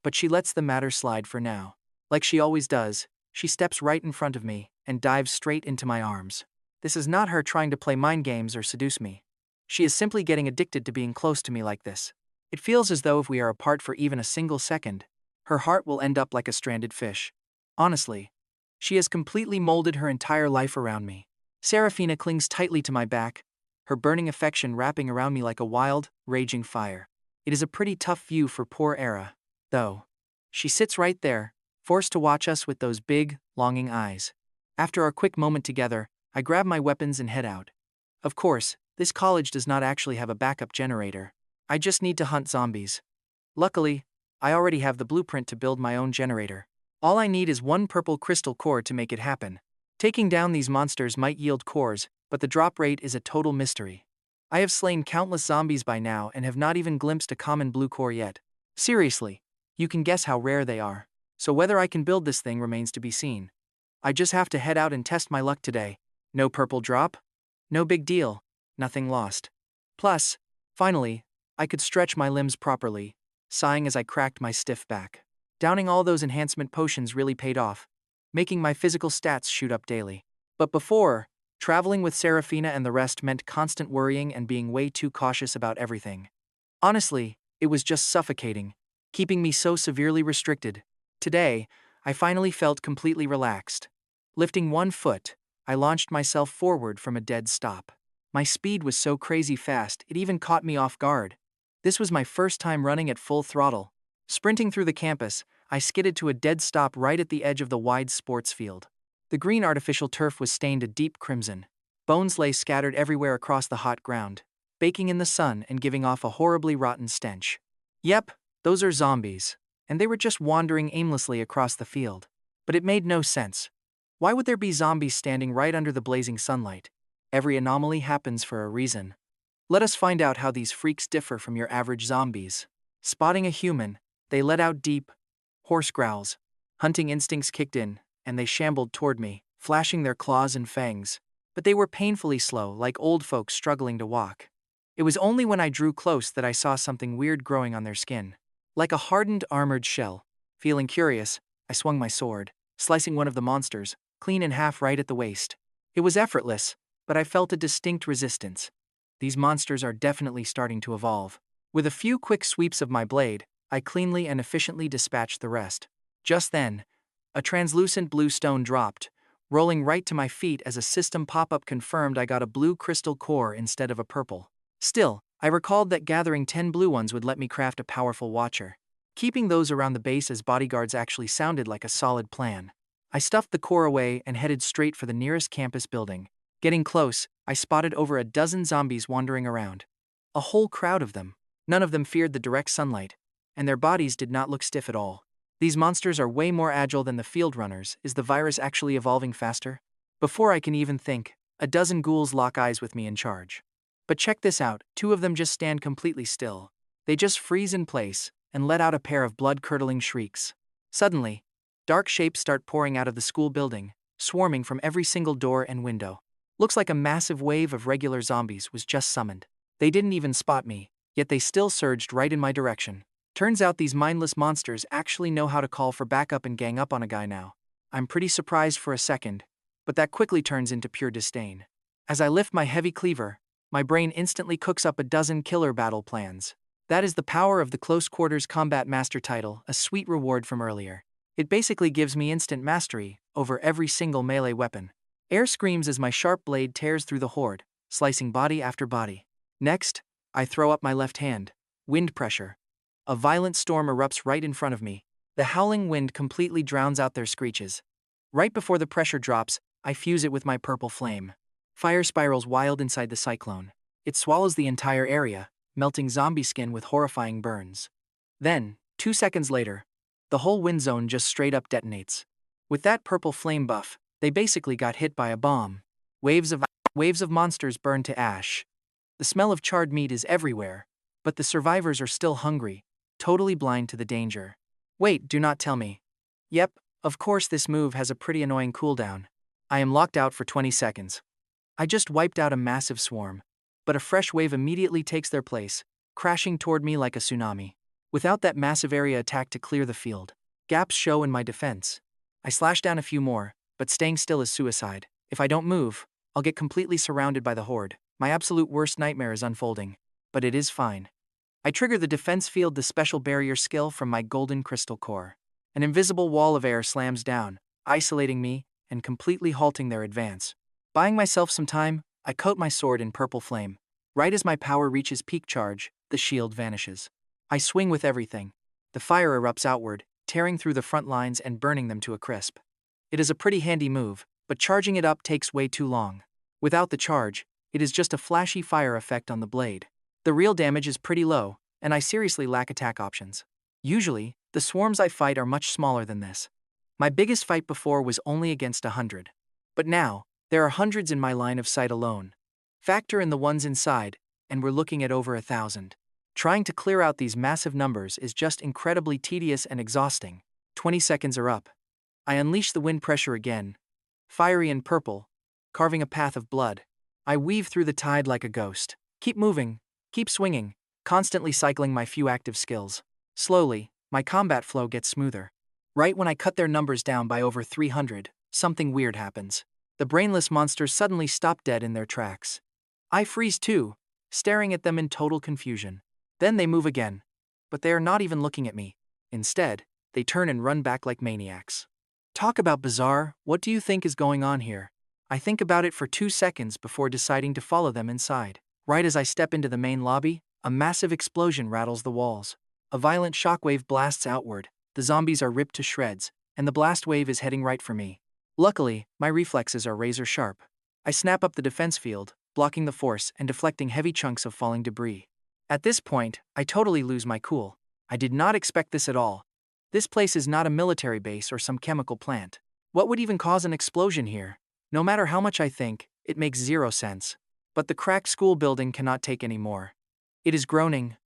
but she lets the matter slide for now. Like she always does, She steps right in front of me and dives straight into my arms. This is not her trying to play mind games or seduce me. She is simply getting addicted to being close to me like this. It feels as though if we are apart for even a single second, her heart will end up like a stranded fish. Honestly, she has completely molded her entire life around me. Serafina clings tightly to my back, her burning affection wrapping around me like a wild, raging fire. It is a pretty tough view for poor Era, though. She sits right there, forced to watch us with those big, longing eyes. After our quick moment together, I grab my weapons and head out. Of course, this college does not actually have a backup generator. I just need to hunt zombies. Luckily, I already have the blueprint to build my own generator. All I need is one purple crystal core to make it happen. Taking down these monsters might yield cores, but the drop rate is a total mystery. I have slain countless zombies by now and have not even glimpsed a common blue core yet. Seriously, you can guess how rare they are. So whether I can build this thing remains to be seen. I just have to head out and test my luck today. No purple drop? No big deal. Nothing lost. Plus, finally, I could stretch my limbs properly, sighing as I cracked my stiff back. Downing all those enhancement potions really paid off, making my physical stats shoot up daily. But before, traveling with Serafina and the rest meant constant worrying and being way too cautious about everything. Honestly, it was just suffocating, keeping me so severely restricted. Today, I finally felt completely relaxed. Lifting one foot, I launched myself forward from a dead stop. My speed was so crazy fast, it even caught me off guard. This was my first time running at full throttle. Sprinting through the campus, I skidded to a dead stop right at the edge of the wide sports field. The green artificial turf was stained a deep crimson. Bones lay scattered everywhere across the hot ground, baking in the sun and giving off a horribly rotten stench. Yep, those are zombies, and they were just wandering aimlessly across the field. But it made no sense. Why would there be zombies standing right under the blazing sunlight? Every anomaly happens for a reason. Let us find out how these freaks differ from your average zombies. Spotting a human, they let out deep, hoarse growls. Hunting instincts kicked in, and they shambled toward me, flashing their claws and fangs. But they were painfully slow, like old folks struggling to walk. It was only when I drew close that I saw something weird growing on their skin. Like a hardened armored shell. Feeling curious, I swung my sword, slicing one of the monsters, clean in half right at the waist. It was effortless, but I felt a distinct resistance. These monsters are definitely starting to evolve. With a few quick sweeps of my blade, I cleanly and efficiently dispatched the rest. Just then, a translucent blue stone dropped, rolling right to my feet as a system pop-up confirmed I got a blue crystal core instead of a purple. Still, I recalled that gathering 10 blue ones would let me craft a powerful watcher. Keeping those around the base as bodyguards actually sounded like a solid plan. I stuffed the core away and headed straight for the nearest campus building. Getting close, I spotted over a dozen zombies wandering around. A whole crowd of them. None of them feared the direct sunlight, and their bodies did not look stiff at all. These monsters are way more agile than the field runners. Is the virus actually evolving faster? Before I can even think, a dozen ghouls lock eyes with me in charge. But check this out, 2 of them just stand completely still. They just freeze in place and let out a pair of blood-curdling shrieks. Suddenly, dark shapes start pouring out of the school building, swarming from every single door and window. Looks like a massive wave of regular zombies was just summoned. They didn't even spot me, yet they still surged right in my direction. Turns out these mindless monsters actually know how to call for backup and gang up on a guy now. I'm pretty surprised for a second, but that quickly turns into pure disdain. As I lift my heavy cleaver, my brain instantly cooks up a dozen killer battle plans. That is the power of the Close Quarters Combat Master title, a sweet reward from earlier. It basically gives me instant mastery over every single melee weapon. Air screams as my sharp blade tears through the horde, slicing body after body. Next, I throw up my left hand. Wind pressure. A violent storm erupts right in front of me. The howling wind completely drowns out their screeches. Right before the pressure drops, I fuse it with my purple flame. Fire spirals wild inside the cyclone. It swallows the entire area, melting zombie skin with horrifying burns. Then, 2 seconds later, the whole wind zone just straight up detonates. With that purple flame buff, they basically got hit by a bomb. Waves of monsters burn to ash. The smell of charred meat is everywhere, but the survivors are still hungry, totally blind to the danger. Wait, do not tell me. Yep, of course this move has a pretty annoying cooldown. I am locked out for 20 seconds. I just wiped out a massive swarm, but a fresh wave immediately takes their place, crashing toward me like a tsunami. Without that massive area attack to clear the field, gaps show in my defense. I slash down a few more, but staying still is suicide. If I don't move, I'll get completely surrounded by the horde. My absolute worst nightmare is unfolding. But it is fine. I trigger the defense field, the special barrier skill from my golden crystal core. An invisible wall of air slams down, isolating me and completely halting their advance. Buying myself some time, I coat my sword in purple flame. Right as my power reaches peak charge, the shield vanishes. I swing with everything. The fire erupts outward, tearing through the front lines and burning them to a crisp. It is a pretty handy move, but charging it up takes way too long. Without the charge, it is just a flashy fire effect on the blade. The real damage is pretty low, and I seriously lack attack options. Usually, the swarms I fight are much smaller than this. My biggest fight before was only against 100. But now, there are hundreds in my line of sight alone. Factor in the ones inside, and we're looking at over 1,000. Trying to clear out these massive numbers is just incredibly tedious and exhausting. 20 seconds are up. I unleash the wind pressure again, fiery and purple, carving a path of blood. I weave through the tide like a ghost. Keep moving, keep swinging, constantly cycling my few active skills. Slowly, my combat flow gets smoother. Right when I cut their numbers down by over 300, something weird happens. The brainless monsters suddenly stop dead in their tracks. I freeze too, staring at them in total confusion. Then they move again. But they are not even looking at me. Instead, they turn and run back like maniacs. Talk about bizarre, what do you think is going on here? I think about it for 2 seconds before deciding to follow them inside. Right as I step into the main lobby, a massive explosion rattles the walls. A violent shockwave blasts outward, the zombies are ripped to shreds, and the blast wave is heading right for me. Luckily, my reflexes are razor sharp. I snap up the defense field, blocking the force and deflecting heavy chunks of falling debris. At this point, I totally lose my cool. I did not expect this at all. This place is not a military base or some chemical plant. What would even cause an explosion here? No matter how much I think, it makes zero sense. But the cracked school building cannot take any more. It is groaning,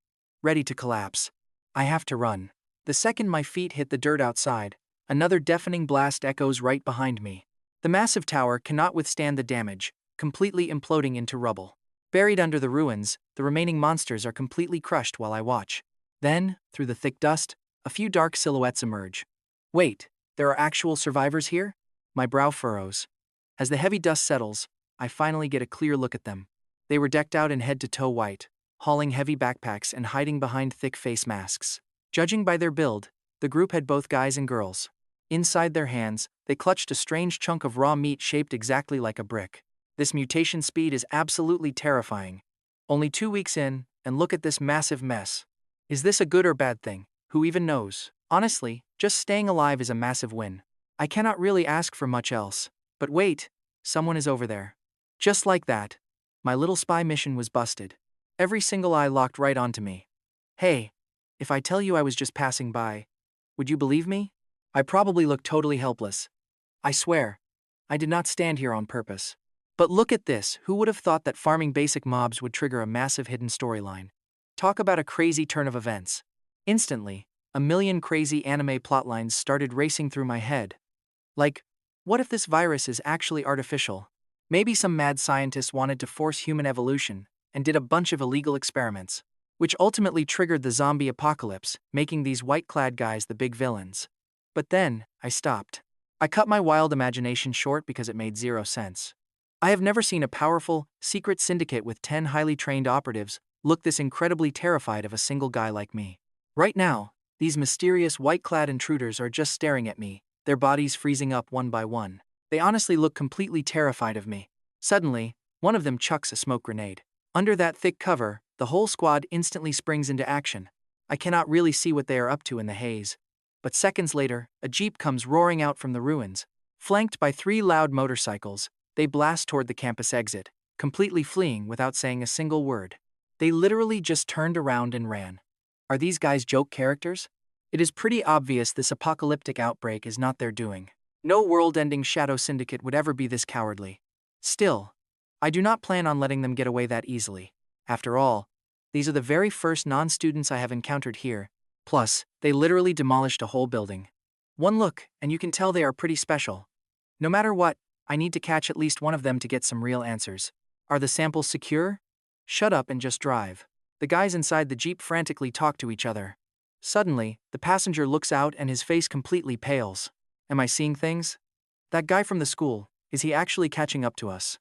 ready to collapse. I have to run. The second my feet hit the dirt outside, another deafening blast echoes right behind me. The massive tower cannot withstand the damage, completely imploding into rubble. Buried under the ruins, the remaining monsters are completely crushed while I watch. Then, through the thick dust, a few dark silhouettes emerge. Wait, there are actual survivors here? My brow furrows. As the heavy dust settles, I finally get a clear look at them. They were decked out in head-to-toe white, hauling heavy backpacks and hiding behind thick face masks. Judging by their build, the group had both guys and girls. Inside their hands, they clutched a strange chunk of raw meat shaped exactly like a brick. This mutation speed is absolutely terrifying. Only 2 weeks in, and look at this massive mess. Is this a good or bad thing? Who even knows? Honestly, just staying alive is a massive win. I cannot really ask for much else. But wait, someone is over there. Just like that, my little spy mission was busted. Every single eye locked right onto me. Hey, if I tell you I was just passing by, would you believe me? I probably look totally helpless. I swear, I did not stand here on purpose. But look at this, who would have thought that farming basic mobs would trigger a massive hidden storyline? Talk about a crazy turn of events. Instantly, a million crazy anime plotlines started racing through my head. Like, what if this virus is actually artificial? Maybe some mad scientist wanted to force human evolution and did a bunch of illegal experiments, which ultimately triggered the zombie apocalypse, making these white-clad guys the big villains. But then, I stopped. I cut my wild imagination short because it made zero sense. I have never seen a powerful, secret syndicate with 10 highly trained operatives look this incredibly terrified of a single guy like me. Right now, these mysterious white-clad intruders are just staring at me, their bodies freezing up one by one. They honestly look completely terrified of me. Suddenly, one of them chucks a smoke grenade. Under that thick cover, the whole squad instantly springs into action. I cannot really see what they are up to in the haze. But seconds later, a jeep comes roaring out from the ruins. Flanked by 3 loud motorcycles, they blast toward the campus exit, completely fleeing without saying a single word. They literally just turned around and ran. Are these guys joke characters? It is pretty obvious this apocalyptic outbreak is not their doing. No world-ending shadow syndicate would ever be this cowardly. Still, I do not plan on letting them get away that easily. After all, these are the very first non-students I have encountered here. Plus, they literally demolished a whole building. One look, and you can tell they are pretty special. No matter what, I need to catch at least one of them to get some real answers. Are the samples secure? Shut up and just drive. The guys inside the jeep frantically talk to each other. Suddenly, the passenger looks out and his face completely pales. Am I seeing things? That guy from the school, is he actually catching up to us?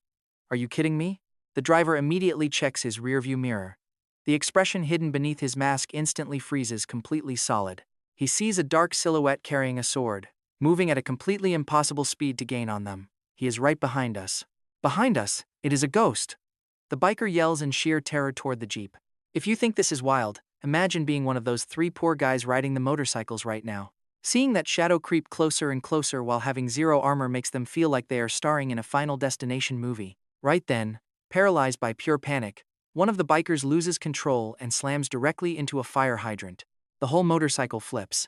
Are you kidding me? The driver immediately checks his rearview mirror. The expression hidden beneath his mask instantly freezes completely solid. He sees a dark silhouette carrying a sword, moving at a completely impossible speed to gain on them. He is right behind us. Behind us, it is a ghost. The biker yells in sheer terror toward the jeep. If you think this is wild, imagine being one of those three poor guys riding the motorcycles right now. Seeing that shadow creep closer and closer while having zero armor makes them feel like they are starring in a Final Destination movie. Right then, paralyzed by pure panic, one of the bikers loses control and slams directly into a fire hydrant. The whole motorcycle flips.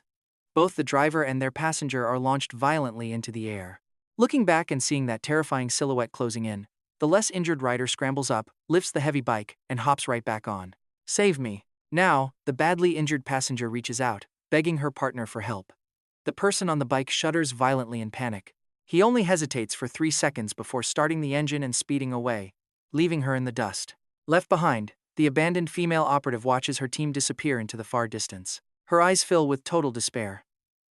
Both the driver and their passenger are launched violently into the air. Looking back and seeing that terrifying silhouette closing in, the less injured rider scrambles up, lifts the heavy bike, and hops right back on. Save me. Now, the badly injured passenger reaches out, begging her partner for help. The person on the bike shudders violently in panic. He only hesitates for 3 seconds before starting the engine and speeding away, leaving her in the dust. Left behind, the abandoned female operative watches her team disappear into the far distance. Her eyes fill with total despair.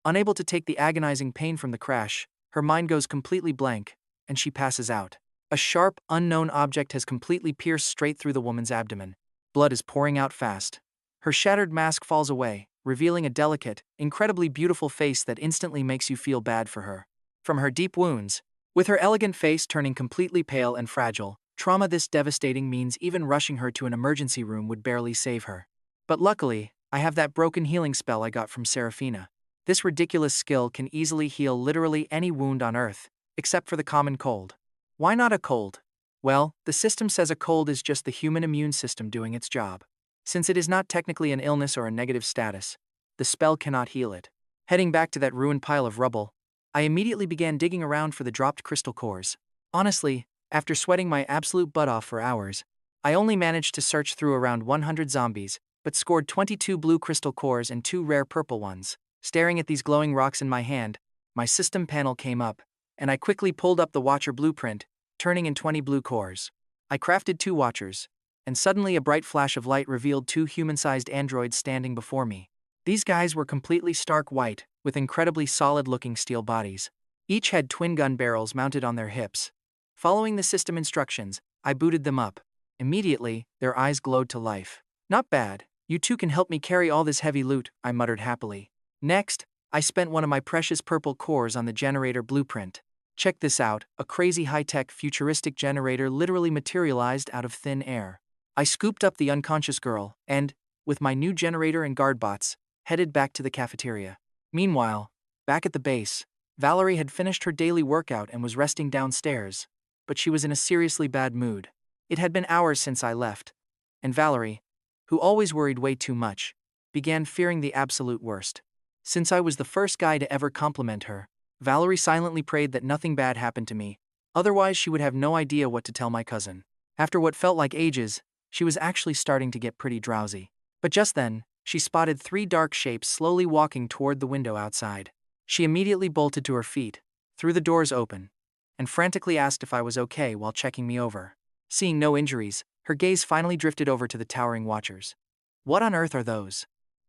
Unable to take the agonizing pain from the crash, her mind goes completely blank, and she passes out. A sharp, unknown object has completely pierced straight through the woman's abdomen. Blood is pouring out fast. Her shattered mask falls away, revealing a delicate, incredibly beautiful face that instantly makes you feel bad for her. From her deep wounds, with her elegant face turning completely pale and fragile, trauma this devastating means even rushing her to an emergency room would barely save her. But luckily, I have that broken healing spell I got from Serafina. This ridiculous skill can easily heal literally any wound on Earth, except for the common cold. Why not a cold? Well, the system says a cold is just the human immune system doing its job. Since it is not technically an illness or a negative status, the spell cannot heal it. Heading back to that ruined pile of rubble, I immediately began digging around for the dropped crystal cores. Honestly, after sweating my absolute butt off for hours, I only managed to search through around 100 zombies, but scored 22 blue crystal cores and 2 rare purple ones. Staring at these glowing rocks in my hand, my system panel came up, and I quickly pulled up the Watcher blueprint, turning in 20 blue cores. I crafted 2 Watchers, and suddenly a bright flash of light revealed 2 human-sized androids standing before me. These guys were completely stark white, with incredibly solid-looking steel bodies. Each had twin gun barrels mounted on their hips. Following the system instructions, I booted them up. Immediately, their eyes glowed to life. "Not bad. You two can help me carry all this heavy loot," I muttered happily. Next, I spent one of my precious purple cores on the generator blueprint. Check this out, a crazy high-tech futuristic generator literally materialized out of thin air. I scooped up the unconscious girl, and, with my new generator and guard bots, headed back to the cafeteria. Meanwhile, back at the base, Valerie had finished her daily workout and was resting downstairs, but she was in a seriously bad mood. It had been hours since I left, and Valerie, who always worried way too much, began fearing the absolute worst. Since I was the first guy to ever compliment her, Valerie silently prayed that nothing bad happened to me, otherwise she would have no idea what to tell my cousin. After what felt like ages, she was actually starting to get pretty drowsy. But just then, she spotted 3 dark shapes slowly walking toward the window outside. She immediately bolted to her feet, threw the doors open, and frantically asked if I was okay while checking me over. Seeing no injuries, her gaze finally drifted over to the towering Watchers. "What on earth are those?"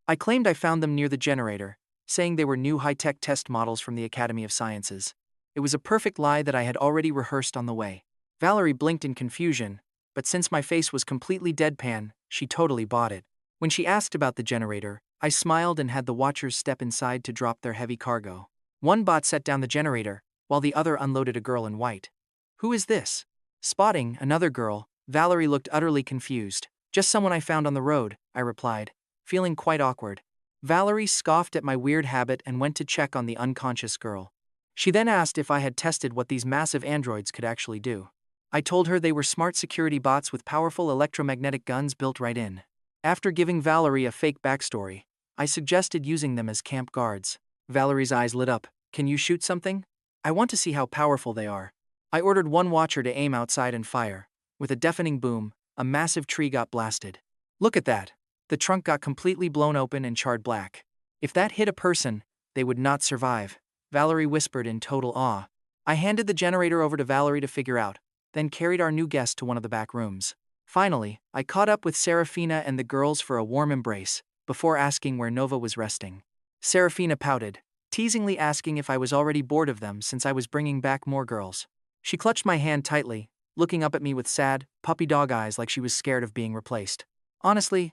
I claimed I found them near the generator, saying they were new high-tech test models from the Academy of Sciences. It was a perfect lie that I had already rehearsed on the way. Valerie blinked in confusion, but since my face was completely deadpan, she totally bought it. When she asked about the generator, I smiled and had the Watchers step inside to drop their heavy cargo. One bot set down the generator, while the other unloaded a girl in white. "Who is this?" Spotting another girl, Valerie looked utterly confused. "Just someone I found on the road," I replied, feeling quite awkward. Valerie scoffed at my weird habit and went to check on the unconscious girl. She then asked if I had tested what these massive androids could actually do. I told her they were smart security bots with powerful electromagnetic guns built right in. After giving Valerie a fake backstory, I suggested using them as camp guards. Valerie's eyes lit up. "Can you shoot something? I want to see how powerful they are." I ordered one Watcher to aim outside and fire. With a deafening boom, a massive tree got blasted. "Look at that." The trunk got completely blown open and charred black. "If that hit a person, they would not survive," Valerie whispered in total awe. I handed the generator over to Valerie to figure out, then carried our new guest to one of the back rooms. Finally, I caught up with Serafina and the girls for a warm embrace, before asking where Nova was resting. Serafina pouted. teasingly asking if I was already bored of them since I was bringing back more girls. She clutched my hand tightly, looking up at me with sad, puppy dog eyes like she was scared of being replaced. Honestly,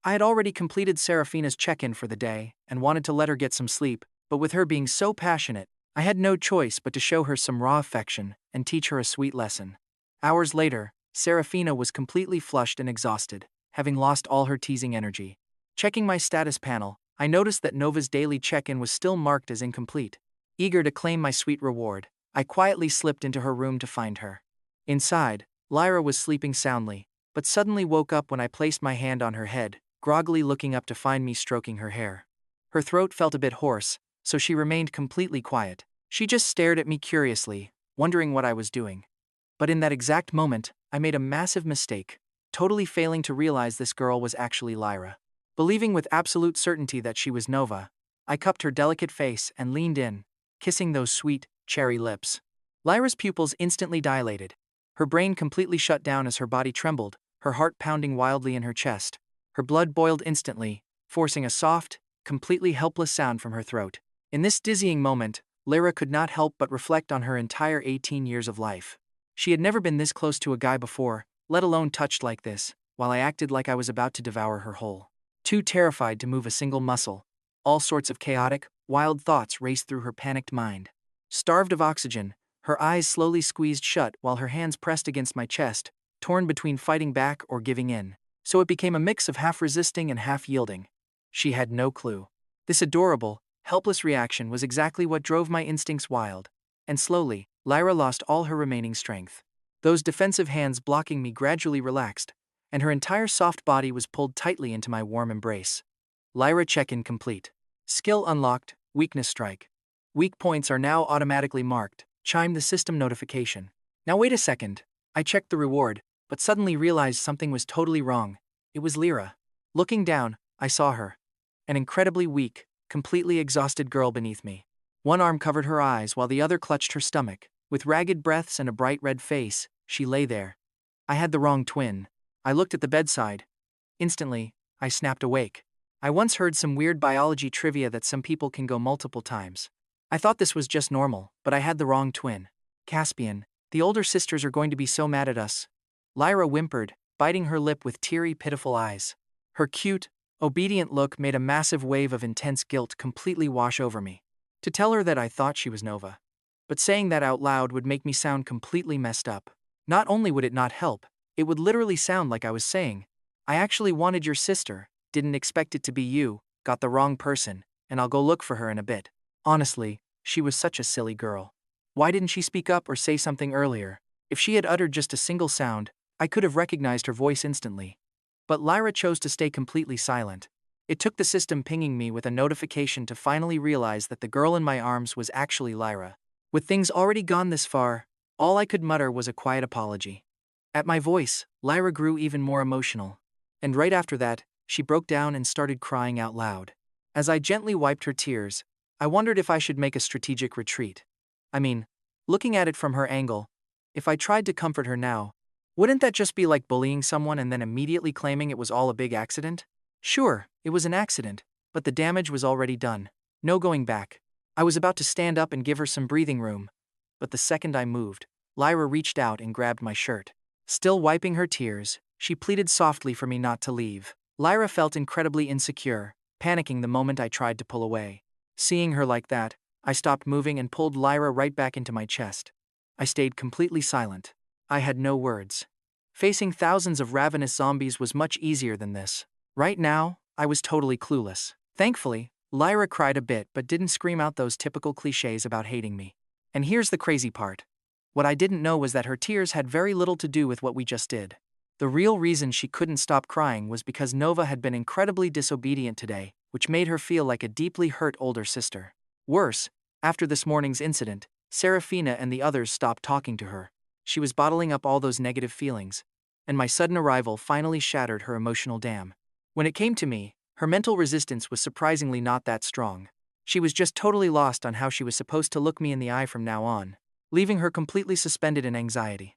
I had already completed Serafina's check-in for the day and wanted to let her get some sleep, but with her being so passionate, I had no choice but to show her some raw affection and teach her a sweet lesson. Hours later, Serafina was completely flushed and exhausted, having lost all her teasing energy. Checking my status panel, I noticed that Nova's daily check-in was still marked as incomplete. Eager to claim my sweet reward, I quietly slipped into her room to find her. Inside, Lyra was sleeping soundly, but suddenly woke up when I placed my hand on her head, groggily looking up to find me stroking her hair. Her throat felt a bit hoarse, so she remained completely quiet. She just stared at me curiously, wondering what I was doing. But in that exact moment, I made a massive mistake, totally failing to realize this girl was actually Lyra. Believing with absolute certainty that she was Nova, I cupped her delicate face and leaned in, kissing those sweet, cherry lips. Lyra's pupils instantly dilated. Her brain completely shut down as her body trembled, her heart pounding wildly in her chest. Her blood boiled instantly, forcing a soft, completely helpless sound from her throat. In this dizzying moment, Lyra could not help but reflect on her entire 18 years of life. She had never been this close to a guy before, let alone touched like this, while I acted like I was about to devour her whole. Too terrified to move a single muscle, all sorts of chaotic, wild thoughts raced through her panicked mind. Starved of oxygen, her eyes slowly squeezed shut while her hands pressed against my chest, torn between fighting back or giving in. So it became a mix of half resisting and half yielding. She had no clue. This adorable, helpless reaction was exactly what drove my instincts wild. And slowly, Lyra lost all her remaining strength. Those defensive hands blocking me gradually relaxed, and her entire soft body was pulled tightly into my warm embrace. Lyra check-in complete. Skill unlocked, weakness strike. Weak points are now automatically marked, chimed the system notification. Now wait a second. I checked the reward, but suddenly realized something was totally wrong. It was Lyra. Looking down, I saw her. An incredibly weak, completely exhausted girl beneath me. One arm covered her eyes while the other clutched her stomach. With ragged breaths and a bright red face, she lay there. I had the wrong twin. I looked at the bedside. Instantly, I snapped awake. I once heard some weird biology trivia that some people can go multiple times. I thought this was just normal, but I had the wrong twin. Caspian, the older sisters are going to be so mad at us. Lyra whimpered, biting her lip with teary, pitiful eyes. Her cute, obedient look made a massive wave of intense guilt completely wash over me. To tell her that I thought she was Nova. But saying that out loud would make me sound completely messed up. Not only would it not help, it would literally sound like I was saying, I actually wanted your sister, didn't expect it to be you, got the wrong person, and I'll go look for her in a bit. Honestly, she was such a silly girl. Why didn't she speak up or say something earlier? If she had uttered just a single sound, I could have recognized her voice instantly. But Lyra chose to stay completely silent. It took the system pinging me with a notification to finally realize that the girl in my arms was actually Lyra. With things already gone this far, all I could mutter was a quiet apology. At my voice, Lyra grew even more emotional. And right after that, she broke down and started crying out loud. As I gently wiped her tears, I wondered if I should make a strategic retreat. I mean, looking at it from her angle, if I tried to comfort her now, wouldn't that just be like bullying someone and then immediately claiming it was all a big accident? Sure, it was an accident, but the damage was already done. No going back. I was about to stand up and give her some breathing room, but the second I moved, Lyra reached out and grabbed my shirt. Still wiping her tears, she pleaded softly for me not to leave. Lyra felt incredibly insecure, panicking the moment I tried to pull away. Seeing her like that, I stopped moving and pulled Lyra right back into my chest. I stayed completely silent. I had no words. Facing thousands of ravenous zombies was much easier than this. Right now, I was totally clueless. Thankfully, Lyra cried a bit but didn't scream out those typical cliches about hating me. And here's the crazy part. What I didn't know was that her tears had very little to do with what we just did. The real reason she couldn't stop crying was because Nova had been incredibly disobedient today, which made her feel like a deeply hurt older sister. Worse, after this morning's incident, Serafina and the others stopped talking to her. She was bottling up all those negative feelings, and my sudden arrival finally shattered her emotional dam. When it came to me, her mental resistance was surprisingly not that strong. She was just totally lost on how she was supposed to look me in the eye from now on, leaving her completely suspended in anxiety.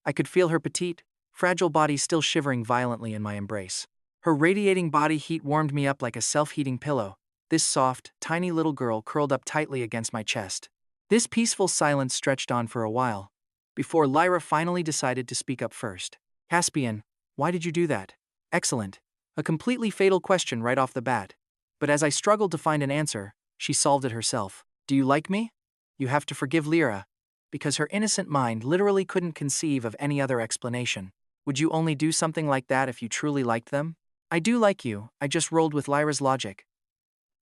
I could feel her petite, fragile body still shivering violently in my embrace. Her radiating body heat warmed me up like a self-heating pillow, this soft, tiny little girl curled up tightly against my chest. This peaceful silence stretched on for a while, before Lyra finally decided to speak up first. Caspian, why did you do that? Excellent. A completely fatal question right off the bat. But as I struggled to find an answer, she solved it herself. Do you like me? You have to forgive Lyra, because her innocent mind literally couldn't conceive of any other explanation. Would you only do something like that if you truly liked them? I do like you, I just rolled with Lyra's logic.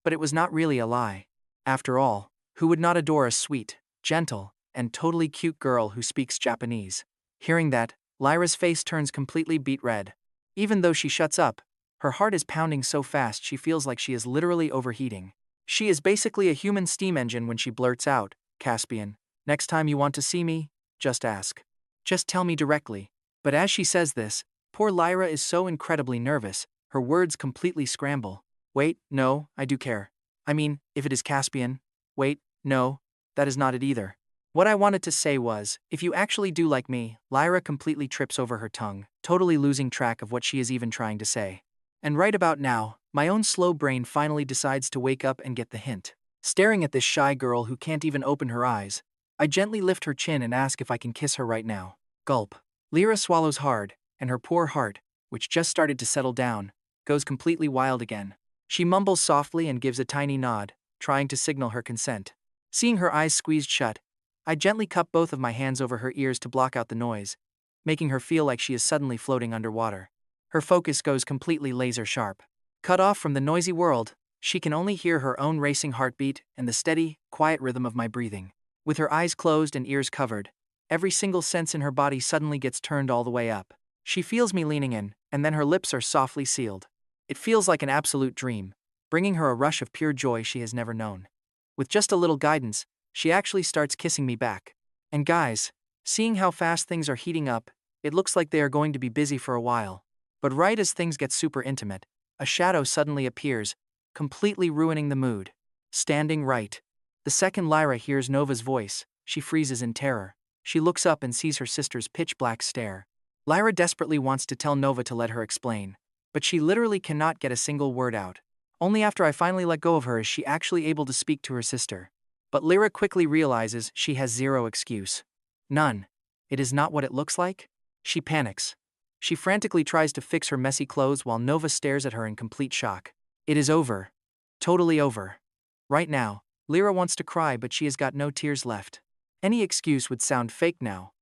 But it was not really a lie. After all, who would not adore a sweet, gentle, and totally cute girl who speaks Japanese? Hearing that, Lyra's face turns completely beet red. Even though she shuts up, her heart is pounding so fast she feels like she is literally overheating. She is basically a human steam engine when she blurts out, Caspian, next time you want to see me, just ask. Just tell me directly. But as she says this, poor Lyra is so incredibly nervous, her words completely scramble. Wait, no, I do care. I mean, if it is Caspian. Wait, no, that is not it either. What I wanted to say was, if you actually do like me, Lyra completely trips over her tongue, totally losing track of what she is even trying to say. And right about now, my own slow brain finally decides to wake up and get the hint. Staring at this shy girl who can't even open her eyes, I gently lift her chin and ask if I can kiss her right now. Gulp. Lyra swallows hard, and her poor heart, which just started to settle down, goes completely wild again. She mumbles softly and gives a tiny nod, trying to signal her consent. Seeing her eyes squeezed shut, I gently cup both of my hands over her ears to block out the noise, making her feel like she is suddenly floating underwater. Her focus goes completely laser sharp. Cut off from the noisy world, she can only hear her own racing heartbeat and the steady, quiet rhythm of my breathing. With her eyes closed and ears covered, every single sense in her body suddenly gets turned all the way up. She feels me leaning in, and then her lips are softly sealed. It feels like an absolute dream, bringing her a rush of pure joy she has never known. With just a little guidance, she actually starts kissing me back. And guys, seeing how fast things are heating up, it looks like they are going to be busy for a while. But right as things get super intimate, a shadow suddenly appears, completely ruining the mood. Standing right. The second Lyra hears Nova's voice, she freezes in terror. She looks up and sees her sister's pitch-black stare. Lyra desperately wants to tell Nova to let her explain, but she literally cannot get a single word out. Only after I finally let go of her is she actually able to speak to her sister. But Lyra quickly realizes she has zero excuse. None. It is not what it looks like? She panics. She frantically tries to fix her messy clothes while Nova stares at her in complete shock. It is over. Totally over. Right now, Lyra wants to cry but she has got no tears left. Any excuse would sound fake now,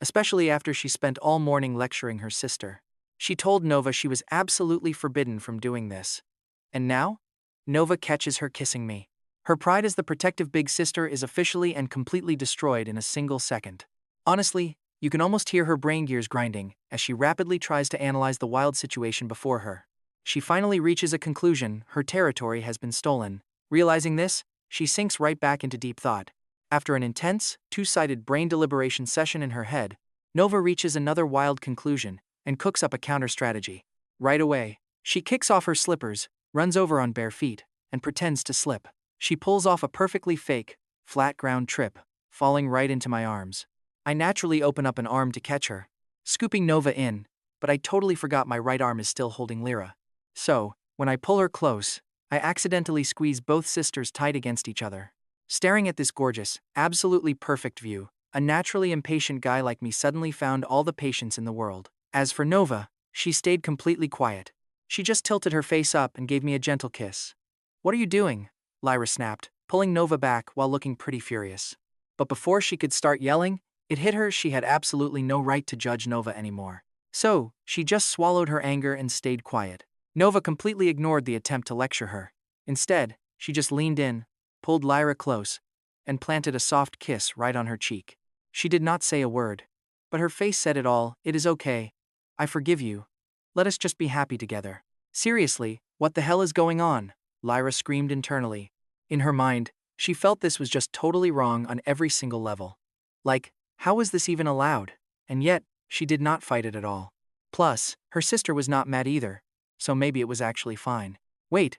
especially after she spent all morning lecturing her sister. She told Nova she was absolutely forbidden from doing this. And now? Nova catches her kissing me. Her pride as the protective big sister is officially and completely destroyed in a single second. Honestly, you can almost hear her brain gears grinding as she rapidly tries to analyze the wild situation before her. She finally reaches a conclusion: her territory has been stolen. Realizing this, she sinks right back into deep thought. After an intense, two-sided brain deliberation session in her head, Nova reaches another wild conclusion and cooks up a counter-strategy. Right away, she kicks off her slippers, runs over on bare feet, and pretends to slip. She pulls off a perfectly fake, flat-ground trip, falling right into my arms. I naturally open up an arm to catch her, scooping Nova in, but I totally forgot my right arm is still holding Lyra. So, when I pull her close, I accidentally squeeze both sisters tight against each other. Staring at this gorgeous, absolutely perfect view, a naturally impatient guy like me suddenly found all the patience in the world. As for Nova, she stayed completely quiet. She just tilted her face up and gave me a gentle kiss. "What are you doing?" Lyra snapped, pulling Nova back while looking pretty furious. But before she could start yelling, it hit her she had absolutely no right to judge Nova anymore. So, she just swallowed her anger and stayed quiet. Nova completely ignored the attempt to lecture her. Instead, she just leaned in, pulled Lyra close, and planted a soft kiss right on her cheek. She did not say a word, but her face said it all. "It is okay. I forgive you. Let us just be happy together." Seriously, what the hell is going on? Lyra screamed internally. In her mind, she felt this was just totally wrong on every single level. Like, how was this even allowed? And yet, she did not fight it at all. Plus, her sister was not mad either, so maybe it was actually fine. Wait,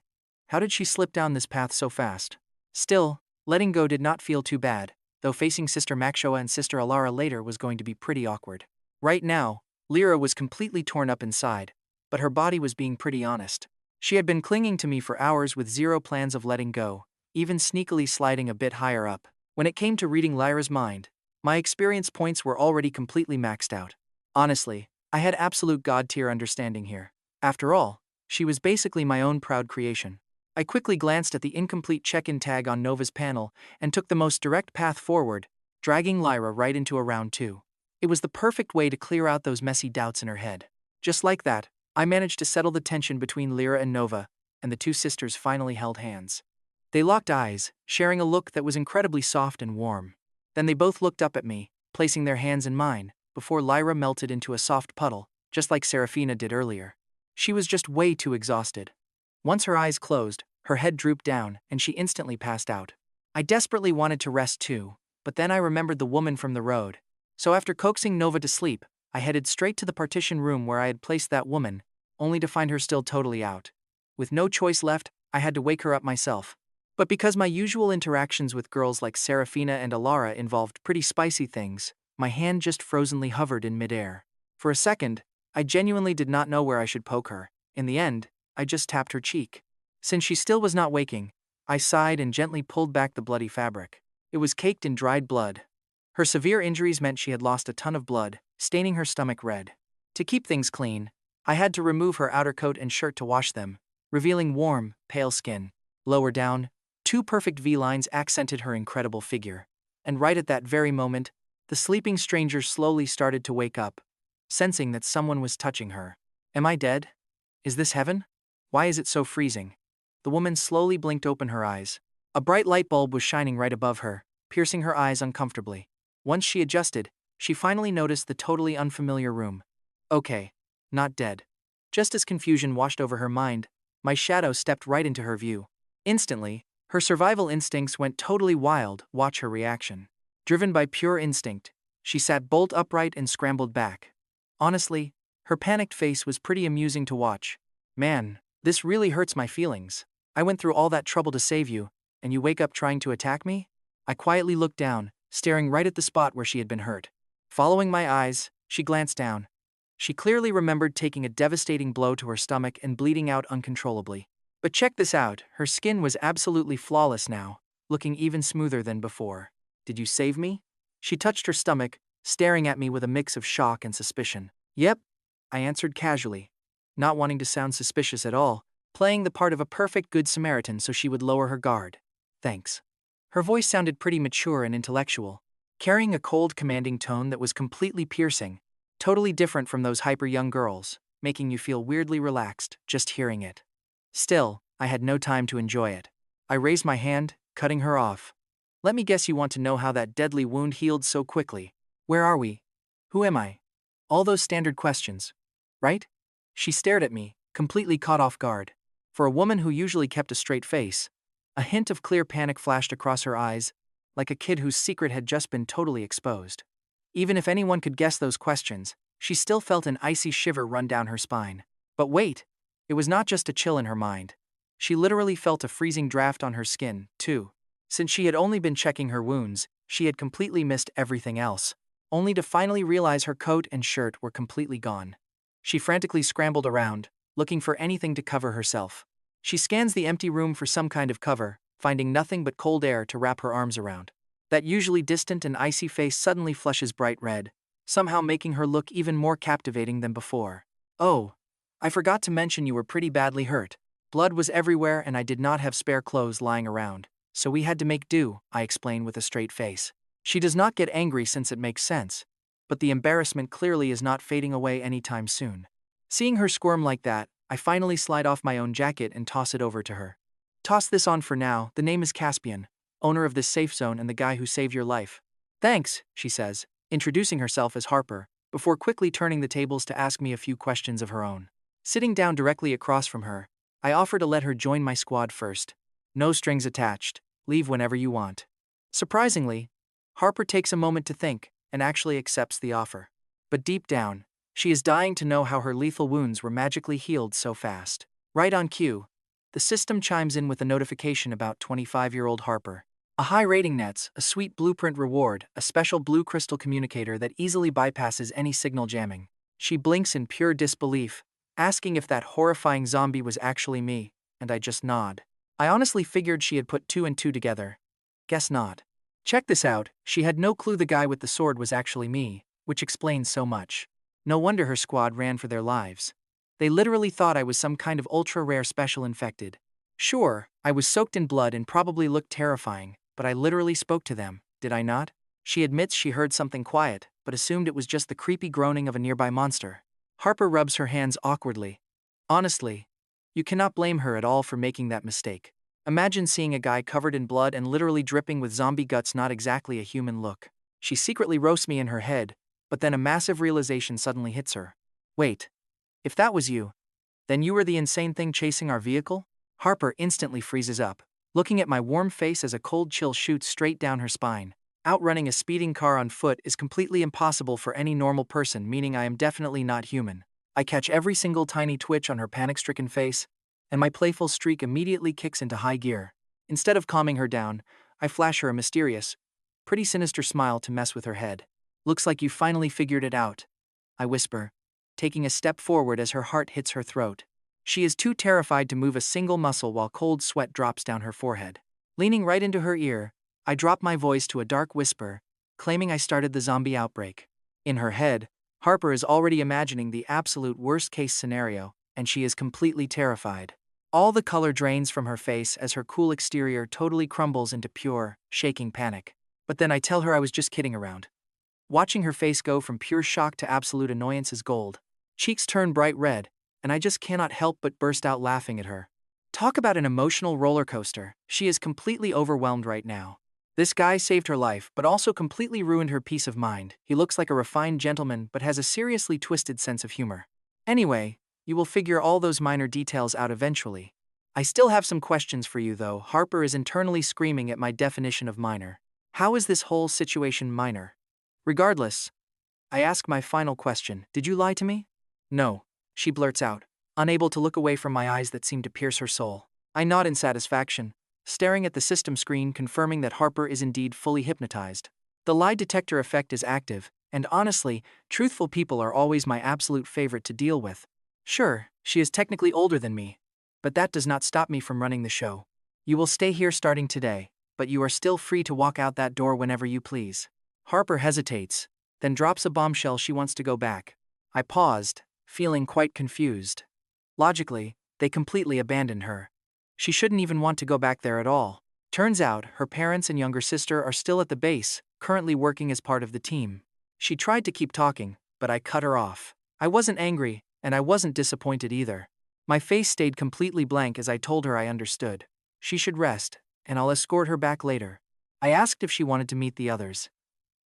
how did she slip down this path so fast? Still, letting go did not feel too bad, though facing Sister Makshoa and Sister Alara later was going to be pretty awkward. Right now, Lyra was completely torn up inside, but her body was being pretty honest. She had been clinging to me for hours with zero plans of letting go, even sneakily sliding a bit higher up. When it came to reading Lyra's mind, my experience points were already completely maxed out. Honestly, I had absolute god-tier understanding here. After all, she was basically my own proud creation. I quickly glanced at the incomplete check-in tag on Nova's panel and took the most direct path forward, dragging Lyra right into a round 2. It was the perfect way to clear out those messy doubts in her head. Just like that, I managed to settle the tension between Lyra and Nova, and the two sisters finally held hands. They locked eyes, sharing a look that was incredibly soft and warm. Then they both looked up at me, placing their hands in mine, before Lyra melted into a soft puddle, just like Serafina did earlier. She was just way too exhausted. Once her eyes closed, her head drooped down, and she instantly passed out. I desperately wanted to rest too, but then I remembered the woman from the road. So after coaxing Nova to sleep, I headed straight to the partition room where I had placed that woman, only to find her still totally out. With no choice left, I had to wake her up myself. But because my usual interactions with girls like Serafina and Alara involved pretty spicy things, my hand just frozenly hovered in midair. For a second, I genuinely did not know where I should poke her. In the end, I just tapped her cheek. Since she still was not waking, I sighed and gently pulled back the bloody fabric. It was caked in dried blood. Her severe injuries meant she had lost a ton of blood, staining her stomach red. To keep things clean, I had to remove her outer coat and shirt to wash them, revealing warm, pale skin. Lower down, 2 perfect V-lines accented her incredible figure. And right at that very moment, the sleeping stranger slowly started to wake up, sensing that someone was touching her. Am I dead? Is this heaven? Why is it so freezing? The woman slowly blinked open her eyes. A bright light bulb was shining right above her, piercing her eyes uncomfortably. Once she adjusted, she finally noticed the totally unfamiliar room. Okay, not dead. Just as confusion washed over her mind, my shadow stepped right into her view. Instantly, her survival instincts went totally wild. Watch her reaction. Driven by pure instinct, she sat bolt upright and scrambled back. Honestly, her panicked face was pretty amusing to watch. Man, this really hurts my feelings. I went through all that trouble to save you, and you wake up trying to attack me? I quietly looked down, staring right at the spot where she had been hurt. Following my eyes, she glanced down. She clearly remembered taking a devastating blow to her stomach and bleeding out uncontrollably. But check this out, her skin was absolutely flawless now, looking even smoother than before. Did you save me? She touched her stomach, staring at me with a mix of shock and suspicion. Yep, I answered casually, not wanting to sound suspicious at all, playing the part of a perfect good Samaritan so she would lower her guard. Thanks. Her voice sounded pretty mature and intellectual, carrying a cold, commanding tone that was completely piercing, totally different from those hyper-young girls, making you feel weirdly relaxed just hearing it. Still, I had no time to enjoy it. I raised my hand, cutting her off. Let me guess you want to know how that deadly wound healed so quickly. Where are we? Who am I? All those standard questions, right? She stared at me, completely caught off guard. For a woman who usually kept a straight face, a hint of clear panic flashed across her eyes, like a kid whose secret had just been totally exposed. Even if anyone could guess those questions, she still felt an icy shiver run down her spine. But wait, it was not just a chill in her mind. She literally felt a freezing draft on her skin, too. Since she had only been checking her wounds, she had completely missed everything else, only to finally realize her coat and shirt were completely gone. She frantically scrambled around, looking for anything to cover herself. She scans the empty room for some kind of cover, finding nothing but cold air to wrap her arms around. That usually distant and icy face suddenly flushes bright red, somehow making her look even more captivating than before. Oh, I forgot to mention you were pretty badly hurt. Blood was everywhere and I did not have spare clothes lying around, so we had to make do, I explain with a straight face. She does not get angry since it makes sense, but the embarrassment clearly is not fading away anytime soon. Seeing her squirm like that, I finally slide off my own jacket and toss it over to her. Toss this on for now, the name is Caspian, owner of this safe zone and the guy who saved your life. Thanks, she says, introducing herself as Harper, before quickly turning the tables to ask me a few questions of her own. Sitting down directly across from her, I offer to let her join my squad first. No strings attached, leave whenever you want. Surprisingly, Harper takes a moment to think, and actually accepts the offer. But deep down, she is dying to know how her lethal wounds were magically healed so fast. Right on cue, the system chimes in with a notification about 25-year-old Harper. A high rating nets, a sweet blueprint reward, a special blue crystal communicator that easily bypasses any signal jamming. She blinks in pure disbelief, asking if that horrifying zombie was actually me, and I just nod. I honestly figured she had put two and two together. Guess not. Check this out, she had no clue the guy with the sword was actually me, which explains so much. No wonder her squad ran for their lives. They literally thought I was some kind of ultra-rare special infected. Sure, I was soaked in blood and probably looked terrifying, but I literally spoke to them, did I not? She admits she heard something quiet, but assumed it was just the creepy groaning of a nearby monster. Harper rubs her hands awkwardly. Honestly, you cannot blame her at all for making that mistake. Imagine seeing a guy covered in blood and literally dripping with zombie guts, not exactly a human look. She secretly roasts me in her head, but then a massive realization suddenly hits her. Wait, if that was you, then you were the insane thing chasing our vehicle? Harper instantly freezes up, looking at my warm face as a cold chill shoots straight down her spine. Outrunning a speeding car on foot is completely impossible for any normal person, meaning I am definitely not human. I catch every single tiny twitch on her panic-stricken face, and my playful streak immediately kicks into high gear. Instead of calming her down, I flash her a mysterious, pretty sinister smile to mess with her head. Looks like you finally figured it out, I whisper, taking a step forward as her heart hits her throat. She is too terrified to move a single muscle while cold sweat drops down her forehead. Leaning right into her ear, I drop my voice to a dark whisper, claiming I started the zombie outbreak. In her head, Harper is already imagining the absolute worst-case scenario, and she is completely terrified. All the color drains from her face as her cool exterior totally crumbles into pure, shaking panic. But then I tell her I was just kidding around. Watching her face go from pure shock to absolute annoyance is gold. Cheeks turn bright red, and I just cannot help but burst out laughing at her. Talk about an emotional roller coaster. She is completely overwhelmed right now. This guy saved her life, but also completely ruined her peace of mind. He looks like a refined gentleman, but has a seriously twisted sense of humor. Anyway, you will figure all those minor details out eventually. I still have some questions for you though. Harper is internally screaming at my definition of minor. How is this whole situation minor? Regardless, I ask my final question. Did you lie to me? No, she blurts out, unable to look away from my eyes that seem to pierce her soul. I nod in satisfaction, staring at the system screen, confirming that Harper is indeed fully hypnotized. The lie detector effect is active, and honestly, truthful people are always my absolute favorite to deal with. Sure, she is technically older than me, but that does not stop me from running the show. You will stay here starting today, but you are still free to walk out that door whenever you please. Harper hesitates, then drops a bombshell she wants to go back. I paused, feeling quite confused. Logically, they completely abandoned her. She shouldn't even want to go back there at all. Turns out, her parents and younger sister are still at the base, currently working as part of the team. She tried to keep talking, but I cut her off. I wasn't angry, and I wasn't disappointed either. My face stayed completely blank as I told her I understood. She should rest, and I'll escort her back later. I asked if she wanted to meet the others.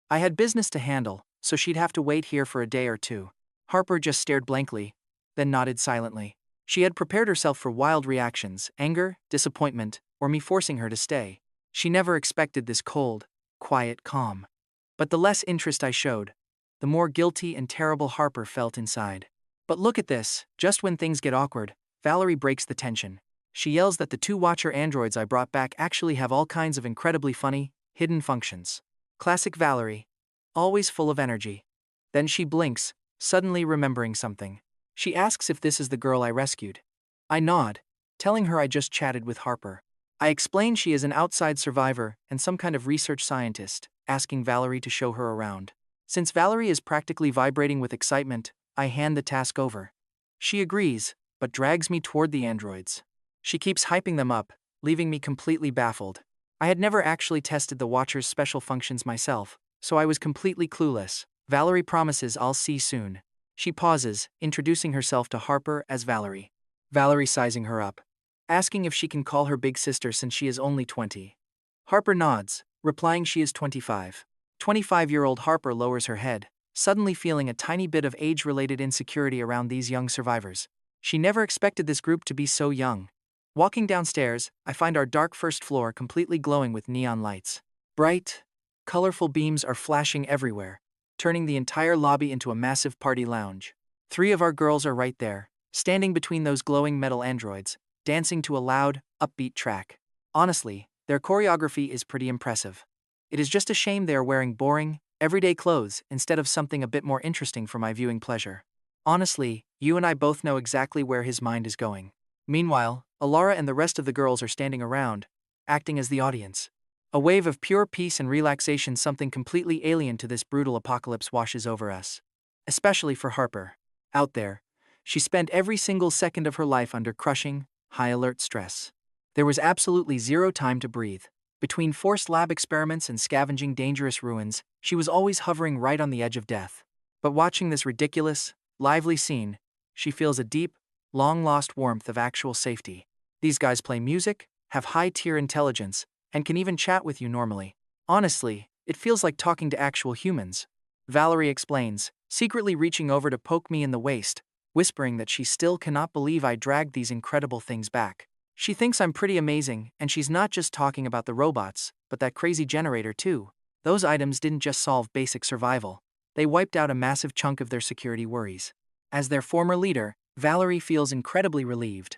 I had business to handle, so she'd have to wait here for a day or two. Harper just stared blankly, then nodded silently. She had prepared herself for wild reactions, anger, disappointment, or me forcing her to stay. She never expected this cold, quiet calm. But the less interest I showed, the more guilty and terrible Harper felt inside. But look at this, just when things get awkward, Valerie breaks the tension. She yells that the two Watcher androids I brought back actually have all kinds of incredibly funny, hidden functions. Classic Valerie. Always full of energy. Then she blinks, suddenly remembering something. She asks if this is the girl I rescued. I nod, telling her I just chatted with Harper. I explain she is an outside survivor and some kind of research scientist, asking Valerie to show her around. Since Valerie is practically vibrating with excitement, I hand the task over. She agrees, but drags me toward the androids. She keeps hyping them up, leaving me completely baffled. I had never actually tested the Watcher's special functions myself, so I was completely clueless. Valerie promises I'll see soon. She pauses, introducing herself to Harper as Valerie. Valerie sizing her up, asking if she can call her big sister since she is only 20. Harper nods, replying she is 25. 25-year-old Harper lowers her head, suddenly feeling a tiny bit of age-related insecurity around these young survivors. She never expected this group to be so young. Walking downstairs, I find our dark first floor completely glowing with neon lights. Bright, colorful beams are flashing everywhere, turning the entire lobby into a massive party lounge. 3 of our girls are right there, standing between those glowing metal androids, dancing to a loud, upbeat track. Honestly, their choreography is pretty impressive. It is just a shame they are wearing boring, everyday clothes instead of something a bit more interesting for my viewing pleasure. Honestly, You and I both know exactly where his mind is going. Meanwhile, Alara and the rest of the girls are standing around, acting as the audience. A wave of pure peace and relaxation, something completely alien to this brutal apocalypse, washes over us. Especially for Harper. Out there, she spent every single second of her life under crushing, high-alert stress. There was absolutely zero time to breathe. Between forced lab experiments and scavenging dangerous ruins, she was always hovering right on the edge of death. But watching this ridiculous, lively scene, she feels a deep, long-lost warmth of actual safety. These guys play music, have high-tier intelligence, and can even chat with you normally. Honestly, it feels like talking to actual humans. Valerie explains, secretly reaching over to poke me in the waist, whispering that she still cannot believe I dragged these incredible things back. She thinks I'm pretty amazing, and she's not just talking about the robots, but that crazy generator too. Those items didn't just solve basic survival. They wiped out a massive chunk of their security worries. As their former leader, Valerie feels incredibly relieved.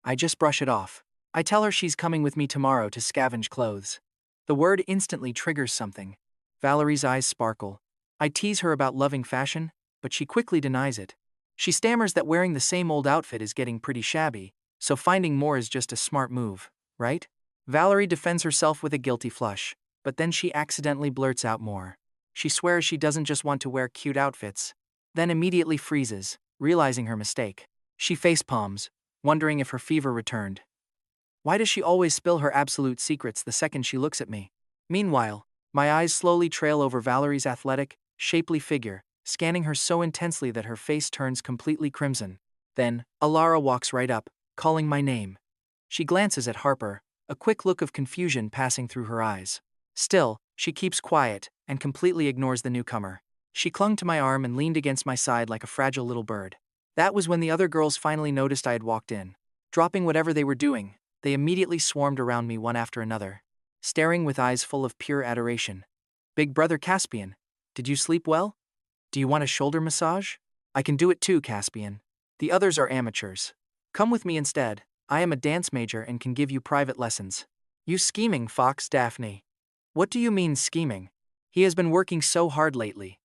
I just brush it off. I tell her she's coming with me tomorrow to scavenge clothes. The word instantly triggers something. Valerie's eyes sparkle. I tease her about loving fashion, but she quickly denies it. She stammers that wearing the same old outfit is getting pretty shabby, so finding more is just a smart move, right? Valerie defends herself with a guilty flush, but then she accidentally blurts out more. She swears she doesn't just want to wear cute outfits, then immediately freezes, realizing her mistake. She facepalms, wondering if her fever returned. Why does she always spill her absolute secrets the second she looks at me? Meanwhile, my eyes slowly trail over Valerie's athletic, shapely figure, scanning her so intensely that her face turns completely crimson. Then, Alara walks right up, calling my name. She glances at Harper, a quick look of confusion passing through her eyes. Still, she keeps quiet and completely ignores the newcomer. She clung to my arm and leaned against my side like a fragile little bird. That was when the other girls finally noticed I had walked in. Dropping whatever they were doing, they immediately swarmed around me one after another, staring with eyes full of pure adoration. Big brother Caspian, did you sleep well? Do you want a shoulder massage? I can do it too, Caspian. The others are amateurs. Come with me instead. I am a dance major and can give you private lessons. You scheming fox, Daphne. What do you mean scheming? He has been working so hard lately.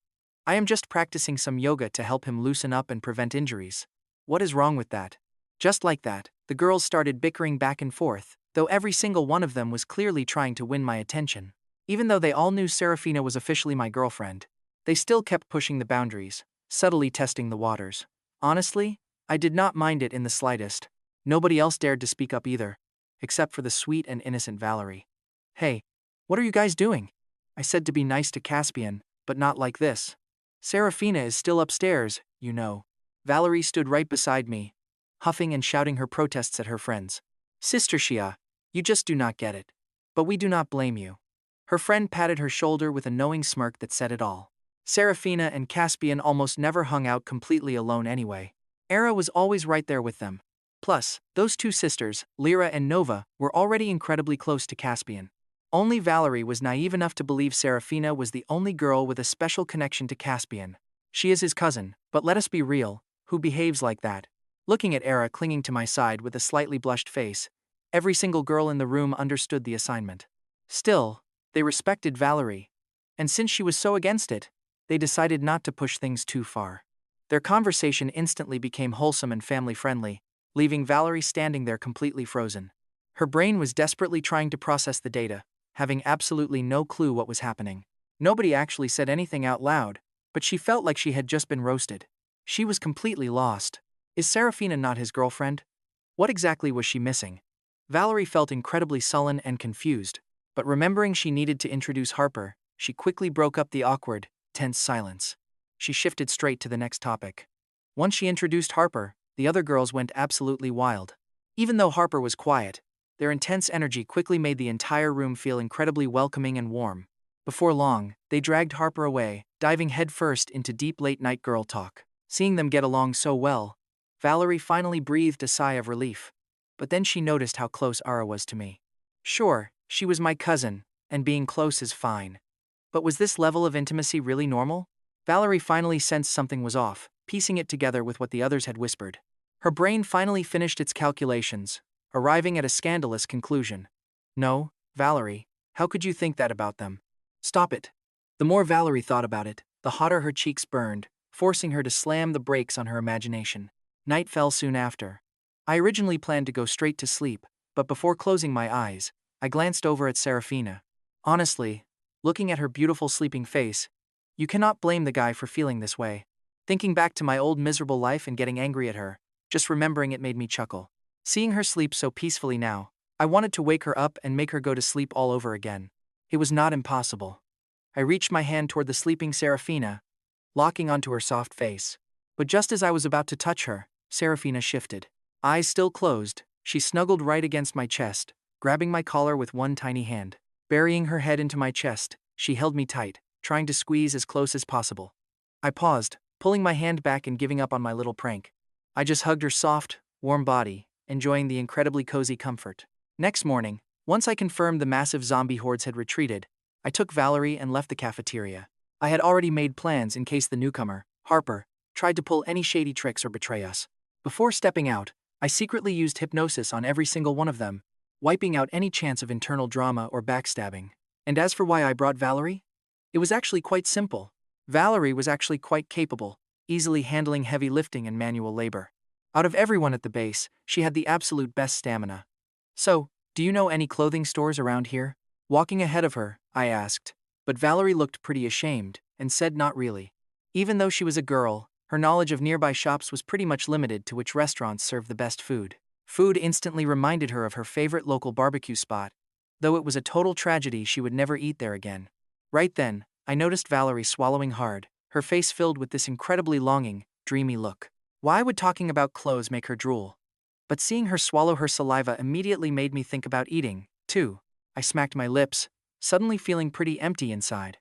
I am just practicing some yoga to help him loosen up and prevent injuries. What is wrong with that? Just like that, the girls started bickering back and forth, though every single one of them was clearly trying to win my attention. Even though they all knew Serafina was officially my girlfriend, they still kept pushing the boundaries, subtly testing the waters. Honestly, I did not mind it in the slightest. Nobody else dared to speak up either, except for the sweet and innocent Valerie. Hey, what are you guys doing? I said to be nice to Caspian, but not like this. Serafina is still upstairs, you know. Valerie stood right beside me, huffing and shouting her protests at her friends. Sister Shia, you just do not get it. But we do not blame you. Her friend patted her shoulder with a knowing smirk that said it all. Serafina and Caspian almost never hung out completely alone anyway. Era was always right there with them. Plus, those two sisters, Lyra and Nova, were already incredibly close to Caspian. Only Valerie was naive enough to believe Serafina was the only girl with a special connection to Caspian. She is his cousin, but let us be real, who behaves like that? Looking at Era clinging to my side with a slightly blushed face, every single girl in the room understood the assignment. Still, they respected Valerie. And since she was so against it, they decided not to push things too far. Their conversation instantly became wholesome and family-friendly, leaving Valerie standing there completely frozen. Her brain was desperately trying to process the data, having absolutely no clue what was happening. Nobody actually said anything out loud, but she felt like she had just been roasted. She was completely lost. Is Serafina not his girlfriend? What exactly was she missing? Valerie felt incredibly sullen and confused, but remembering she needed to introduce Harper, she quickly broke up the awkward, tense silence. She shifted straight to the next topic. Once she introduced Harper, the other girls went absolutely wild. Even though Harper was quiet, their intense energy quickly made the entire room feel incredibly welcoming and warm. Before long, they dragged Harper away, diving headfirst into deep late-night girl talk. Seeing them get along so well, Valerie finally breathed a sigh of relief. But then she noticed how close Ara was to me. Sure, she was my cousin, and being close is fine. But was this level of intimacy really normal? Valerie finally sensed something was off, piecing it together with what the others had whispered. Her brain finally finished its calculations, arriving at a scandalous conclusion. No, Valerie, how could you think that about them? Stop it. The more Valerie thought about it, the hotter her cheeks burned, forcing her to slam the brakes on her imagination. Night fell soon after. I originally planned to go straight to sleep, but before closing my eyes, I glanced over at Serafina. Honestly, looking at her beautiful sleeping face, you cannot blame the guy for feeling this way. Thinking back to my old miserable life and getting angry at her, just remembering it made me chuckle. Seeing her sleep so peacefully now, I wanted to wake her up and make her go to sleep all over again. It was not impossible. I reached my hand toward the sleeping Serafina, locking onto her soft face. But just as I was about to touch her, Serafina shifted. Eyes still closed, she snuggled right against my chest, grabbing my collar with one tiny hand. Burying her head into my chest, she held me tight, trying to squeeze as close as possible. I paused, pulling my hand back and giving up on my little prank. I just hugged her soft, warm body, enjoying the incredibly cozy comfort. Next morning, once I confirmed the massive zombie hordes had retreated, I took Valerie and left the cafeteria. I had already made plans in case the newcomer, Harper, tried to pull any shady tricks or betray us. Before stepping out, I secretly used hypnosis on every single one of them, wiping out any chance of internal drama or backstabbing. And as for why I brought Valerie, it was actually quite simple. Valerie was actually quite capable, easily handling heavy lifting and manual labor. Out of everyone at the base, she had the absolute best stamina. So, do you know any clothing stores around here? Walking ahead of her, I asked, but Valerie looked pretty ashamed and said not really. Even though she was a girl, her knowledge of nearby shops was pretty much limited to which restaurants served the best food. Food instantly reminded her of her favorite local barbecue spot, though it was a total tragedy she would never eat there again. Right then, I noticed Valerie swallowing hard, her face filled with this incredibly longing, dreamy look. Why would talking about clothes make her drool? But seeing her swallow her saliva immediately made me think about eating, too. I smacked my lips, suddenly feeling pretty empty inside.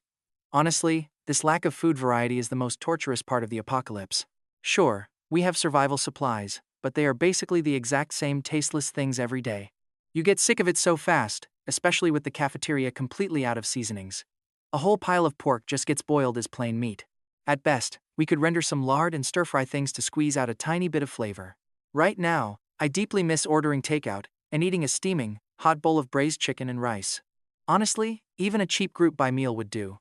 Honestly, this lack of food variety is the most torturous part of the apocalypse. Sure, we have survival supplies, but they are basically the exact same tasteless things every day. You get sick of it so fast, especially with the cafeteria completely out of seasonings. A whole pile of pork just gets boiled as plain meat. At best, we could render some lard and stir-fry things to squeeze out a tiny bit of flavor. Right now, I deeply miss ordering takeout and eating a steaming, hot bowl of braised chicken and rice. Honestly, even a cheap group buy meal would do.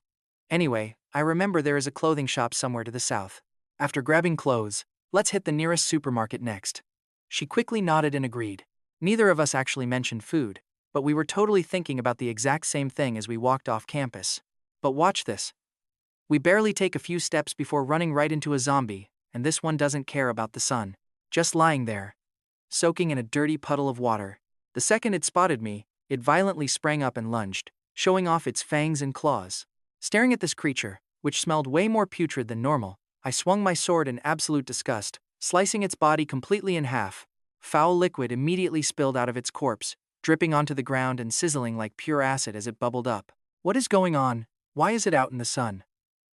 Anyway, I remember there is a clothing shop somewhere to the south. After grabbing clothes, let's hit the nearest supermarket next. She quickly nodded and agreed. Neither of us actually mentioned food, but we were totally thinking about the exact same thing as we walked off campus. But watch this. We barely take a few steps before running right into a zombie, and this one doesn't care about the sun. Just lying there, soaking in a dirty puddle of water. The second it spotted me, it violently sprang up and lunged, showing off its fangs and claws. Staring at this creature, which smelled way more putrid than normal, I swung my sword in absolute disgust, slicing its body completely in half. Foul liquid immediately spilled out of its corpse, dripping onto the ground and sizzling like pure acid as it bubbled up. What is going on? Why is it out in the sun?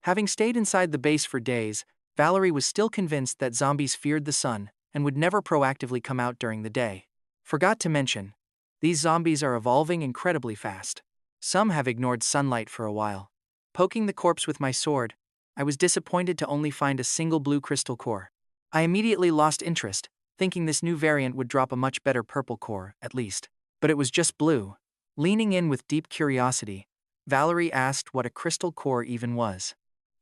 Having stayed inside the base for days, Valerie was still convinced that zombies feared the sun and would never proactively come out during the day. Forgot to mention, these zombies are evolving incredibly fast. Some have ignored sunlight for a while. Poking the corpse with my sword, I was disappointed to only find a single blue crystal core. I immediately lost interest, thinking this new variant would drop a much better purple core, at least. But it was just blue. Leaning in with deep curiosity, Valerie asked what a crystal core even was.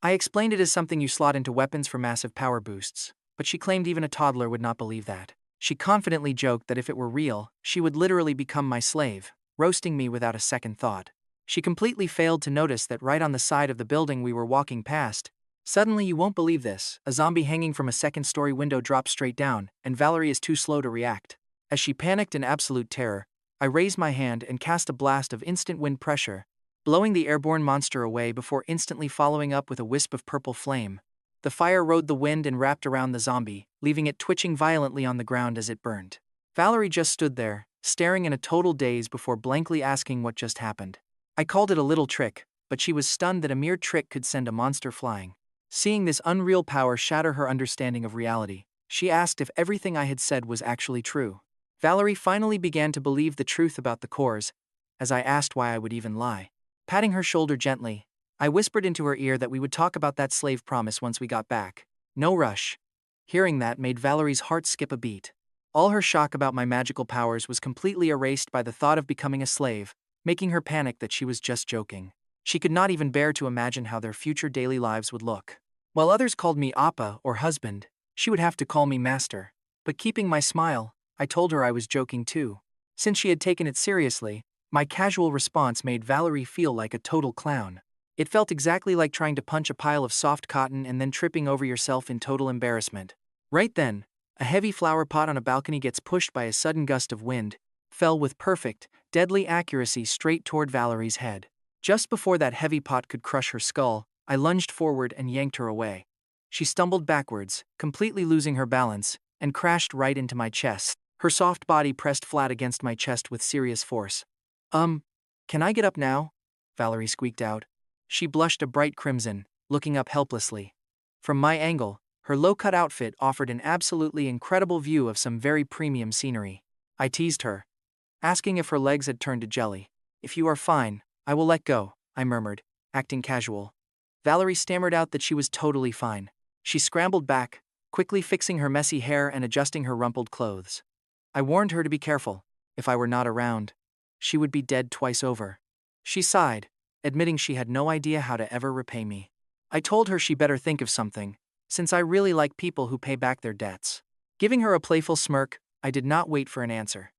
I explained it as something you slot into weapons for massive power boosts, but she claimed even a toddler would not believe that. She confidently joked that if it were real, she would literally become my slave, roasting me without a second thought. She completely failed to notice that right on the side of the building we were walking past, suddenly, you won't believe this, a zombie hanging from a second-story window dropped straight down, and Valerie is too slow to react. As she panicked in absolute terror, I raised my hand and cast a blast of instant wind pressure, blowing the airborne monster away before instantly following up with a wisp of purple flame. The fire rode the wind and wrapped around the zombie, leaving it twitching violently on the ground as it burned. Valerie just stood there, staring in a total daze before blankly asking what just happened. I called it a little trick, but she was stunned that a mere trick could send a monster flying. Seeing this unreal power shatter her understanding of reality, she asked if everything I had said was actually true. Valerie finally began to believe the truth about the cores, as I asked why I would even lie. Patting her shoulder gently, I whispered into her ear that we would talk about that slave promise once we got back. No rush. Hearing that made Valerie's heart skip a beat. All her shock about my magical powers was completely erased by the thought of becoming a slave, making her panic that she was just joking. She could not even bear to imagine how their future daily lives would look. While others called me Appa or husband, she would have to call me master. But keeping my smile, I told her I was joking too. Since she had taken it seriously, my casual response made Valerie feel like a total clown. It felt exactly like trying to punch a pile of soft cotton and then tripping over yourself in total embarrassment. Right then, a heavy flower pot on a balcony gets pushed by a sudden gust of wind, fell with perfect, deadly accuracy straight toward Valerie's head. Just before that heavy pot could crush her skull, I lunged forward and yanked her away. She stumbled backwards, completely losing her balance, and crashed right into my chest. Her soft body pressed flat against my chest with serious force. Can I get up now?" Valerie squeaked out. She blushed a bright crimson, looking up helplessly. From my angle, her low-cut outfit offered an absolutely incredible view of some very premium scenery. I teased her, asking if her legs had turned to jelly. "If you are fine, I will let go," I murmured, acting casual. Valerie stammered out that she was totally fine. She scrambled back, quickly fixing her messy hair and adjusting her rumpled clothes. I warned her to be careful. If I were not around, she would be dead twice over. She sighed, admitting she had no idea how to ever repay me. I told her she better think of something, since I really like people who pay back their debts. Giving her a playful smirk, I did not wait for an answer.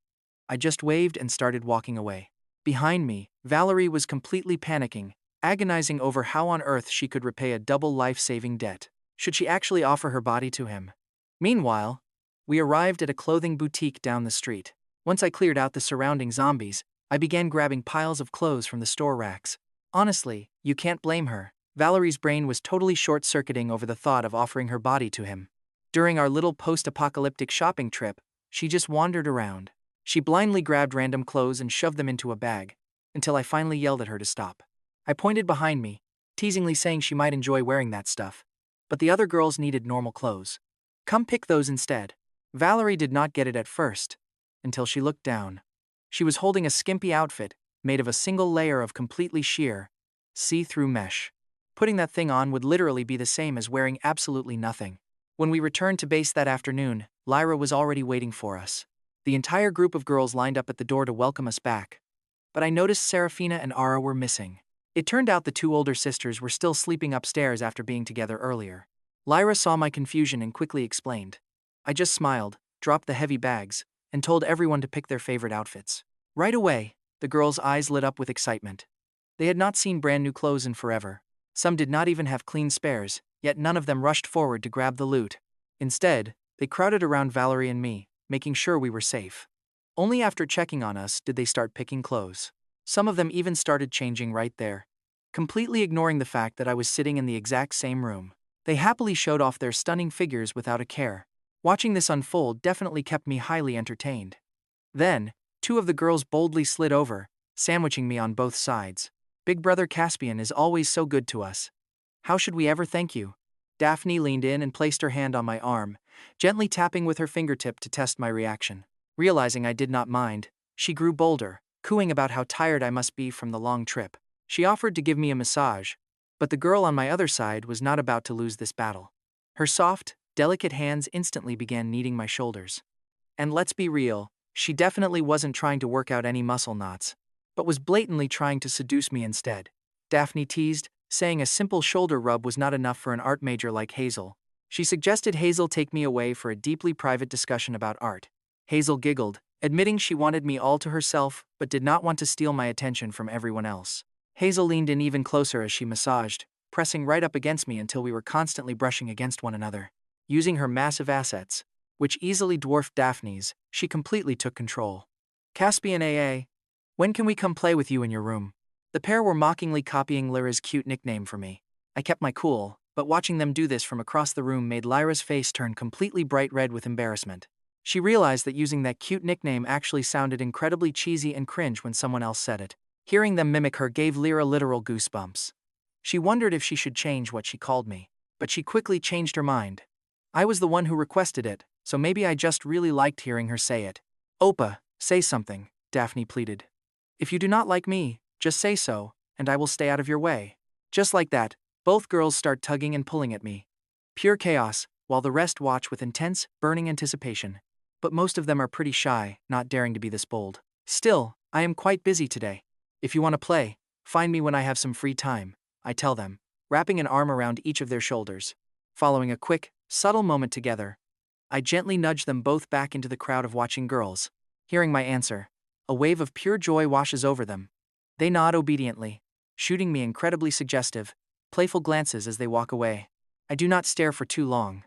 I just waved and started walking away. Behind me, Valerie was completely panicking, agonizing over how on earth she could repay a double life-saving debt. Should she actually offer her body to him? Meanwhile, we arrived at a clothing boutique down the street. Once I cleared out the surrounding zombies, I began grabbing piles of clothes from the store racks. Honestly, you can't blame her. Valerie's brain was totally short-circuiting over the thought of offering her body to him. During our little post-apocalyptic shopping trip, she just wandered around. She blindly grabbed random clothes and shoved them into a bag, until I finally yelled at her to stop. I pointed behind me, teasingly saying she might enjoy wearing that stuff. But the other girls needed normal clothes. "Come pick those instead." Valerie did not get it at first, until she looked down. She was holding a skimpy outfit, made of a single layer of completely sheer, see-through mesh. Putting that thing on would literally be the same as wearing absolutely nothing. When we returned to base that afternoon, Lyra was already waiting for us. The entire group of girls lined up at the door to welcome us back. But I noticed Serafina and Ara were missing. It turned out the two older sisters were still sleeping upstairs after being together earlier. Lyra saw my confusion and quickly explained. I just smiled, dropped the heavy bags, and told everyone to pick their favorite outfits. Right away, the girls' eyes lit up with excitement. They had not seen brand new clothes in forever. Some did not even have clean spares, yet none of them rushed forward to grab the loot. Instead, they crowded around Valerie and me, making sure we were safe. Only after checking on us did they start picking clothes. Some of them even started changing right there, completely ignoring the fact that I was sitting in the exact same room. They happily showed off their stunning figures without a care. Watching this unfold definitely kept me highly entertained. Then, two of the girls boldly slid over, sandwiching me on both sides. "Big brother Caspian is always so good to us. How should we ever thank you?" Daphne leaned in and placed her hand on my arm, gently tapping with her fingertip to test my reaction. Realizing I did not mind, she grew bolder, cooing about how tired I must be from the long trip. She offered to give me a massage, but the girl on my other side was not about to lose this battle. Her soft, delicate hands instantly began kneading my shoulders. And let's be real, she definitely wasn't trying to work out any muscle knots, but was blatantly trying to seduce me instead. Daphne teased, saying a simple shoulder rub was not enough for an art major like Hazel. She suggested Hazel take me away for a deeply private discussion about art. Hazel giggled, admitting she wanted me all to herself but did not want to steal my attention from everyone else. Hazel leaned in even closer as she massaged, pressing right up against me until we were constantly brushing against one another. Using her massive assets, which easily dwarfed Daphne's, she completely took control. "Caspian AA, when can we come play with you in your room?" The pair were mockingly copying Lyra's cute nickname for me. I kept my cool, but watching them do this from across the room made Lyra's face turn completely bright red with embarrassment. She realized that using that cute nickname actually sounded incredibly cheesy and cringe when someone else said it. Hearing them mimic her gave Lyra literal goosebumps. She wondered if she should change what she called me, but she quickly changed her mind. I was the one who requested it, so maybe I just really liked hearing her say it. "Opa, say something," Daphne pleaded. "If you do not like me, just say so, and I will stay out of your way." Just like that, both girls start tugging and pulling at me. Pure chaos, while the rest watch with intense, burning anticipation. But most of them are pretty shy, not daring to be this bold. Still, I am quite busy today. If you want to play, find me when I have some free time, I tell them, wrapping an arm around each of their shoulders. Following a quick, subtle moment together, I gently nudge them both back into the crowd of watching girls. Hearing my answer, a wave of pure joy washes over them. They nod obediently, shooting me incredibly suggestive, playful glances as they walk away. I do not stare for too long.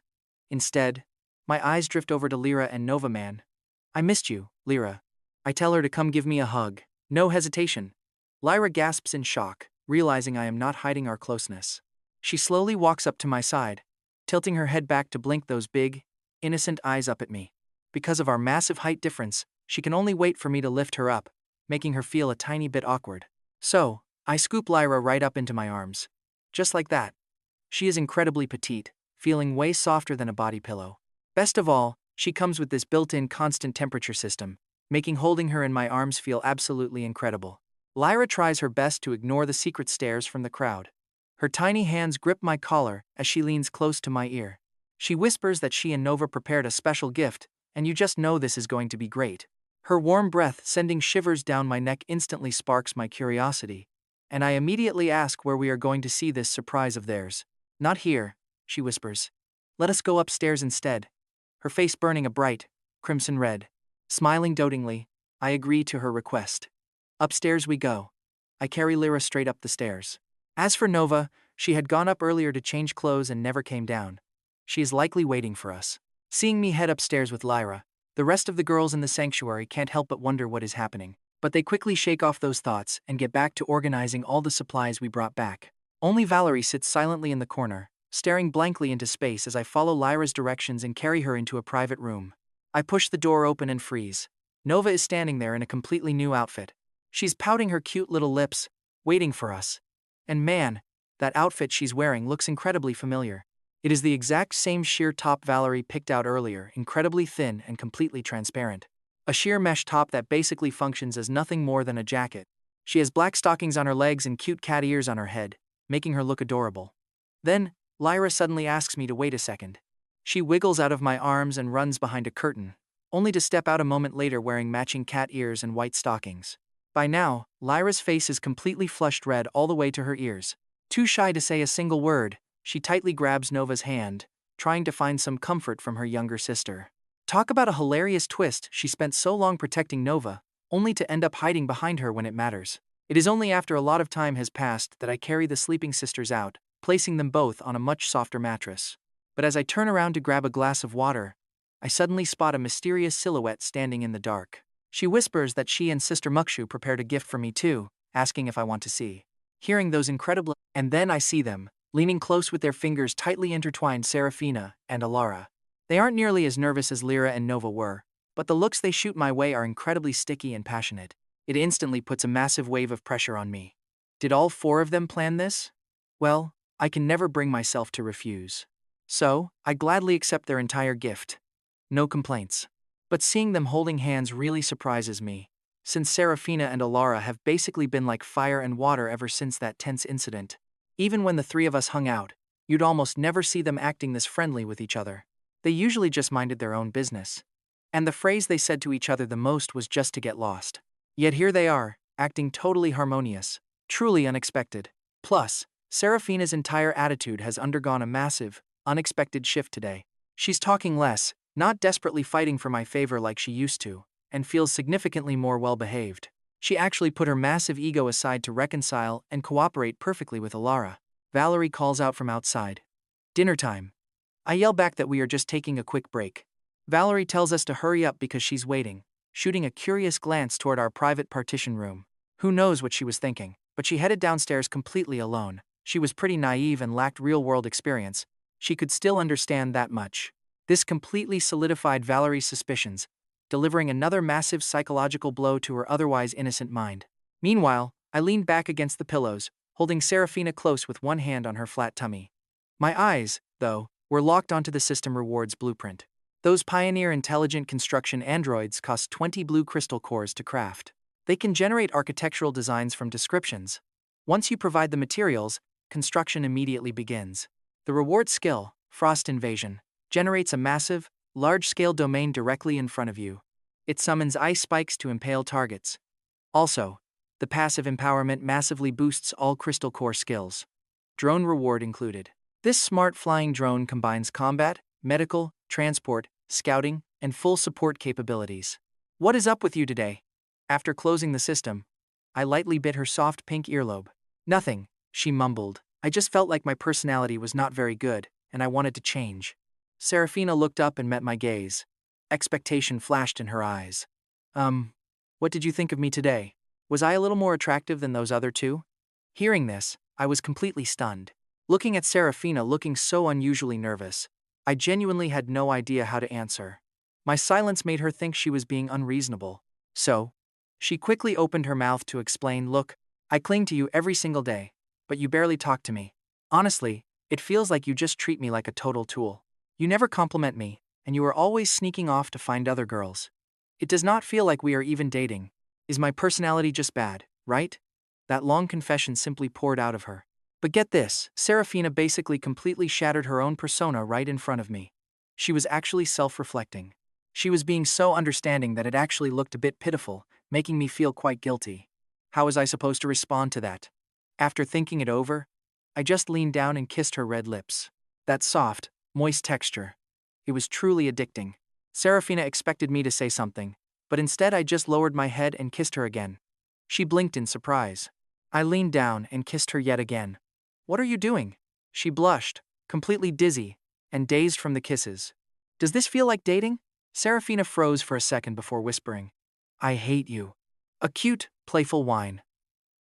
Instead, my eyes drift over to Lyra and Nova Man. I missed you, Lyra. I tell her to come give me a hug. No hesitation. Lyra gasps in shock, realizing I am not hiding our closeness. She slowly walks up to my side, tilting her head back to blink those big, innocent eyes up at me. Because of our massive height difference, she can only wait for me to lift her up, making her feel a tiny bit awkward. So, I scoop Lyra right up into my arms. Just like that. She is incredibly petite, feeling way softer than a body pillow. Best of all, she comes with this built-in constant temperature system, making holding her in my arms feel absolutely incredible. Lyra tries her best to ignore the secret stares from the crowd. Her tiny hands grip my collar as she leans close to my ear. She whispers that she and Nova prepared a special gift, and you just know this is going to be great. Her warm breath sending shivers down my neck instantly sparks my curiosity, and I immediately ask where we are going to see this surprise of theirs. Not here, she whispers. Let us go upstairs instead. Her face burning a bright, crimson red. Smiling dotingly, I agree to her request. Upstairs we go. I carry Lyra straight up the stairs. As for Nova, she had gone up earlier to change clothes and never came down. She is likely waiting for us. Seeing me head upstairs with Lyra, the rest of the girls in the sanctuary can't help but wonder what is happening. But they quickly shake off those thoughts and get back to organizing all the supplies we brought back. Only Valerie sits silently in the corner, staring blankly into space as I follow Lyra's directions and carry her into a private room. I push the door open and freeze. Nova is standing there in a completely new outfit. She's pouting her cute little lips, waiting for us. And man, that outfit she's wearing looks incredibly familiar. It is the exact same sheer top Valerie picked out earlier, incredibly thin and completely transparent. A sheer mesh top that basically functions as nothing more than a jacket. She has black stockings on her legs and cute cat ears on her head, making her look adorable. Then, Lyra suddenly asks me to wait a second. She wiggles out of my arms and runs behind a curtain, only to step out a moment later wearing matching cat ears and white stockings. By now, Lyra's face is completely flushed red all the way to her ears. Too shy to say a single word, she tightly grabs Nova's hand, trying to find some comfort from her younger sister. Talk about a hilarious twist. She spent so long protecting Nova, only to end up hiding behind her when it matters. It is only after a lot of time has passed that I carry the sleeping sisters out, placing them both on a much softer mattress. But as I turn around to grab a glass of water, I suddenly spot a mysterious silhouette standing in the dark. She whispers that she and Sister Mukshu prepared a gift for me too, asking if I want to see. Hearing those incredible, and then I see them, leaning close with their fingers tightly intertwined, Serafina and Alara. They aren't nearly as nervous as Lyra and Nova were, but the looks they shoot my way are incredibly sticky and passionate. It instantly puts a massive wave of pressure on me. Did all four of them plan this? Well, I can never bring myself to refuse. So, I gladly accept their entire gift. No complaints. But seeing them holding hands really surprises me, since Serafina and Alara have basically been like fire and water ever since that tense incident. Even when the three of us hung out, you'd almost never see them acting this friendly with each other. They usually just minded their own business. And the phrase they said to each other the most was just to get lost. Yet here they are, acting totally harmonious. Truly unexpected. Plus, Serafina's entire attitude has undergone a massive, unexpected shift today. She's talking less, not desperately fighting for my favor like she used to, and feels significantly more well-behaved. She actually put her massive ego aside to reconcile and cooperate perfectly with Alara. Valerie calls out from outside. Dinner time. I yell back that we are just taking a quick break. Valerie tells us to hurry up because she's waiting, shooting a curious glance toward our private partition room. Who knows what she was thinking, but she headed downstairs completely alone. She was pretty naive and lacked real-world experience. She could still understand that much. This completely solidified Valerie's suspicions, delivering another massive psychological blow to her otherwise innocent mind. Meanwhile, I leaned back against the pillows, holding Serafina close with one hand on her flat tummy. My eyes, though, were locked onto the system rewards blueprint. Those Pioneer intelligent construction androids cost 20 blue crystal cores to craft. They can generate architectural designs from descriptions. Once you provide the materials, construction immediately begins. The reward skill, Frost Invasion, generates a massive, large-scale domain directly in front of you. It summons ice spikes to impale targets. Also, the passive empowerment massively boosts all crystal core skills. Drone reward included. This smart flying drone combines combat, medical, transport, scouting, and full support capabilities. What is up with you today? After closing the system, I lightly bit her soft pink earlobe. Nothing, she mumbled. I just felt like my personality was not very good, and I wanted to change. Serafina looked up and met my gaze. Expectation flashed in her eyes. What did you think of me today? Was I a little more attractive than those other two? Hearing this, I was completely stunned. Looking at Serafina looking so unusually nervous, I genuinely had no idea how to answer. My silence made her think she was being unreasonable. So, she quickly opened her mouth to explain, look, I cling to you every single day, but you barely talk to me. Honestly, it feels like you just treat me like a total tool. You never compliment me, and you are always sneaking off to find other girls. It does not feel like we are even dating. Is my personality just bad, right? That long confession simply poured out of her. But get this, Serafina basically completely shattered her own persona right in front of me. She was actually self-reflecting. She was being so understanding that it actually looked a bit pitiful, making me feel quite guilty. How was I supposed to respond to that? After thinking it over, I just leaned down and kissed her red lips. That soft, moist texture. It was truly addicting. Serafina expected me to say something, but instead I just lowered my head and kissed her again. She blinked in surprise. I leaned down and kissed her yet again. What are you doing? She blushed, completely dizzy, and dazed from the kisses. Does this feel like dating? Serafina froze for a second before whispering, I hate you. A cute, playful whine.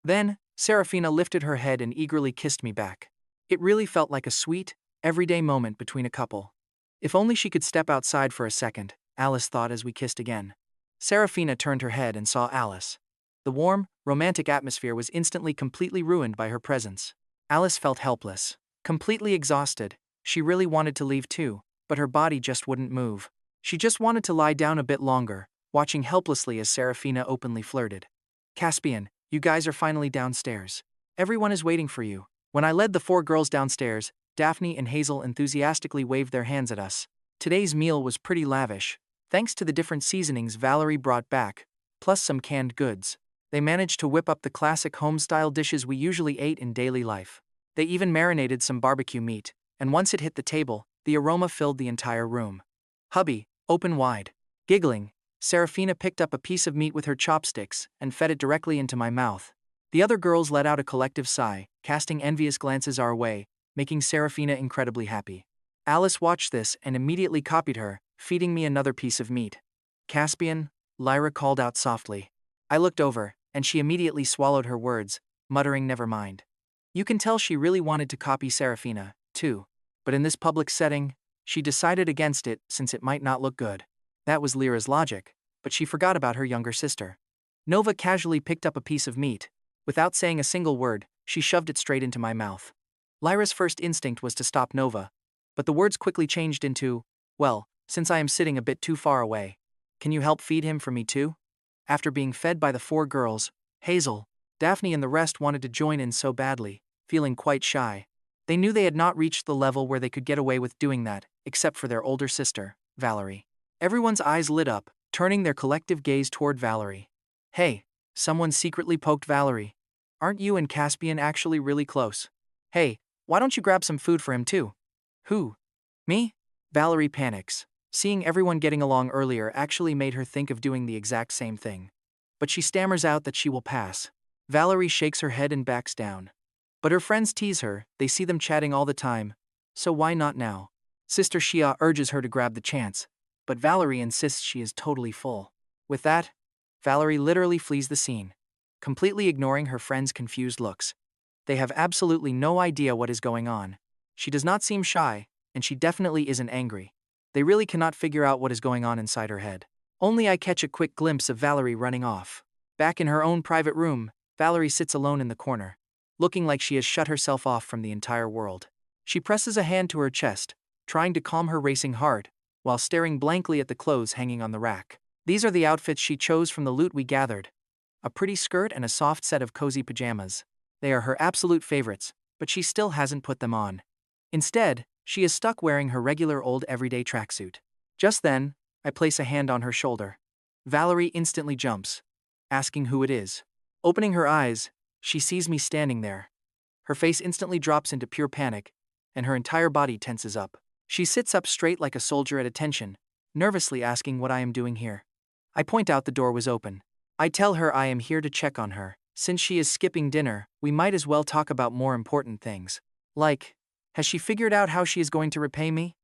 Then, Serafina lifted her head and eagerly kissed me back. It really felt like a sweet, everyday moment between a couple. If only she could step outside for a second, Alice thought as we kissed again. Serafina turned her head and saw Alice. The warm, romantic atmosphere was instantly completely ruined by her presence. Alice felt helpless, completely exhausted. She really wanted to leave too, but her body just wouldn't move. She just wanted to lie down a bit longer, watching helplessly as Serafina openly flirted. Caspian, you guys are finally downstairs. Everyone is waiting for you. When I led the 4 girls downstairs, Daphne and Hazel enthusiastically waved their hands at us. Today's meal was pretty lavish, thanks to the different seasonings Valerie brought back, plus some canned goods. They managed to whip up the classic home-style dishes we usually ate in daily life. They even marinated some barbecue meat, and once it hit the table, the aroma filled the entire room. Hubby, open wide. Giggling, Serafina picked up a piece of meat with her chopsticks and fed it directly into my mouth. The other girls let out a collective sigh, casting envious glances our way, making Serafina incredibly happy. Alice watched this and immediately copied her, feeding me another piece of meat. Caspian, Lyra called out softly. I looked over, and she immediately swallowed her words, muttering never mind. You can tell she really wanted to copy Serafina, too. But in this public setting, she decided against it since it might not look good. That was Lyra's logic, but she forgot about her younger sister. Nova casually picked up a piece of meat. Without saying a single word, she shoved it straight into my mouth. Lyra's first instinct was to stop Nova, but the words quickly changed into, well, since I am sitting a bit too far away, can you help feed him for me too? After being fed by the 4 girls, Hazel, Daphne and the rest wanted to join in so badly, feeling quite shy. They knew they had not reached the level where they could get away with doing that, except for their older sister, Valerie. Everyone's eyes lit up, turning their collective gaze toward Valerie. Hey, someone secretly poked Valerie. Aren't you and Caspian actually really close? Hey, why don't you grab some food for him too? Who? Me? Valerie panics. Seeing everyone getting along earlier actually made her think of doing the exact same thing. But she stammers out that she will pass. Valerie shakes her head and backs down. But her friends tease her, they see them chatting all the time. So why not now? Sister Shia urges her to grab the chance, but Valerie insists she is totally full. With that, Valerie literally flees the scene, completely ignoring her friends' confused looks. They have absolutely no idea what is going on. She does not seem shy, and she definitely isn't angry. They really cannot figure out what is going on inside her head. Only I catch a quick glimpse of Valerie running off. Back in her own private room, Valerie sits alone in the corner, looking like she has shut herself off from the entire world. She presses a hand to her chest, trying to calm her racing heart, while staring blankly at the clothes hanging on the rack. These are the outfits she chose from the loot we gathered. A pretty skirt and a soft set of cozy pajamas. They are her absolute favorites, but she still hasn't put them on. Instead, she is stuck wearing her regular old everyday tracksuit. Just then, I place a hand on her shoulder. Valerie instantly jumps, asking who it is. Opening her eyes, she sees me standing there. Her face instantly drops into pure panic, and her entire body tenses up. She sits up straight like a soldier at attention, nervously asking what I am doing here. I point out the door was open. I tell her I am here to check on her. Since she is skipping dinner, we might as well talk about more important things. Like, has she figured out how she is going to repay me?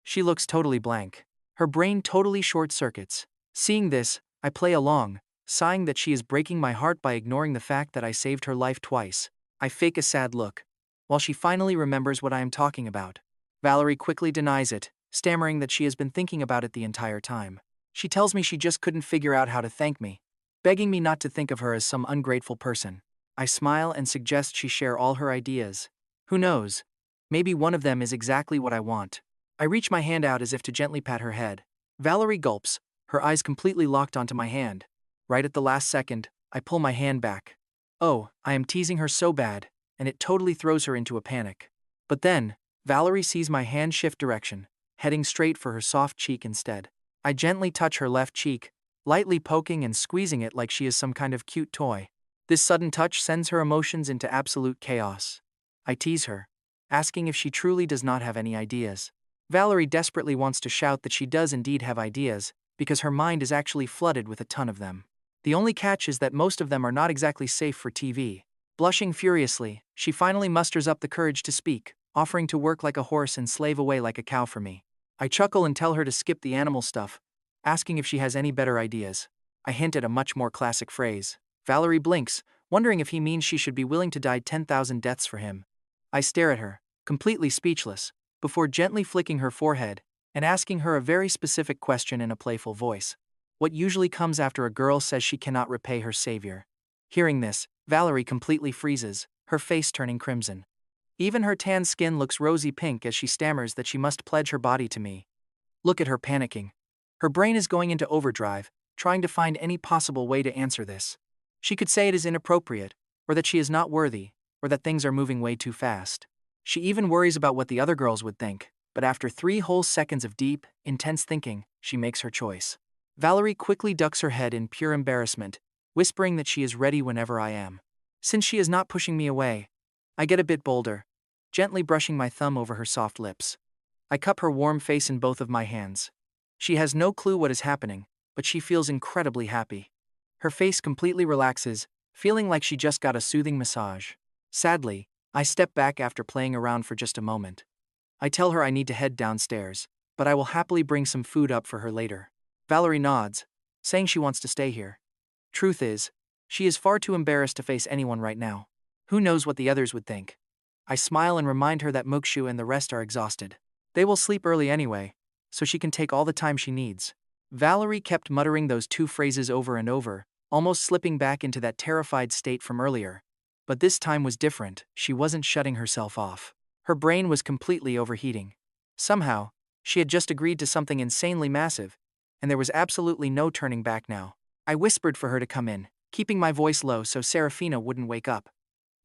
She looks totally blank. Her brain totally short circuits. Seeing this, I play along, sighing that she is breaking my heart by ignoring the fact that I saved her life twice. I fake a sad look, while she finally remembers what I am talking about. Valerie quickly denies it, stammering that she has been thinking about it the entire time. She tells me she just couldn't figure out how to thank me, begging me not to think of her as some ungrateful person. I smile and suggest she share all her ideas. Who knows? Maybe one of them is exactly what I want. I reach my hand out as if to gently pat her head. Valerie gulps, her eyes completely locked onto my hand. Right at the last second, I pull my hand back. Oh, I am teasing her so bad, and it totally throws her into a panic. But then, Valerie sees my hand shift direction, heading straight for her soft cheek instead. I gently touch her left cheek, lightly poking and squeezing it like she is some kind of cute toy. This sudden touch sends her emotions into absolute chaos. I tease her, asking if she truly does not have any ideas. Valerie desperately wants to shout that she does indeed have ideas, because her mind is actually flooded with a ton of them. The only catch is that most of them are not exactly safe for TV. Blushing furiously, she finally musters up the courage to speak, offering to work like a horse and slave away like a cow for me. I chuckle and tell her to skip the animal stuff, asking if she has any better ideas. I hint at a much more classic phrase. Valerie blinks, wondering if he means she should be willing to die 10,000 deaths for him. I stare at her, completely speechless, before gently flicking her forehead and asking her a very specific question in a playful voice. What usually comes after a girl says she cannot repay her savior? Hearing this, Valerie completely freezes, her face turning crimson. Even her tan skin looks rosy pink as she stammers that she must pledge her body to me. Look at her panicking. Her brain is going into overdrive, trying to find any possible way to answer this. She could say it is inappropriate, or that she is not worthy, or that things are moving way too fast. She even worries about what the other girls would think, but after 3 whole seconds of deep, intense thinking, she makes her choice. Valerie quickly ducks her head in pure embarrassment, whispering that she is ready whenever I am. Since she is not pushing me away, I get a bit bolder, gently brushing my thumb over her soft lips. I cup her warm face in both of my hands. She has no clue what is happening, but she feels incredibly happy. Her face completely relaxes, feeling like she just got a soothing massage. Sadly, I step back after playing around for just a moment. I tell her I need to head downstairs, but I will happily bring some food up for her later. Valerie nods, saying she wants to stay here. Truth is, she is far too embarrassed to face anyone right now. Who knows what the others would think? I smile and remind her that Mokshu and the rest are exhausted. They will sleep early anyway, so she can take all the time she needs. Valerie kept muttering those 2 phrases over and over, almost slipping back into that terrified state from earlier. But this time was different. She wasn't shutting herself off. Her brain was completely overheating. Somehow, she had just agreed to something insanely massive, and there was absolutely no turning back now. I whispered for her to come in, keeping my voice low so Serafina wouldn't wake up.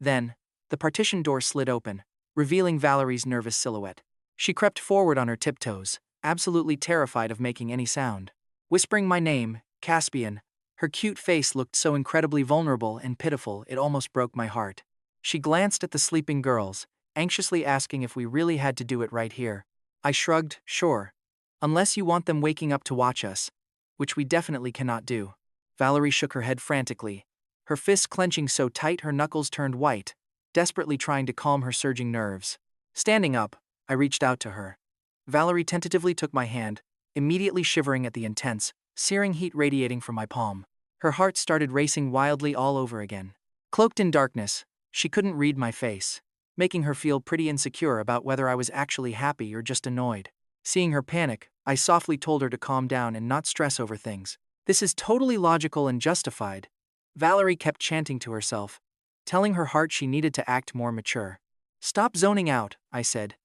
Then, the partition door slid open, revealing Valerie's nervous silhouette. She crept forward on her tiptoes, absolutely terrified of making any sound. Whispering my name, Caspian, her cute face looked so incredibly vulnerable and pitiful it almost broke my heart. She glanced at the sleeping girls, anxiously asking if we really had to do it right here. I shrugged, sure. Unless you want them waking up to watch us, which we definitely cannot do. Valerie shook her head frantically, her fists clenching so tight her knuckles turned white, desperately trying to calm her surging nerves. Standing up, I reached out to her. Valerie tentatively took my hand, immediately shivering at the intense, searing heat radiating from my palm. Her heart started racing wildly all over again. Cloaked in darkness, she couldn't read my face, making her feel pretty insecure about whether I was actually happy or just annoyed. Seeing her panic, I softly told her to calm down and not stress over things. This is totally logical and justified. Valerie kept chanting to herself, telling her heart she needed to act more mature. Stop zoning out, I said,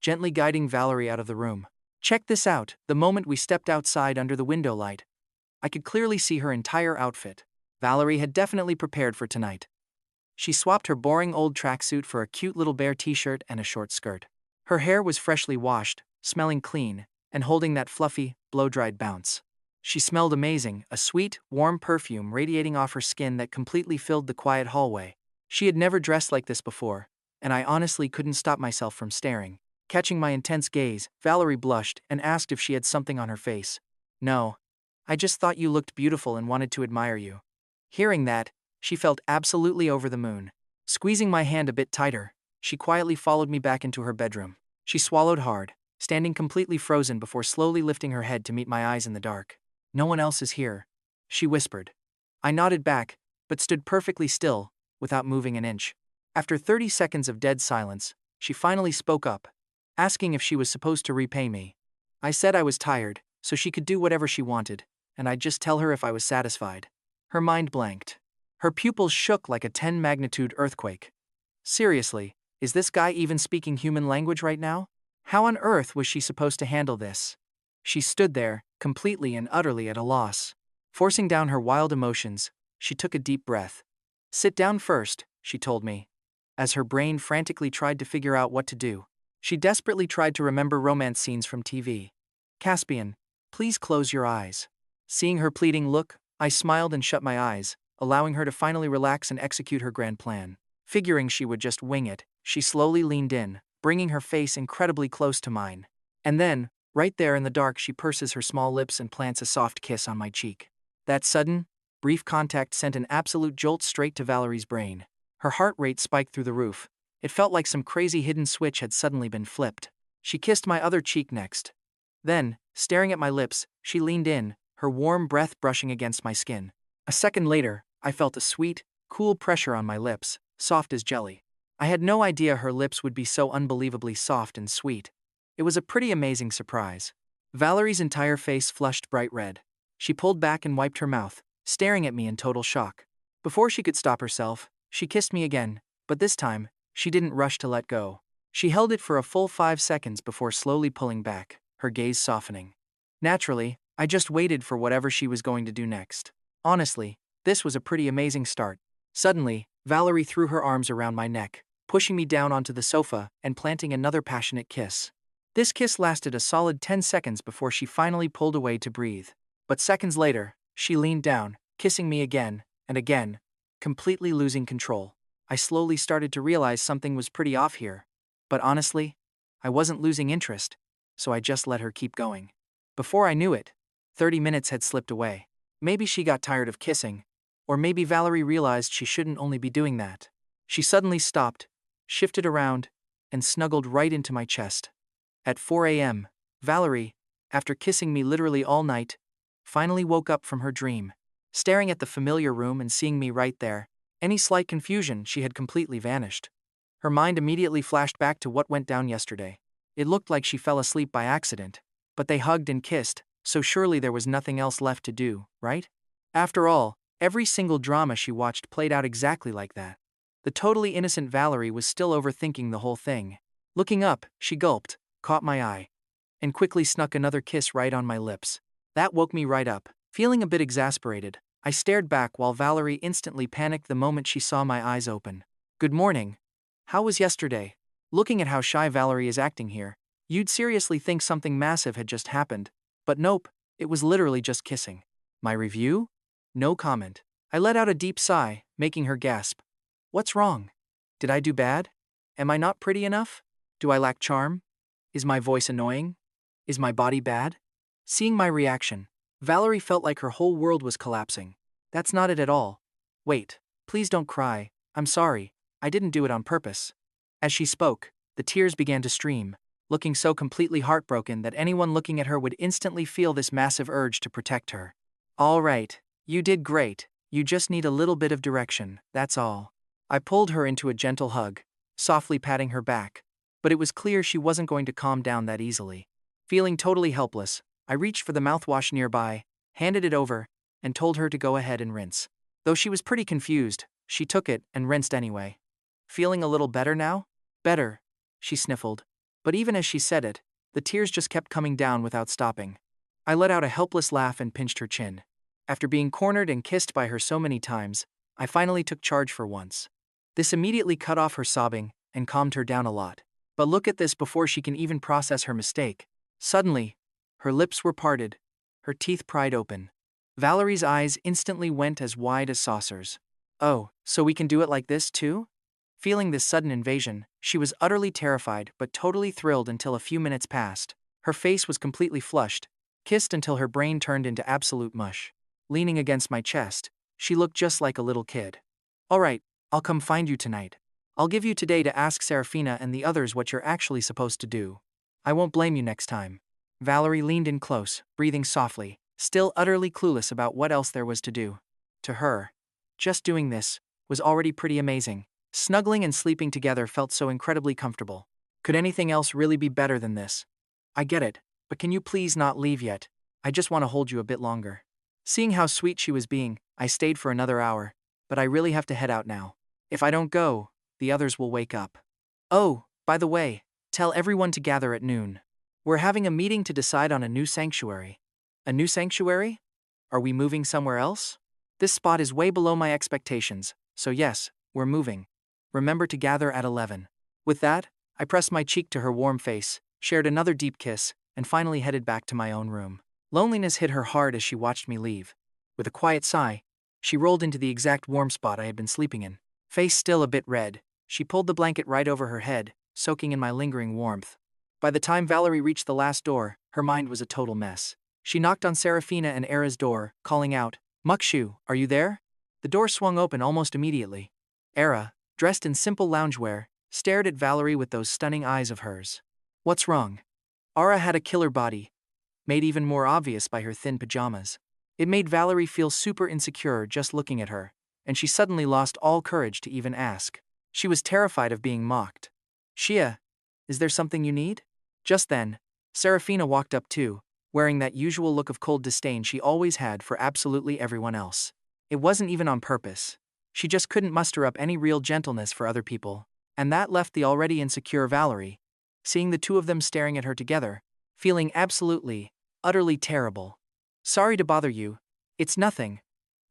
gently guiding Valerie out of the room. Check this out. The moment we stepped outside under the window light, I could clearly see her entire outfit. Valerie had definitely prepared for tonight. She swapped her boring old tracksuit for a cute little bear t-shirt and a short skirt. Her hair was freshly washed, smelling clean, and holding that fluffy, blow-dried bounce. She smelled amazing, a sweet, warm perfume radiating off her skin that completely filled the quiet hallway. She had never dressed like this before, and I honestly couldn't stop myself from staring. Catching my intense gaze, Valerie blushed and asked if she had something on her face. No. I just thought you looked beautiful and wanted to admire you. Hearing that, she felt absolutely over the moon. Squeezing my hand a bit tighter, she quietly followed me back into her bedroom. She swallowed hard, standing completely frozen before slowly lifting her head to meet my eyes in the dark. No one else is here, she whispered. I nodded back, but stood perfectly still, without moving an inch. After 30 seconds of dead silence, she finally spoke up, asking if she was supposed to repay me. I said I was tired, so she could do whatever she wanted, and I'd just tell her if I was satisfied. Her mind blanked. Her pupils shook like a 10-magnitude earthquake. Seriously, is this guy even speaking human language right now? How on earth was she supposed to handle this? She stood there, completely and utterly at a loss. Forcing down her wild emotions, she took a deep breath. Sit down first, she told me. As her brain frantically tried to figure out what to do, she desperately tried to remember romance scenes from TV. Caspian, please close your eyes. Seeing her pleading look, I smiled and shut my eyes, allowing her to finally relax and execute her grand plan. Figuring she would just wing it, she slowly leaned in, bringing her face incredibly close to mine. And then, right there in the dark, she purses her small lips and plants a soft kiss on my cheek. That sudden, brief contact sent an absolute jolt straight to Valerie's brain. Her heart rate spiked through the roof. It felt like some crazy hidden switch had suddenly been flipped. She kissed my other cheek next. Then, staring at my lips, she leaned in, her warm breath brushing against my skin. A second later, I felt a sweet, cool pressure on my lips, soft as jelly. I had no idea her lips would be so unbelievably soft and sweet. It was a pretty amazing surprise. Valerie's entire face flushed bright red. She pulled back and wiped her mouth, staring at me in total shock. Before she could stop herself, she kissed me again, but this time, she didn't rush to let go. She held it for a full 5 seconds before slowly pulling back, her gaze softening. Naturally, I just waited for whatever she was going to do next. Honestly, this was a pretty amazing start. Suddenly, Valerie threw her arms around my neck, pushing me down onto the sofa and planting another passionate kiss. This kiss lasted a solid 10 seconds before she finally pulled away to breathe. But seconds later, she leaned down, kissing me again and again, completely losing control. I slowly started to realize something was pretty off here. But honestly, I wasn't losing interest, so I just let her keep going. Before I knew it, 30 minutes had slipped away. Maybe she got tired of kissing, or maybe Valerie realized she shouldn't only be doing that. She suddenly stopped, shifted around, and snuggled right into my chest. At 4 a.m., Valerie, after kissing me literally all night, finally woke up from her dream. Staring at the familiar room and seeing me right there, any slight confusion she had completely vanished. Her mind immediately flashed back to what went down yesterday. It looked like she fell asleep by accident, but they hugged and kissed, so surely there was nothing else left to do, right? After all, every single drama she watched played out exactly like that. The totally innocent Valerie was still overthinking the whole thing. Looking up, she gulped, caught my eye, and quickly snuck another kiss right on my lips. That woke me right up. Feeling a bit exasperated, I stared back while Valerie instantly panicked the moment she saw my eyes open. Good morning. How was yesterday? Looking at how shy Valerie is acting here, you'd seriously think something massive had just happened. But nope, it was literally just kissing. My review? No comment. I let out a deep sigh, making her gasp. What's wrong? Did I do bad? Am I not pretty enough? Do I lack charm? Is my voice annoying? Is my body bad? Seeing my reaction, Valerie felt like her whole world was collapsing. That's not it at all. Wait, please don't cry. I'm sorry. I didn't do it on purpose. As she spoke, the tears began to stream, looking so completely heartbroken that anyone looking at her would instantly feel this massive urge to protect her. All right, you did great. You just need a little bit of direction, that's all. I pulled her into a gentle hug, softly patting her back, but it was clear she wasn't going to calm down that easily. Feeling totally helpless, I reached for the mouthwash nearby, handed it over, and told her to go ahead and rinse. Though she was pretty confused, she took it and rinsed anyway. Feeling a little better now? Better, she sniffled. But even as she said it, the tears just kept coming down without stopping. I let out a helpless laugh and pinched her chin. After being cornered and kissed by her so many times, I finally took charge for once. This immediately cut off her sobbing and calmed her down a lot. But look at this, before she can even process her mistake. Suddenly, her lips were parted, her teeth pried open. Valerie's eyes instantly went as wide as saucers. Oh, so we can do it like this too? Feeling this sudden invasion, she was utterly terrified but totally thrilled until a few minutes passed. Her face was completely flushed, kissed until her brain turned into absolute mush. Leaning against my chest, she looked just like a little kid. Alright, I'll come find you tonight. I'll give you today to ask Serafina and the others what you're actually supposed to do. I won't blame you next time. Valerie leaned in close, breathing softly, still utterly clueless about what else there was to do. To her, just doing this was already pretty amazing. Snuggling and sleeping together felt so incredibly comfortable. Could anything else really be better than this? I get it, but can you please not leave yet? I just want to hold you a bit longer. Seeing how sweet she was being, I stayed for another hour, but I really have to head out now. If I don't go, the others will wake up. Oh, by the way, tell everyone to gather at noon. We're having a meeting to decide on a new sanctuary. A new sanctuary? Are we moving somewhere else? This spot is way below my expectations, so yes, we're moving. Remember to gather at 11. With that, I pressed my cheek to her warm face, shared another deep kiss, and finally headed back to my own room. Loneliness hit her hard as she watched me leave. With a quiet sigh, she rolled into the exact warm spot I had been sleeping in. Face still a bit red, she pulled the blanket right over her head, soaking in my lingering warmth. By the time Valerie reached the last door, her mind was a total mess. She knocked on Serafina and Era's door, calling out, "Mukshu, are you there?" The door swung open almost immediately. Era, dressed in simple loungewear, stared at Valerie with those stunning eyes of hers. What's wrong? Ara had a killer body, made even more obvious by her thin pajamas. It made Valerie feel super insecure just looking at her, and she suddenly lost all courage to even ask. She was terrified of being mocked. Shia, is there something you need? Just then, Serafina walked up too, wearing that usual look of cold disdain she always had for absolutely everyone else. It wasn't even on purpose. She just couldn't muster up any real gentleness for other people, and that left the already insecure Valerie, seeing the two of them staring at her together, feeling absolutely, utterly terrible. Sorry to bother you. It's nothing.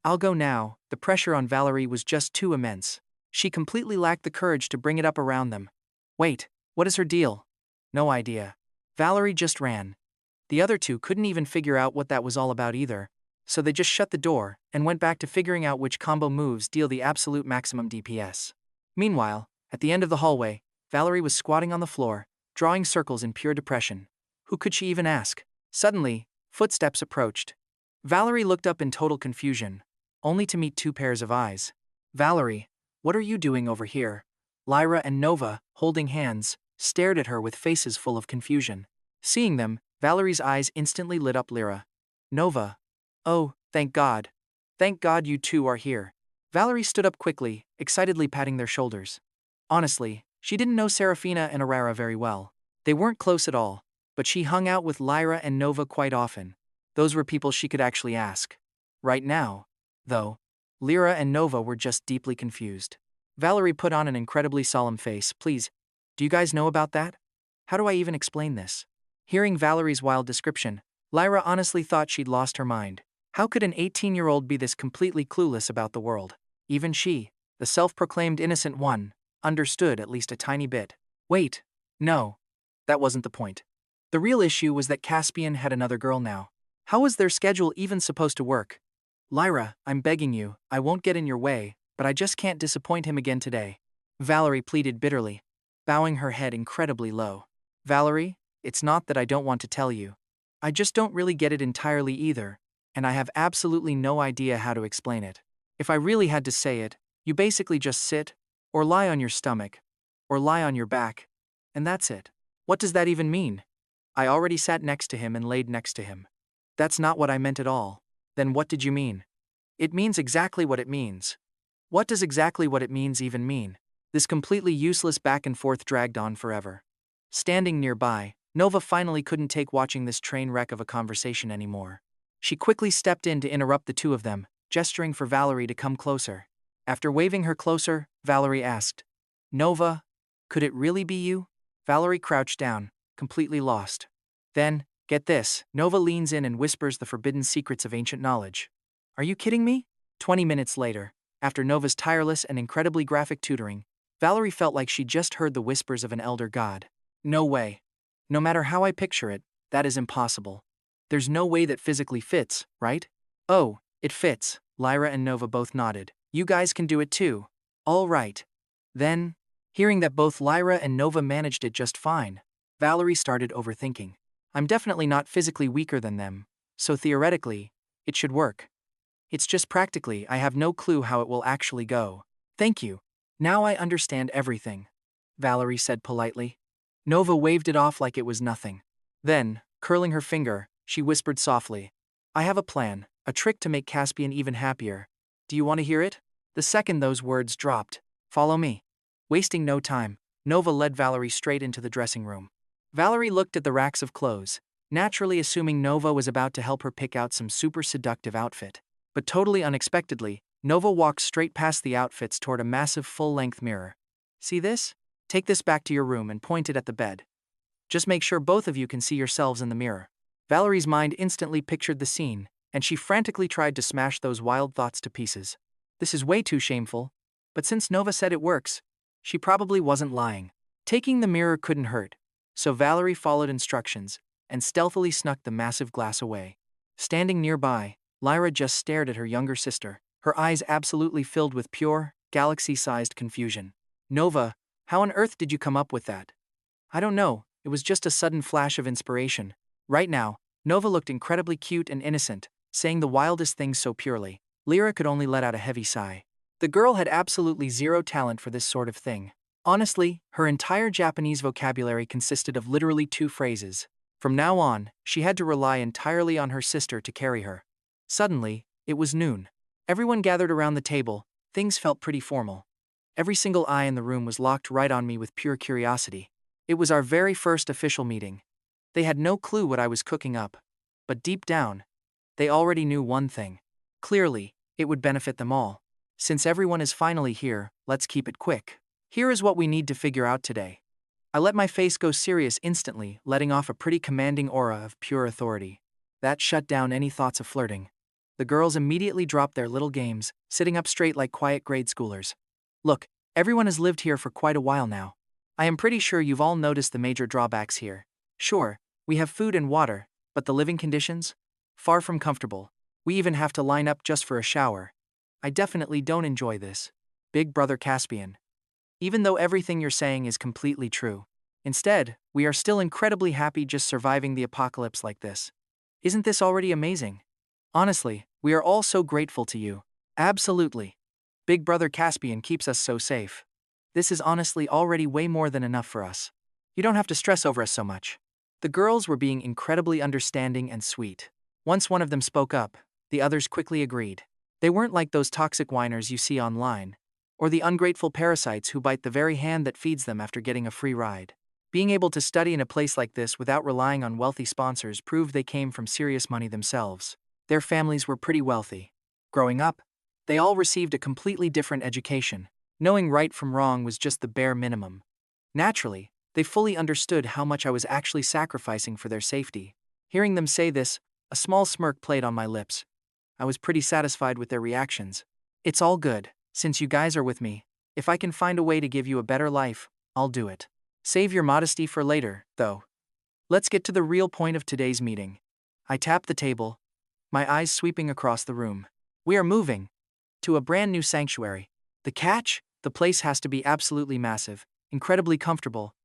I'll go now. The pressure on Valerie was just too immense. She completely lacked the courage to bring it up around them. Wait, what is her deal? No idea. Valerie just ran. The other two couldn't even figure out what that was all about either, so they just shut the door and went back to figuring out which combo moves deal the absolute maximum DPS. Meanwhile, at the end of the hallway, Valerie was squatting on the floor, drawing circles in pure depression. Who could she even ask? Suddenly, footsteps approached. Valerie looked up in total confusion, only to meet two pairs of eyes. Valerie, what are you doing over here? Lyra and Nova, holding hands, stared at her with faces full of confusion. Seeing them, Valerie's eyes instantly lit up. Lyra. Nova. Oh, thank God. Thank God you two are here. Valerie stood up quickly, excitedly patting their shoulders. Honestly, she didn't know Serafina and Arara very well. They weren't close at all, but she hung out with Lyra and Nova quite often. Those were people she could actually ask. Right now, though, Lyra and Nova were just deeply confused. Valerie put on an incredibly solemn face. Please, do you guys know about that? How do I even explain this? Hearing Valerie's wild description, Lyra honestly thought she'd lost her mind. How could an 18-year-old be this completely clueless about the world? Even she, the self-proclaimed innocent one, understood at least a tiny bit. Wait, no, that wasn't the point. The real issue was that Caspian had another girl now. How was their schedule even supposed to work? Lyra, I'm begging you, I won't get in your way, but I just can't disappoint him again today. Valerie pleaded bitterly, bowing her head incredibly low. Valerie, it's not that I don't want to tell you. I just don't really get it entirely either, and I have absolutely no idea how to explain it. If I really had to say it, you basically just sit, or lie on your stomach, or lie on your back, and that's it. What does that even mean? I already sat next to him and laid next to him. That's not what I meant at all. Then what did you mean? It means exactly what it means. What does exactly what it means even mean? This completely useless back and forth dragged on forever. Standing nearby, Nova finally couldn't take watching this train wreck of a conversation anymore. She quickly stepped in to interrupt the two of them, gesturing for Valerie to come closer. After waving her closer, Valerie asked, Nova, could it really be you? Valerie crouched down, completely lost. Then, get this, Nova leans in and whispers the forbidden secrets of ancient knowledge. Are you kidding me? 20 minutes later, after Nova's tireless and incredibly graphic tutoring, Valerie felt like she just heard the whispers of an elder god. No way. No matter how I picture it, that is impossible. There's no way that physically fits, right? Oh, it fits. Lyra and Nova both nodded. You guys can do it too. All right. Then, hearing that both Lyra and Nova managed it just fine, Valerie started overthinking. I'm definitely not physically weaker than them, so theoretically, it should work. It's just practically, I have no clue how it will actually go. Thank you. Now I understand everything, Valerie said politely. Nova waved it off like it was nothing. Then, curling her finger, she whispered softly, I have a plan, a trick to make Caspian even happier. Do you want to hear it? The second those words dropped, follow me. Wasting no time, Nova led Valerie straight into the dressing room. Valerie looked at the racks of clothes, naturally assuming Nova was about to help her pick out some super seductive outfit. But totally unexpectedly, Nova walked straight past the outfits toward a massive full-length mirror. See this? Take this back to your room and point it at the bed. Just make sure both of you can see yourselves in the mirror. Valerie's mind instantly pictured the scene, and she frantically tried to smash those wild thoughts to pieces. This is way too shameful, but since Nova said it works, she probably wasn't lying. Taking the mirror couldn't hurt, so Valerie followed instructions and stealthily snuck the massive glass away. Standing nearby, Lyra just stared at her younger sister, her eyes absolutely filled with pure, galaxy-sized confusion. Nova, how on earth did you come up with that? I don't know, it was just a sudden flash of inspiration. Right now, Nova looked incredibly cute and innocent, saying the wildest things so purely. Lyra could only let out a heavy sigh. The girl had absolutely zero talent for this sort of thing. Honestly, her entire Japanese vocabulary consisted of literally 2 phrases. From now on, she had to rely entirely on her sister to carry her. Suddenly, it was noon. Everyone gathered around the table. Things felt pretty formal. Every single eye in the room was locked right on me with pure curiosity. It was our very first official meeting. They had no clue what I was cooking up. But deep down, they already knew one thing. Clearly, it would benefit them all. Since everyone is finally here, let's keep it quick. Here is what we need to figure out today. I let my face go serious instantly, letting off a pretty commanding aura of pure authority. That shut down any thoughts of flirting. The girls immediately dropped their little games, sitting up straight like quiet grade schoolers. Look, everyone has lived here for quite a while now. I am pretty sure you've all noticed the major drawbacks here. Sure, we have food and water, but the living conditions? Far from comfortable. We even have to line up just for a shower. I definitely don't enjoy this. Big Brother Caspian. Even though everything you're saying is completely true. Instead, we are still incredibly happy just surviving the apocalypse like this. Isn't this already amazing? Honestly, we are all so grateful to you. Absolutely. Big Brother Caspian keeps us so safe. This is honestly already way more than enough for us. You don't have to stress over us so much. The girls were being incredibly understanding and sweet. Once one of them spoke up, the others quickly agreed. They weren't like those toxic whiners you see online, or the ungrateful parasites who bite the very hand that feeds them after getting a free ride. Being able to study in a place like this without relying on wealthy sponsors proved they came from serious money themselves. Their families were pretty wealthy. Growing up, they all received a completely different education. Knowing right from wrong was just the bare minimum. Naturally, they fully understood how much I was actually sacrificing for their safety. Hearing them say this, a small smirk played on my lips. I was pretty satisfied with their reactions. It's all good, since you guys are with me. If I can find a way to give you a better life, I'll do it. Save your modesty for later, though. Let's get to the real point of today's meeting. I tapped the table, my eyes sweeping across the room. We are moving to a brand new sanctuary. The catch? The place has to be absolutely massive, incredibly comfortable,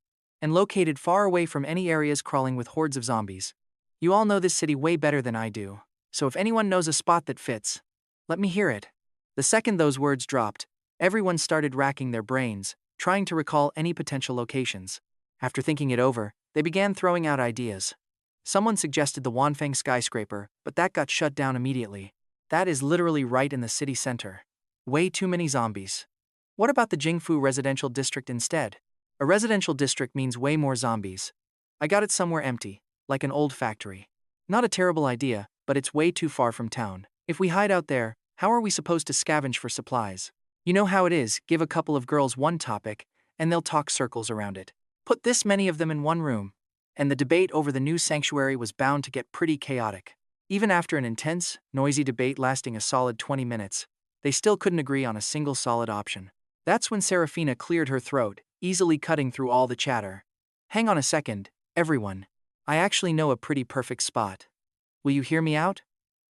and located far away from any areas crawling with hordes of zombies. You all know this city way better than I do, so if anyone knows a spot that fits, let me hear it. The second those words dropped, everyone started racking their brains, trying to recall any potential locations. After thinking it over, they began throwing out ideas. Someone suggested the Wanfeng skyscraper, but that got shut down immediately. That is literally right in the city center. Way too many zombies. What about the Jingfu residential district instead? A residential district means way more zombies. I got it somewhere empty, like an old factory. Not a terrible idea, but it's way too far from town. If we hide out there, how are we supposed to scavenge for supplies? You know how it is, give a couple of girls one topic, and they'll talk circles around it. Put this many of them in one room, and the debate over the new sanctuary was bound to get pretty chaotic. Even after an intense, noisy debate lasting a solid 20 minutes, they still couldn't agree on a single solid option. That's when Serafina cleared her throat, easily cutting through all the chatter. Hang on a second, everyone. I actually know a pretty perfect spot. Will you hear me out?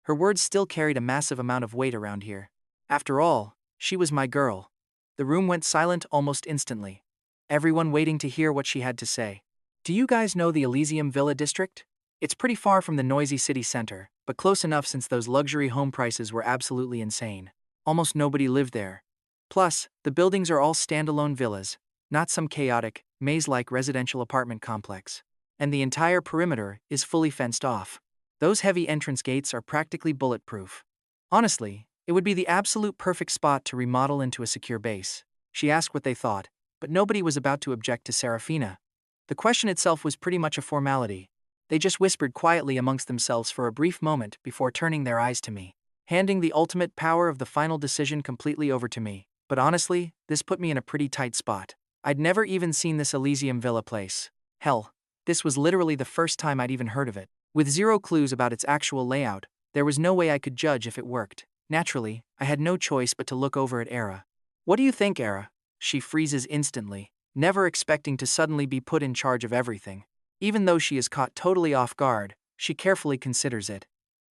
Her words still carried a massive amount of weight around here. After all, she was my girl. The room went silent almost instantly. Everyone waiting to hear what she had to say. Do you guys know the Elysium Villa district? It's pretty far from the noisy city center, but close enough since those luxury home prices were absolutely insane. Almost nobody lived there. Plus, the buildings are all standalone villas, not some chaotic, maze-like residential apartment complex. And the entire perimeter is fully fenced off. Those heavy entrance gates are practically bulletproof. Honestly, it would be the absolute perfect spot to remodel into a secure base. She asked what they thought, but nobody was about to object to Serafina. The question itself was pretty much a formality. They just whispered quietly amongst themselves for a brief moment before turning their eyes to me, handing the ultimate power of the final decision completely over to me. But honestly, this put me in a pretty tight spot. I'd never even seen this Elysium Villa place. Hell, this was literally the first time I'd even heard of it. With zero clues about its actual layout, there was no way I could judge if it worked. Naturally, I had no choice but to look over at Era. "What do you think, Era?" She freezes instantly, never expecting to suddenly be put in charge of everything. Even though she is caught totally off guard, she carefully considers it.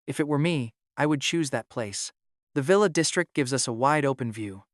If it were me, I would choose that place. The villa district gives us a wide open view.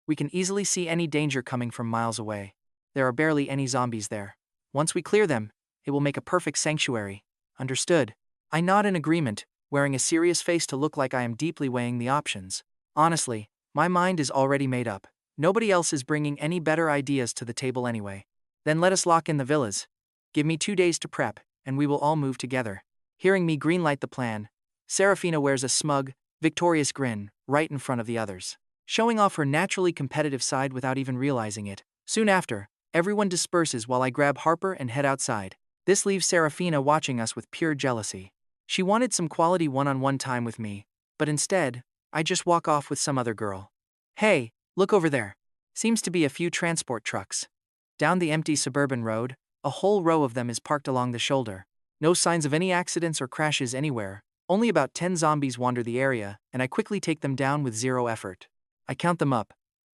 We can easily see any danger coming from miles away. There are barely any zombies there. Once we clear them, it will make a perfect sanctuary. Understood. I nod in agreement, wearing a serious face to look like I am deeply weighing the options. Honestly, my mind is already made up. Nobody else is bringing any better ideas to the table anyway. Then let us lock in the villas. Give me 2 days to prep, and we will all move together. Hearing me greenlight the plan, Serafina wears a smug, victorious grin right in front of the others, showing off her naturally competitive side without even realizing it. Soon after, everyone disperses while I grab Harper and head outside. This leaves Serafina watching us with pure jealousy. She wanted some quality one-on-one time with me, but instead, I just walk off with some other girl. "Hey, look over there. Seems to be a few transport trucks." Down the empty suburban road, a whole row of them is parked along the shoulder. No signs of any accidents or crashes anywhere. Only about 10 zombies wander the area, and I quickly take them down with zero effort. I count them up.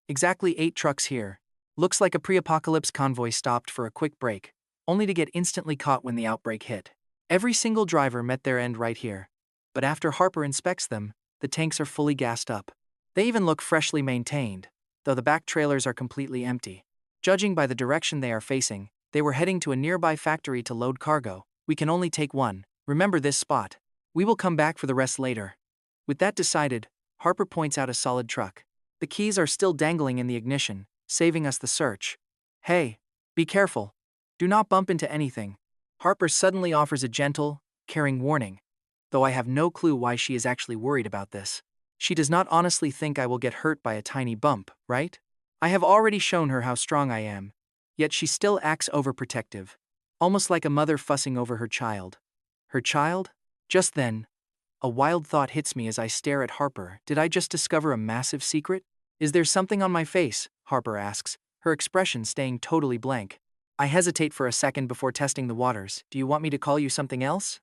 Exactly 8 trucks here. Looks like a pre-apocalypse convoy stopped for a quick break, only to get instantly caught when the outbreak hit. Every single driver met their end right here. But after Harper inspects them, the tanks are fully gassed up. They even look freshly maintained, though the back trailers are completely empty. Judging by the direction they are facing, they were heading to a nearby factory to load cargo. We can only take one. Remember this spot. We will come back for the rest later. With that decided, Harper points out a solid truck. The keys are still dangling in the ignition, saving us the search. "Hey, be careful. Do not bump into anything." Harper suddenly offers a gentle, caring warning, though I have no clue why she is actually worried about this. She does not honestly think I will get hurt by a tiny bump, right? I have already shown her how strong I am, yet she still acts overprotective, almost like a mother fussing over her child. Her child? Just then, a wild thought hits me as I stare at Harper. Did I just discover a massive secret? "Is there something on my face?" Harper asks, her expression staying totally blank. I hesitate for a second before testing the waters. "Do you want me to call you something else?"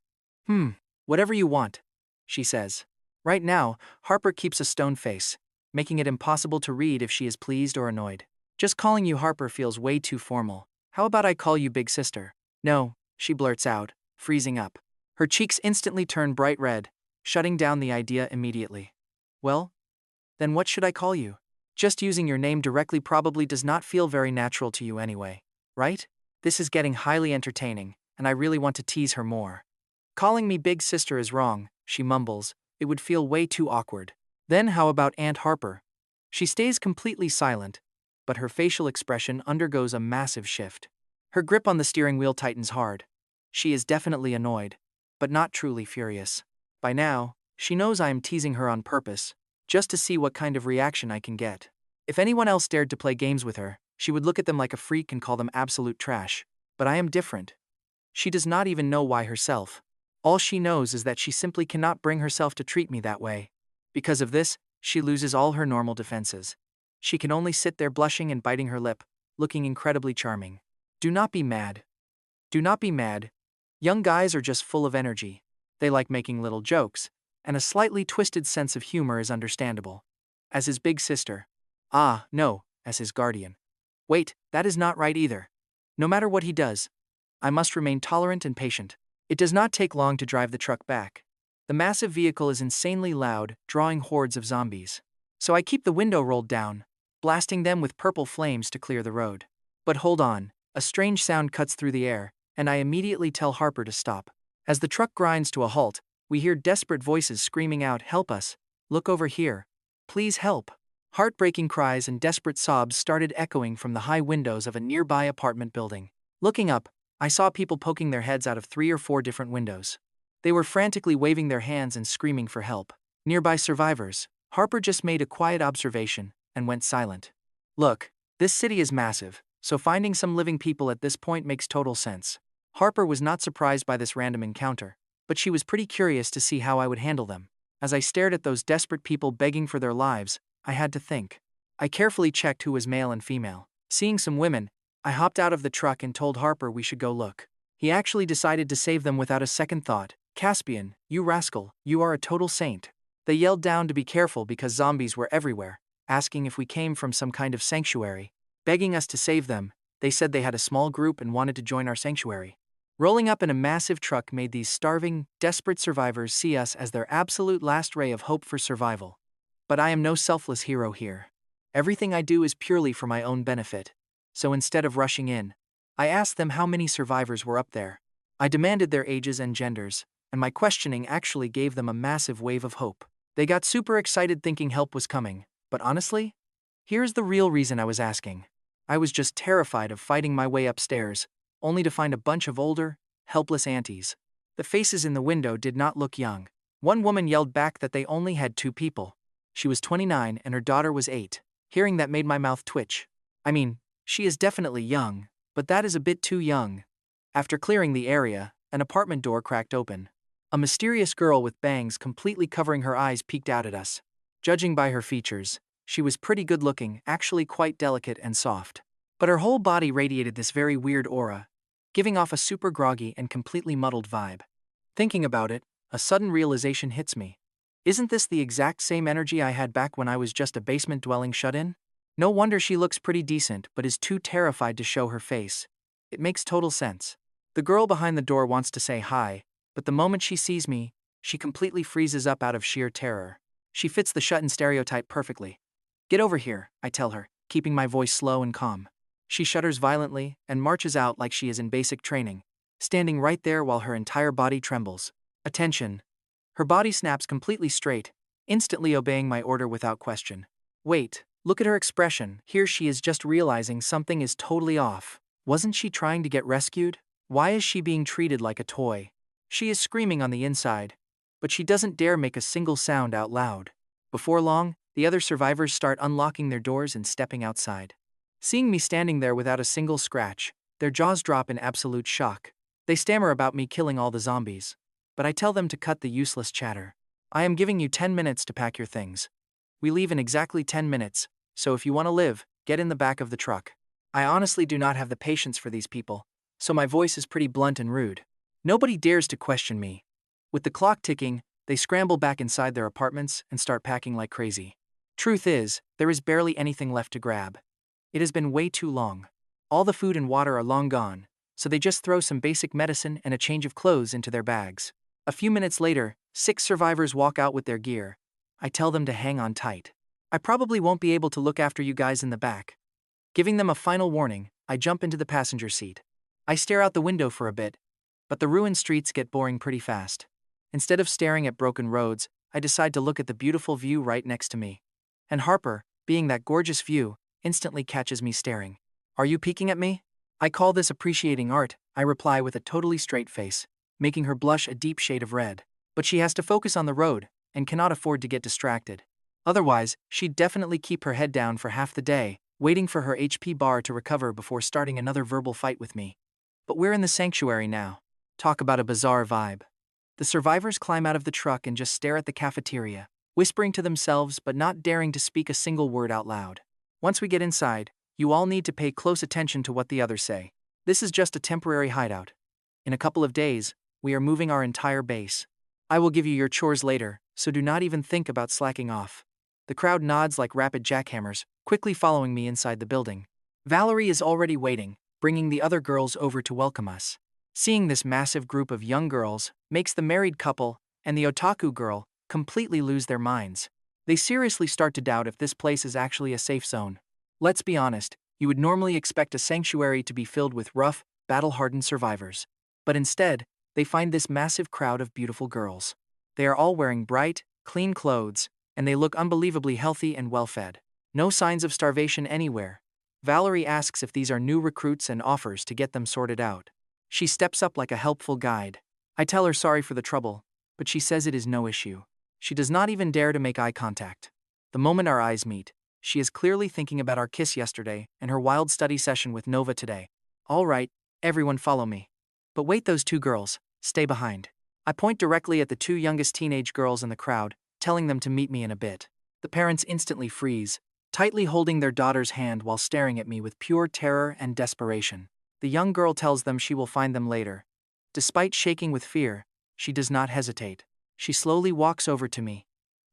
Whatever you want," she says. Right now, Harper keeps a stone face, making it impossible to read if she is pleased or annoyed. "Just calling you Harper feels way too formal. How about I call you Big Sister?" "No," she blurts out, freezing up. Her cheeks instantly turn bright red, shutting down the idea immediately. "Well, then what should I call you? Just using your name directly probably does not feel very natural to you anyway, right?" This is getting highly entertaining, and I really want to tease her more. "Calling me Big Sister is wrong," she mumbles. "It would feel way too awkward." "Then how about Aunt Harper?" She stays completely silent, but her facial expression undergoes a massive shift. Her grip on the steering wheel tightens hard. She is definitely annoyed, but not truly furious. By now, she knows I am teasing her on purpose, just to see what kind of reaction I can get. If anyone else dared to play games with her, she would look at them like a freak and call them absolute trash. But I am different. She does not even know why herself. All she knows is that she simply cannot bring herself to treat me that way. Because of this, she loses all her normal defenses. She can only sit there blushing and biting her lip, looking incredibly charming. Do not be mad. Do not be mad. Young guys are just full of energy. They like making little jokes, and a slightly twisted sense of humor is understandable. As his big sister. No, as his guardian. Wait, that is not right either. No matter what he does, I must remain tolerant and patient. It does not take long to drive the truck back. The massive vehicle is insanely loud, drawing hordes of zombies. So I keep the window rolled down, blasting them with purple flames to clear the road. But hold on, a strange sound cuts through the air, and I immediately tell Harper to stop. As the truck grinds to a halt, we hear desperate voices screaming out, "Help us! Look over here! Please help!" Heartbreaking cries and desperate sobs started echoing from the high windows of a nearby apartment building. Looking up, I saw people poking their heads out of 3 or 4 different windows. They were frantically waving their hands and screaming for help. Nearby survivors, Harper just made a quiet observation and went silent. Look, this city is massive, so finding some living people at this point makes total sense. Harper was not surprised by this random encounter, but she was pretty curious to see how I would handle them. As I stared at those desperate people begging for their lives, I had to think. I carefully checked who was male and female. Seeing some women, I hopped out of the truck and told Harper we should go look. He actually decided to save them without a second thought. "Caspian, you rascal, you are a total saint." They yelled down to be careful because zombies were everywhere, asking if we came from some kind of sanctuary, begging us to save them. They said they had a small group and wanted to join our sanctuary. Rolling up in a massive truck made these starving, desperate survivors see us as their absolute last ray of hope for survival. But I am no selfless hero here. Everything I do is purely for my own benefit. So instead of rushing in, I asked them how many survivors were up there. I demanded their ages and genders, and my questioning actually gave them a massive wave of hope. They got super excited thinking help was coming, but honestly, here's the real reason I was asking. I was just terrified of fighting my way upstairs, only to find a bunch of older, helpless aunties. The faces in the window did not look young. One woman yelled back that they only had 2 people. She was 29 and her daughter was 8. Hearing that made my mouth twitch. I mean, she is definitely young, but that is a bit too young. After clearing the area, an apartment door cracked open. A mysterious girl with bangs completely covering her eyes peeked out at us. Judging by her features, she was pretty good looking, actually quite delicate and soft. But her whole body radiated this very weird aura, giving off a super groggy and completely muddled vibe. Thinking about it, a sudden realization hits me. Isn't this the exact same energy I had back when I was just a basement-dwelling shut-in? No wonder she looks pretty decent but is too terrified to show her face. It makes total sense. The girl behind the door wants to say hi, but the moment she sees me, she completely freezes up out of sheer terror. She fits the shut-in stereotype perfectly. "Get over here," I tell her, keeping my voice slow and calm. She shudders violently and marches out like she is in basic training, standing right there while her entire body trembles. "Attention." Her body snaps completely straight, instantly obeying my order without question. Wait, look at her expression. Here she is just realizing something is totally off. Wasn't she trying to get rescued? Why is she being treated like a toy? She is screaming on the inside, but she doesn't dare make a single sound out loud. Before long, the other survivors start unlocking their doors and stepping outside. Seeing me standing there without a single scratch, their jaws drop in absolute shock. They stammer about me killing all the zombies, but I tell them to cut the useless chatter. I am giving you 10 minutes to pack your things. We leave in exactly 10 minutes, so if you want to live, get in the back of the truck. I honestly do not have the patience for these people, so my voice is pretty blunt and rude. Nobody dares to question me. With the clock ticking, they scramble back inside their apartments and start packing like crazy. Truth is, there is barely anything left to grab. It has been way too long. All the food and water are long gone, so they just throw some basic medicine and a change of clothes into their bags. A few minutes later, 6 survivors walk out with their gear. I tell them to hang on tight. I probably won't be able to look after you guys in the back. Giving them a final warning, I jump into the passenger seat. I stare out the window for a bit, but the ruined streets get boring pretty fast. Instead of staring at broken roads, I decide to look at the beautiful view right next to me. And Harper, being that gorgeous view, instantly catches me staring. "Are you peeking at me?" "I call this appreciating art," I reply with a totally straight face, making her blush a deep shade of red. But she has to focus on the road, and cannot afford to get distracted. Otherwise, she'd definitely keep her head down for half the day, waiting for her HP bar to recover before starting another verbal fight with me. But we're in the sanctuary now. Talk about a bizarre vibe. The survivors climb out of the truck and just stare at the cafeteria, whispering to themselves but not daring to speak a single word out loud. Once we get inside, you all need to pay close attention to what the others say. This is just a temporary hideout. In a couple of days, we are moving our entire base. I will give you your chores later, so do not even think about slacking off. The crowd nods like rapid jackhammers, quickly following me inside the building. Valerie is already waiting, bringing the other girls over to welcome us. Seeing this massive group of young girls makes the married couple and the otaku girl completely lose their minds. They seriously start to doubt if this place is actually a safe zone. Let's be honest, you would normally expect a sanctuary to be filled with rough, battle-hardened survivors. But instead, they find this massive crowd of beautiful girls. They are all wearing bright, clean clothes, and they look unbelievably healthy and well-fed. No signs of starvation anywhere. Valerie asks if these are new recruits and offers to get them sorted out. She steps up like a helpful guide. I tell her sorry for the trouble, but she says it is no issue. She does not even dare to make eye contact. The moment our eyes meet, she is clearly thinking about our kiss yesterday and her wild study session with Nova today. All right, everyone follow me. But wait, those two girls, stay behind. I point directly at the two youngest teenage girls in the crowd, telling them to meet me in a bit. The parents instantly freeze, tightly holding their daughter's hand while staring at me with pure terror and desperation. The young girl tells them she will find them later. Despite shaking with fear, she does not hesitate. She slowly walks over to me.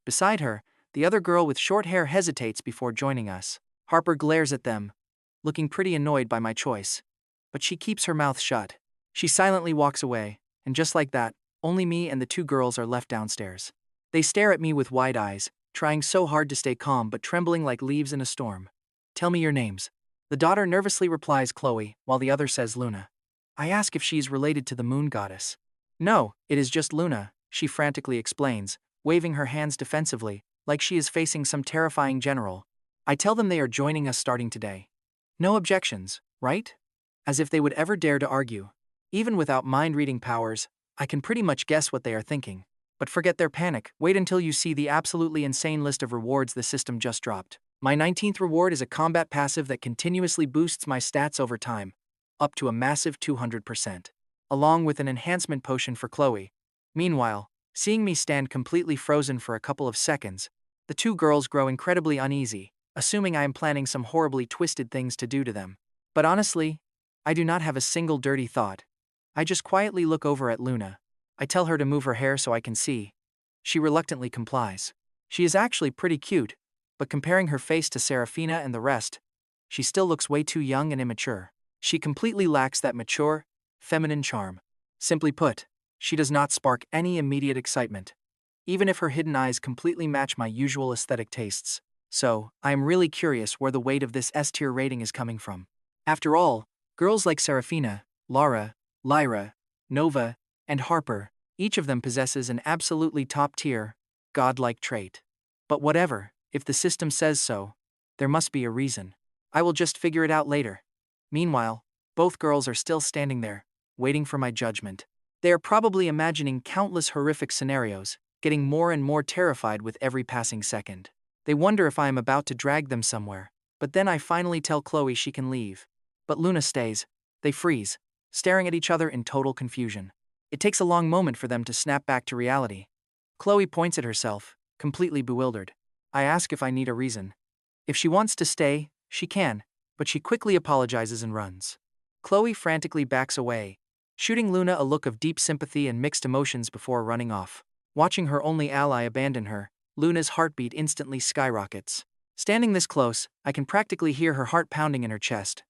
Beside her, the other girl with short hair hesitates before joining us. Harper glares at them, looking pretty annoyed by my choice. But she keeps her mouth shut. She silently walks away, and just like that, only me and the two girls are left downstairs. They stare at me with wide eyes, trying so hard to stay calm but trembling like leaves in a storm. Tell me your names. The daughter nervously replies Chloe, while the other says Luna. I ask if she's related to the moon goddess. No, it is just Luna, she frantically explains, waving her hands defensively, like she is facing some terrifying general. I tell them they are joining us starting today. No objections, right? As if they would ever dare to argue. Even without mind-reading powers, I can pretty much guess what they are thinking. But forget their panic, wait until you see the absolutely insane list of rewards the system just dropped. My 19th reward is a combat passive that continuously boosts my stats over time, up to a massive 200%, along with an enhancement potion for Chloe. Meanwhile, seeing me stand completely frozen for a couple of seconds, the two girls grow incredibly uneasy, assuming I am planning some horribly twisted things to do to them. But honestly, I do not have a single dirty thought. I just quietly look over at Luna. I tell her to move her hair so I can see. She reluctantly complies. She is actually pretty cute, but comparing her face to Serafina and the rest, she still looks way too young and immature. She completely lacks that mature, feminine charm. Simply put, she does not spark any immediate excitement, even if her hidden eyes completely match my usual aesthetic tastes. So, I am really curious where the weight of this S-tier rating is coming from. After all, girls like Serafina, Lara, Lyra, Nova, and Harper, each of them possesses an absolutely top-tier, godlike trait. But whatever, if the system says so, there must be a reason. I will just figure it out later. Meanwhile, both girls are still standing there, waiting for my judgment. They are probably imagining countless horrific scenarios, getting more and more terrified with every passing second. They wonder if I am about to drag them somewhere, but then I finally tell Chloe she can leave. But Luna stays. They freeze, staring at each other in total confusion. It takes a long moment for them to snap back to reality. Chloe points at herself, completely bewildered. I ask if I need a reason. If she wants to stay, she can, but she quickly apologizes and runs. Chloe frantically backs away, shooting Luna a look of deep sympathy and mixed emotions before running off. Watching her only ally abandon her, Luna's heartbeat instantly skyrockets. Standing this close, I can practically hear her heart pounding in her chest.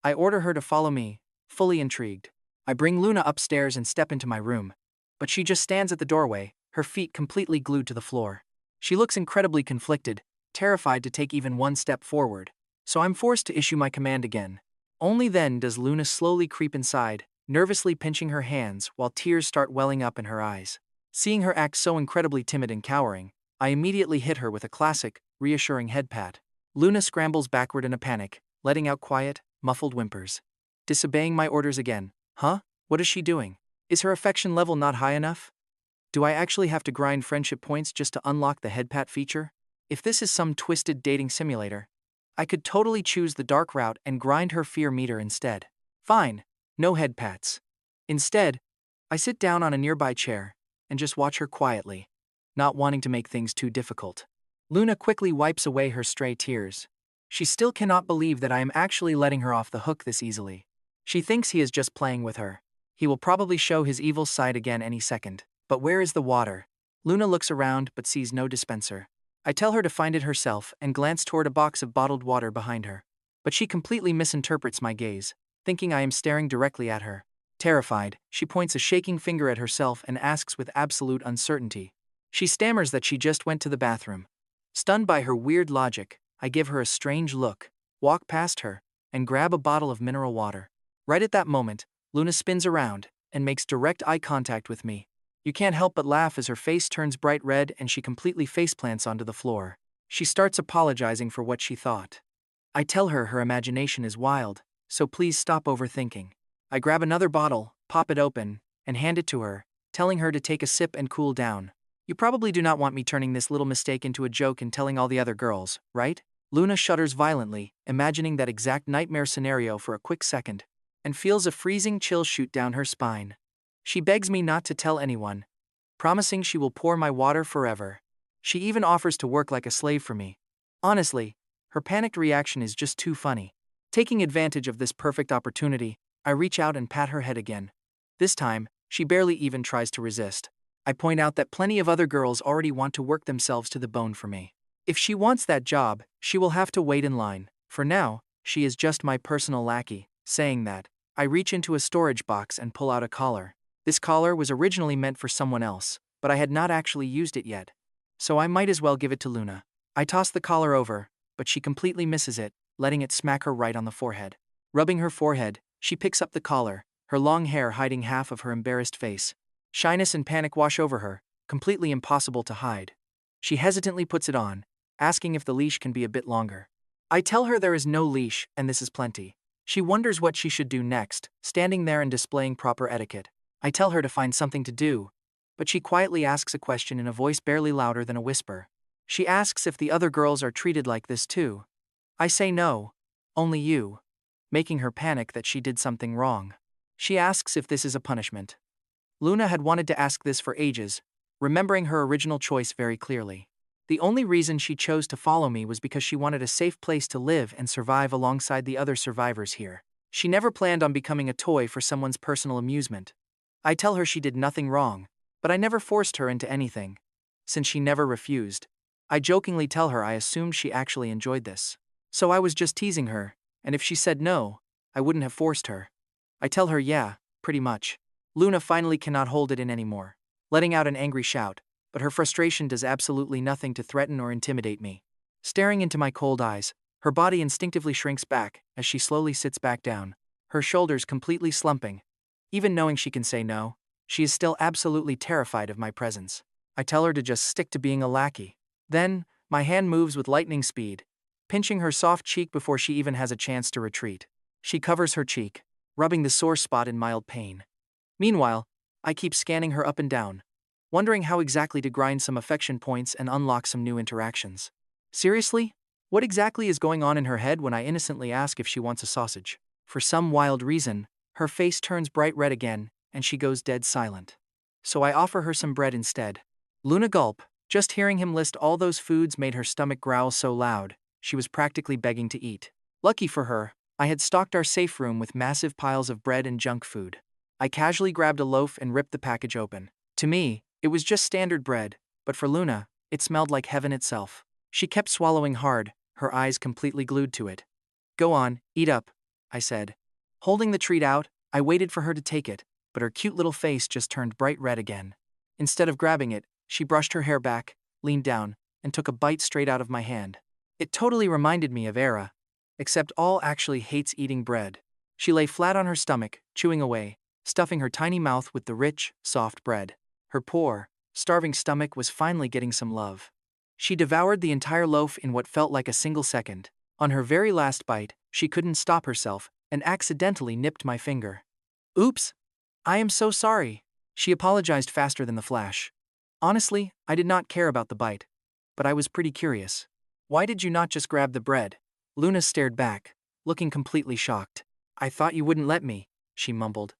I order her to follow me, fully intrigued. I bring Luna upstairs and step into my room, but she just stands at the doorway, her feet completely glued to the floor. She looks incredibly conflicted, terrified to take even one step forward, so I'm forced to issue my command again. Only then does Luna slowly creep inside, nervously pinching her hands while tears start welling up in her eyes. Seeing her act so incredibly timid and cowering, I immediately hit her with a classic, reassuring head pat. Luna scrambles backward in a panic, letting out quiet, muffled whimpers. Disobeying my orders again. Huh? What is she doing? Is her affection level not high enough? Do I actually have to grind friendship points just to unlock the head pat feature? If this is some twisted dating simulator, I could totally choose the dark route and grind her fear meter instead. Fine, no head pats. Instead, I sit down on a nearby chair and just watch her quietly, not wanting to make things too difficult. Luna quickly wipes away her stray tears. She still cannot believe that I am actually letting her off the hook this easily. She thinks he is just playing with her. He will probably show his evil side again any second. But where is the water? Luna looks around but sees no dispenser. I tell her to find it herself and glance toward a box of bottled water behind her. But she completely misinterprets my gaze, thinking I am staring directly at her. Terrified, she points a shaking finger at herself and asks with absolute uncertainty. She stammers that she just went to the bathroom. Stunned by her weird logic, I give her a strange look, walk past her, and grab a bottle of mineral water. Right at that moment, Luna spins around, and makes direct eye contact with me. You can't help but laugh as her face turns bright red and she completely faceplants onto the floor. She starts apologizing for what she thought. I tell her her imagination is wild, so please stop overthinking. I grab another bottle, pop it open, and hand it to her, telling her to take a sip and cool down. You probably do not want me turning this little mistake into a joke and telling all the other girls, right? Luna shudders violently, imagining that exact nightmare scenario for a quick second, and feels a freezing chill shoot down her spine. She begs me not to tell anyone, promising she will pour my water forever. She even offers to work like a slave for me. Honestly, her panicked reaction is just too funny. Taking advantage of this perfect opportunity, I reach out and pat her head again. This time, she barely even tries to resist. I point out that plenty of other girls already want to work themselves to the bone for me. If she wants that job, she will have to wait in line. For now, she is just my personal lackey. Saying that, I reach into a storage box and pull out a collar. This collar was originally meant for someone else, but I had not actually used it yet, so I might as well give it to Luna. I toss the collar over, but she completely misses it, letting it smack her right on the forehead. Rubbing her forehead, she picks up the collar, her long hair hiding half of her embarrassed face. Shyness and panic wash over her, completely impossible to hide. She hesitantly puts it on, asking if the leash can be a bit longer. I tell her there is no leash and this is plenty. She wonders what she should do next, standing there and displaying proper etiquette. I tell her to find something to do, but she quietly asks a question in a voice barely louder than a whisper. She asks if the other girls are treated like this too. I say no, only you, making her panic that she did something wrong. She asks if this is a punishment. Luna had wanted to ask this for ages, remembering her original choice very clearly. The only reason she chose to follow me was because she wanted a safe place to live and survive alongside the other survivors here. She never planned on becoming a toy for someone's personal amusement. I tell her she did nothing wrong, but I never forced her into anything. Since she never refused, I jokingly tell her I assumed she actually enjoyed this. So I was just teasing her, and if she said no, I wouldn't have forced her. I tell her yeah, pretty much. Luna finally cannot hold it in anymore, letting out an angry shout, but her frustration does absolutely nothing to threaten or intimidate me. Staring into my cold eyes, her body instinctively shrinks back as she slowly sits back down, her shoulders completely slumping. Even knowing she can say no, she is still absolutely terrified of my presence. I tell her to just stick to being a lackey. Then, my hand moves with lightning speed, pinching her soft cheek before she even has a chance to retreat. She covers her cheek, rubbing the sore spot in mild pain. Meanwhile, I keep scanning her up and down, wondering how exactly to grind some affection points and unlock some new interactions. Seriously? What exactly is going on in her head when I innocently ask if she wants a sausage? For some wild reason, her face turns bright red again, and she goes dead silent. So I offer her some bread instead. Luna gulp. Just hearing him list all those foods made her stomach growl so loud, she was practically begging to eat. Lucky for her, I had stocked our safe room with massive piles of bread and junk food. I casually grabbed a loaf and ripped the package open. To me, it was just standard bread, but for Luna, it smelled like heaven itself. She kept swallowing hard, her eyes completely glued to it. Go on, eat up, I said. Holding the treat out, I waited for her to take it, but her cute little face just turned bright red again. Instead of grabbing it, she brushed her hair back, leaned down, and took a bite straight out of my hand. It totally reminded me of Era, except all actually hates eating bread. She lay flat on her stomach, chewing away, stuffing her tiny mouth with the rich, soft bread. Her poor, starving stomach was finally getting some love. She devoured the entire loaf in what felt like a single second. On her very last bite, she couldn't stop herself and accidentally nipped my finger. Oops! I am so sorry. She apologized faster than the flash. Honestly, I did not care about the bite, but I was pretty curious. Why did you not just grab the bread? Luna stared back, looking completely shocked. I thought you wouldn't let me, she mumbled.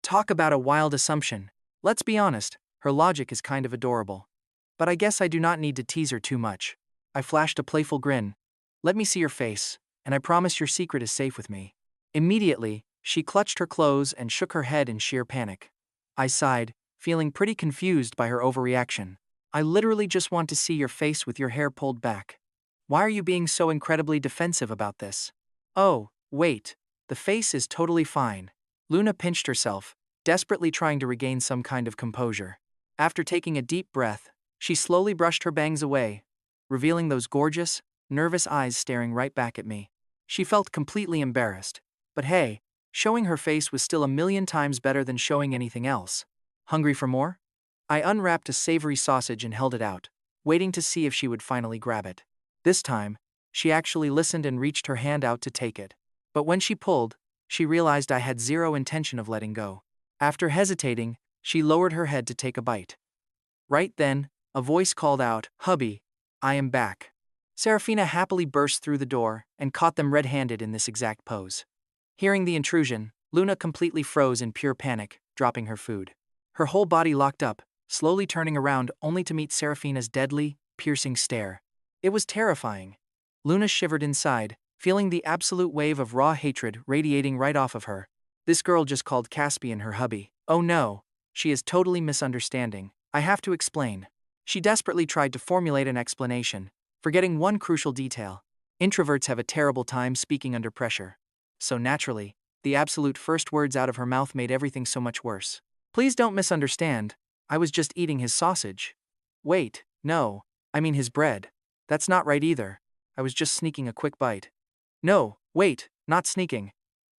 Talk about a wild assumption. Let's be honest, her logic is kind of adorable. But I guess I do not need to tease her too much. I flashed a playful grin. Let me see your face, and I promise your secret is safe with me. Immediately, she clutched her clothes and shook her head in sheer panic. I sighed, feeling pretty confused by her overreaction. I literally just want to see your face with your hair pulled back. Why are you being so incredibly defensive about this? Oh, wait, the face is totally fine. Luna pinched herself, desperately trying to regain some kind of composure. After taking a deep breath, she slowly brushed her bangs away, revealing those gorgeous, nervous eyes staring right back at me. She felt completely embarrassed. But hey, Showing her face was still a million times better than showing anything else. Hungry for more? I unwrapped a savory sausage and held it out, waiting to see if she would finally grab it. This time, she actually listened and reached her hand out to take it. But when she pulled, she realized I had zero intention of letting go. After hesitating, she lowered her head to take a bite. Right then, a voice called out, "Hubby, I am back." Serafina happily burst through the door and caught them red-handed in this exact pose. Hearing the intrusion, Luna completely froze in pure panic, dropping her food. Her whole body locked up, slowly turning around only to meet Serafina's deadly, piercing stare. It was terrifying. Luna shivered inside, feeling the absolute wave of raw hatred radiating right off of her. This girl just called Caspian her hubby. Oh no, she is totally misunderstanding. I have to explain. She desperately tried to formulate an explanation, forgetting one crucial detail. Introverts have a terrible time speaking under pressure. So naturally, the absolute first words out of her mouth made everything so much worse. Please don't misunderstand. I was just eating his sausage. Wait, no, I mean his bread. That's not right either. I was just sneaking a quick bite. No, wait, not sneaking.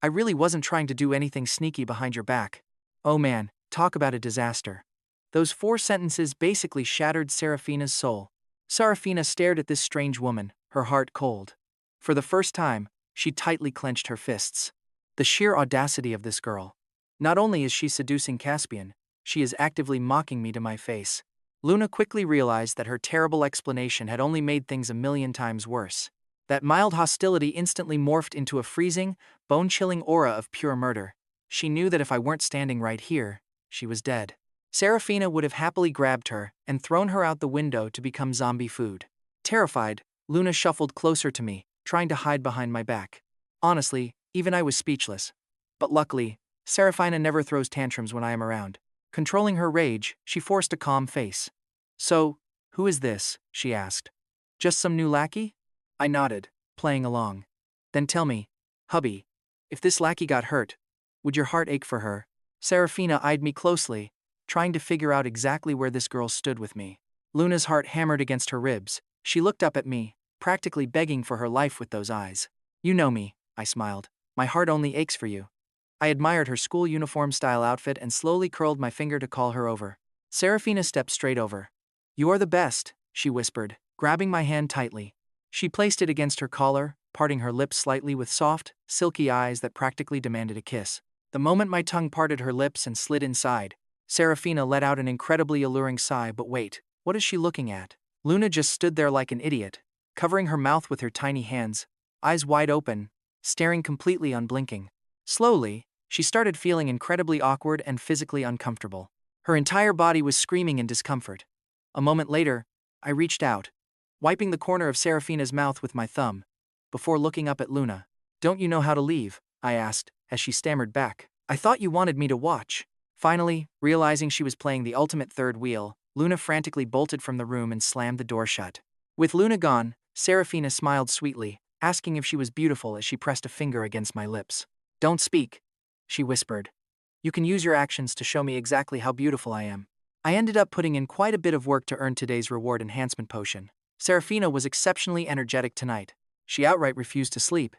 I really wasn't trying to do anything sneaky behind your back. Oh man, talk about a disaster. Those 4 sentences basically shattered Serafina's soul. Serafina stared at this strange woman, her heart cold. For the first time, she tightly clenched her fists. The sheer audacity of this girl. Not only is she seducing Caspian, she is actively mocking me to my face. Luna quickly realized that her terrible explanation had only made things a million times worse. That mild hostility instantly morphed into a freezing, bone-chilling aura of pure murder. She knew that if I weren't standing right here, she was dead. Serafina would have happily grabbed her and thrown her out the window to become zombie food. Terrified, Luna shuffled closer to me, trying to hide behind my back. Honestly, even I was speechless. But luckily, Serafina never throws tantrums when I am around. Controlling her rage, she forced a calm face. "So, who is this?" she asked. "Just some new lackey?" I nodded, playing along. "Then tell me, hubby, if this lackey got hurt, would your heart ache for her?" Serafina eyed me closely, trying to figure out exactly where this girl stood with me. Luna's heart hammered against her ribs. She looked up at me, practically begging for her life with those eyes. "You know me," I smiled. "My heart only aches for you." I admired her school uniform-style outfit and slowly curled my finger to call her over. Serafina stepped straight over. "You are the best," she whispered, grabbing my hand tightly. She placed it against her collar, parting her lips slightly with soft, silky eyes that practically demanded a kiss. The moment my tongue parted her lips and slid inside, Serafina let out an incredibly alluring sigh. But wait, what is she looking at? Luna just stood there like an idiot, covering her mouth with her tiny hands, eyes wide open, staring completely unblinking. Slowly, she started feeling incredibly awkward and physically uncomfortable. Her entire body was screaming in discomfort. A moment later, I reached out, wiping the corner of Serafina's mouth with my thumb, before looking up at Luna. "Don't you know how to leave?" I asked, as she stammered back. "I thought you wanted me to watch." Finally, realizing she was playing the ultimate third wheel, Luna frantically bolted from the room and slammed the door shut. With Luna gone, Serafina smiled sweetly, asking if she was beautiful as she pressed a finger against my lips. "Don't speak," she whispered. "You can use your actions to show me exactly how beautiful I am." I ended up putting in quite a bit of work to earn today's reward enhancement potion. Serafina was exceptionally energetic tonight. She outright refused to sleep.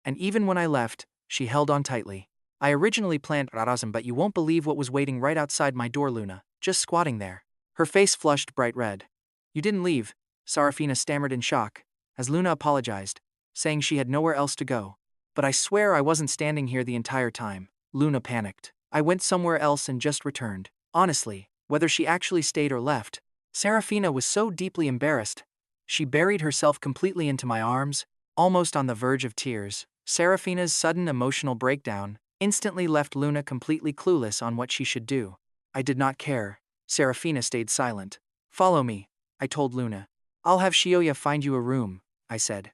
And even when I left, she held on tightly. I originally planned Rarazam, but you won't believe what was waiting right outside my door. Luna, just squatting there. Her face flushed bright red. "You didn't leave," Serafina stammered in shock, as Luna apologized, saying she had nowhere else to go. "But I swear I wasn't standing here the entire time." Luna panicked. "I went somewhere else and just returned." Honestly, whether she actually stayed or left, Serafina was so deeply embarrassed. She buried herself completely into my arms, almost on the verge of tears. Serafina's sudden emotional breakdown instantly left Luna completely clueless on what she should do. I did not care. Serafina stayed silent. "Follow me," I told Luna. "I'll have Shioya find you a room," I said.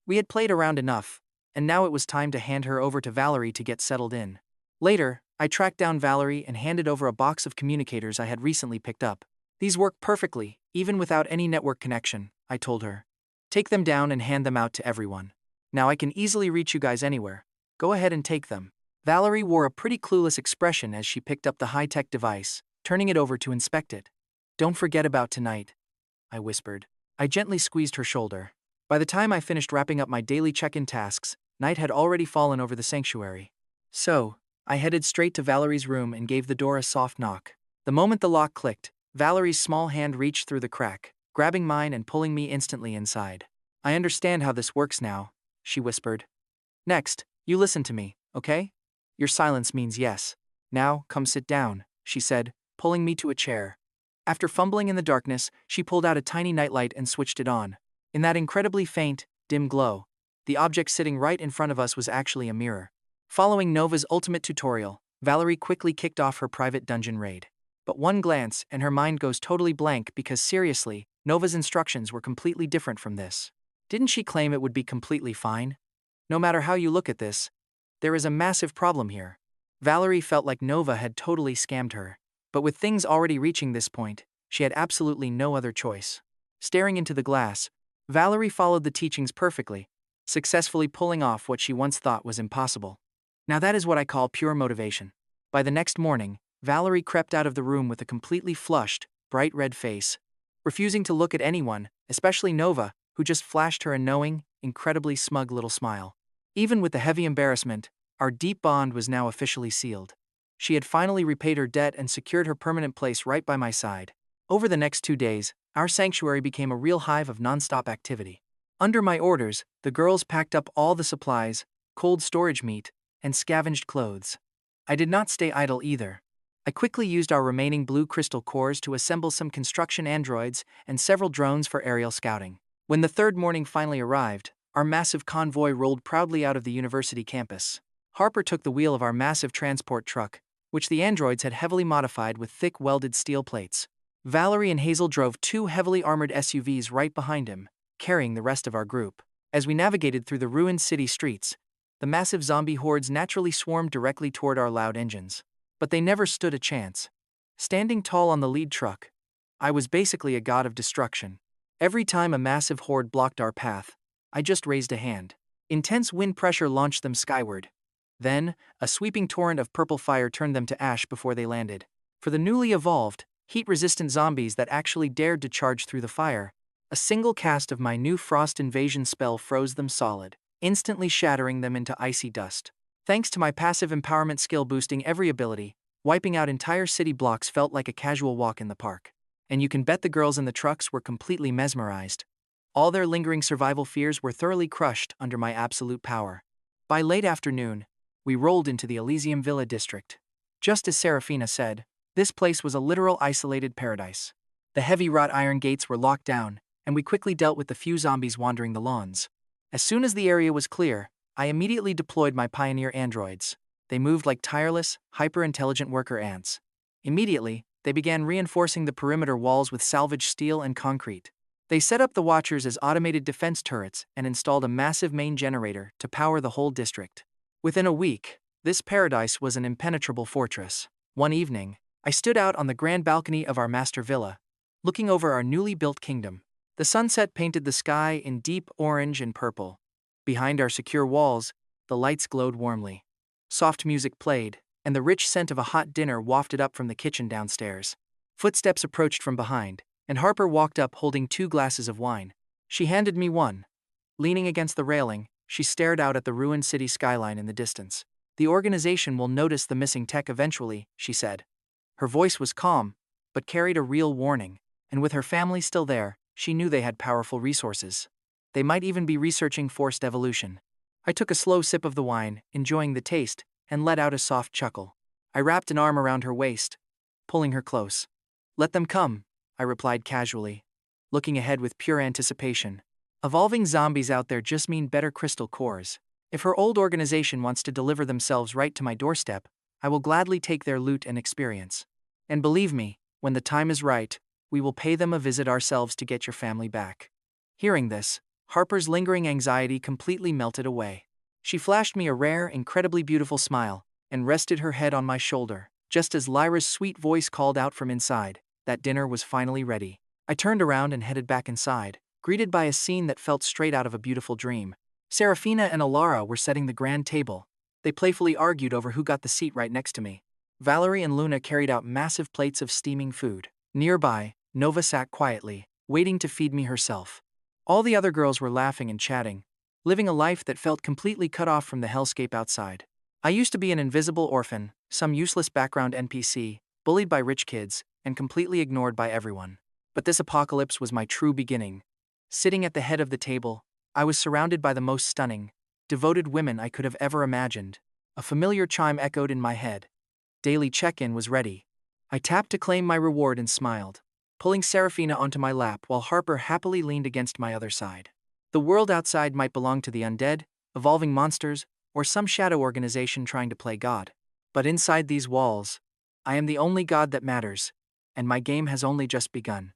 We had played around enough, and now it was time to hand her over to Valerie to get settled in. Later, I tracked down Valerie and handed over a box of communicators I had recently picked up. "These work perfectly, even without any network connection," I told her. "Take them down and hand them out to everyone. Now I can easily reach you guys anywhere. Go ahead and take them." Valerie wore a pretty clueless expression as she picked up the high-tech device, turning it over to inspect it. "Don't forget about tonight," I whispered. I gently squeezed her shoulder. By the time I finished wrapping up my daily check-in tasks, night had already fallen over the sanctuary. So, I headed straight to Valerie's room and gave the door a soft knock. The moment the lock clicked, Valerie's small hand reached through the crack, grabbing mine and pulling me instantly inside. I understand how this works now, she whispered. Next, you listen to me, okay? Your silence means yes. Now, come sit down, she said, pulling me to a chair. After fumbling in the darkness, she pulled out a tiny nightlight and switched it on. In that incredibly faint, dim glow, the object sitting right in front of us was actually a mirror. Following Nova's ultimate tutorial, Valerie quickly kicked off her private dungeon raid. But one glance, and her mind goes totally blank because seriously, Nova's instructions were completely different from this. Didn't she claim it would be completely fine? No matter how you look at this, there is a massive problem here. Valerie felt like Nova had totally scammed her. But with things already reaching this point, she had absolutely no other choice. Staring into the glass, Valerie followed the teachings perfectly, successfully pulling off what she once thought was impossible. Now that is what I call pure motivation. By the next morning, Valerie crept out of the room with a completely flushed, bright red face, refusing to look at anyone, especially Nova, who just flashed her a knowing, incredibly smug little smile. Even with the heavy embarrassment, our deep bond was now officially sealed. She had finally repaid her debt and secured her permanent place right by my side. Over the next 2 days, our sanctuary became a real hive of nonstop activity. Under my orders, the girls packed up all the supplies, cold storage meat, and scavenged clothes. I did not stay idle either. I quickly used our remaining blue crystal cores to assemble some construction androids and several drones for aerial scouting. When the third morning finally arrived, our massive convoy rolled proudly out of the university campus. Harper took the wheel of our massive transport truck, which the androids had heavily modified with thick welded steel plates. Valerie and Hazel drove 2 heavily armored SUVs right behind him, carrying the rest of our group. As we navigated through the ruined city streets, the massive zombie hordes naturally swarmed directly toward our loud engines. But they never stood a chance. Standing tall on the lead truck, I was basically a god of destruction. Every time a massive horde blocked our path, I just raised a hand. Intense wind pressure launched them skyward. Then, a sweeping torrent of purple fire turned them to ash before they landed. For the newly evolved, heat-resistant zombies that actually dared to charge through the fire, a single cast of my new frost invasion spell froze them solid, instantly shattering them into icy dust. Thanks to my passive empowerment skill boosting every ability, wiping out entire city blocks felt like a casual walk in the park. And you can bet the girls in the trucks were completely mesmerized. All their lingering survival fears were thoroughly crushed under my absolute power. By late afternoon, we rolled into the Elysium Villa district. Just as Serafina said, this place was a literal isolated paradise. The heavy wrought iron gates were locked down, and we quickly dealt with the few zombies wandering the lawns. As soon as the area was clear, I immediately deployed my pioneer androids. They moved like tireless, hyper-intelligent worker ants. Immediately, they began reinforcing the perimeter walls with salvaged steel and concrete. They set up the Watchers as automated defense turrets and installed a massive main generator to power the whole district. Within a week, this paradise was an impenetrable fortress. One evening, I stood out on the grand balcony of our master villa, looking over our newly built kingdom. The sunset painted the sky in deep orange and purple. Behind our secure walls, the lights glowed warmly. Soft music played, and the rich scent of a hot dinner wafted up from the kitchen downstairs. Footsteps approached from behind, and Harper walked up holding 2 glasses of wine. She handed me one. Leaning against the railing, she stared out at the ruined city skyline in the distance. The organization will notice the missing tech eventually, she said. Her voice was calm, but carried a real warning, and with her family still there, she knew they had powerful resources. They might even be researching forced evolution. I took a slow sip of the wine, enjoying the taste, and let out a soft chuckle. I wrapped an arm around her waist, pulling her close. Let them come, I replied casually, looking ahead with pure anticipation. Evolving zombies out there just mean better crystal cores. If her old organization wants to deliver themselves right to my doorstep, I will gladly take their loot and experience. And believe me, when the time is right, we will pay them a visit ourselves to get your family back. Hearing this, Harper's lingering anxiety completely melted away. She flashed me a rare, incredibly beautiful smile, and rested her head on my shoulder, just as Lyra's sweet voice called out from inside that dinner was finally ready. I turned around and headed back inside, greeted by a scene that felt straight out of a beautiful dream. Serafina and Alara were setting the grand table. They playfully argued over who got the seat right next to me. Valerie and Luna carried out massive plates of steaming food. Nearby, Nova sat quietly, waiting to feed me herself. All the other girls were laughing and chatting, living a life that felt completely cut off from the hellscape outside. I used to be an invisible orphan, some useless background NPC, bullied by rich kids, and completely ignored by everyone. But this apocalypse was my true beginning. Sitting at the head of the table, I was surrounded by the most stunning, devoted women I could have ever imagined. A familiar chime echoed in my head. Daily check-in was ready. I tapped to claim my reward and smiled, pulling Serafina onto my lap while Harper happily leaned against my other side. The world outside might belong to the undead, evolving monsters, or some shadow organization trying to play God. But inside these walls, I am the only God that matters, and my game has only just begun.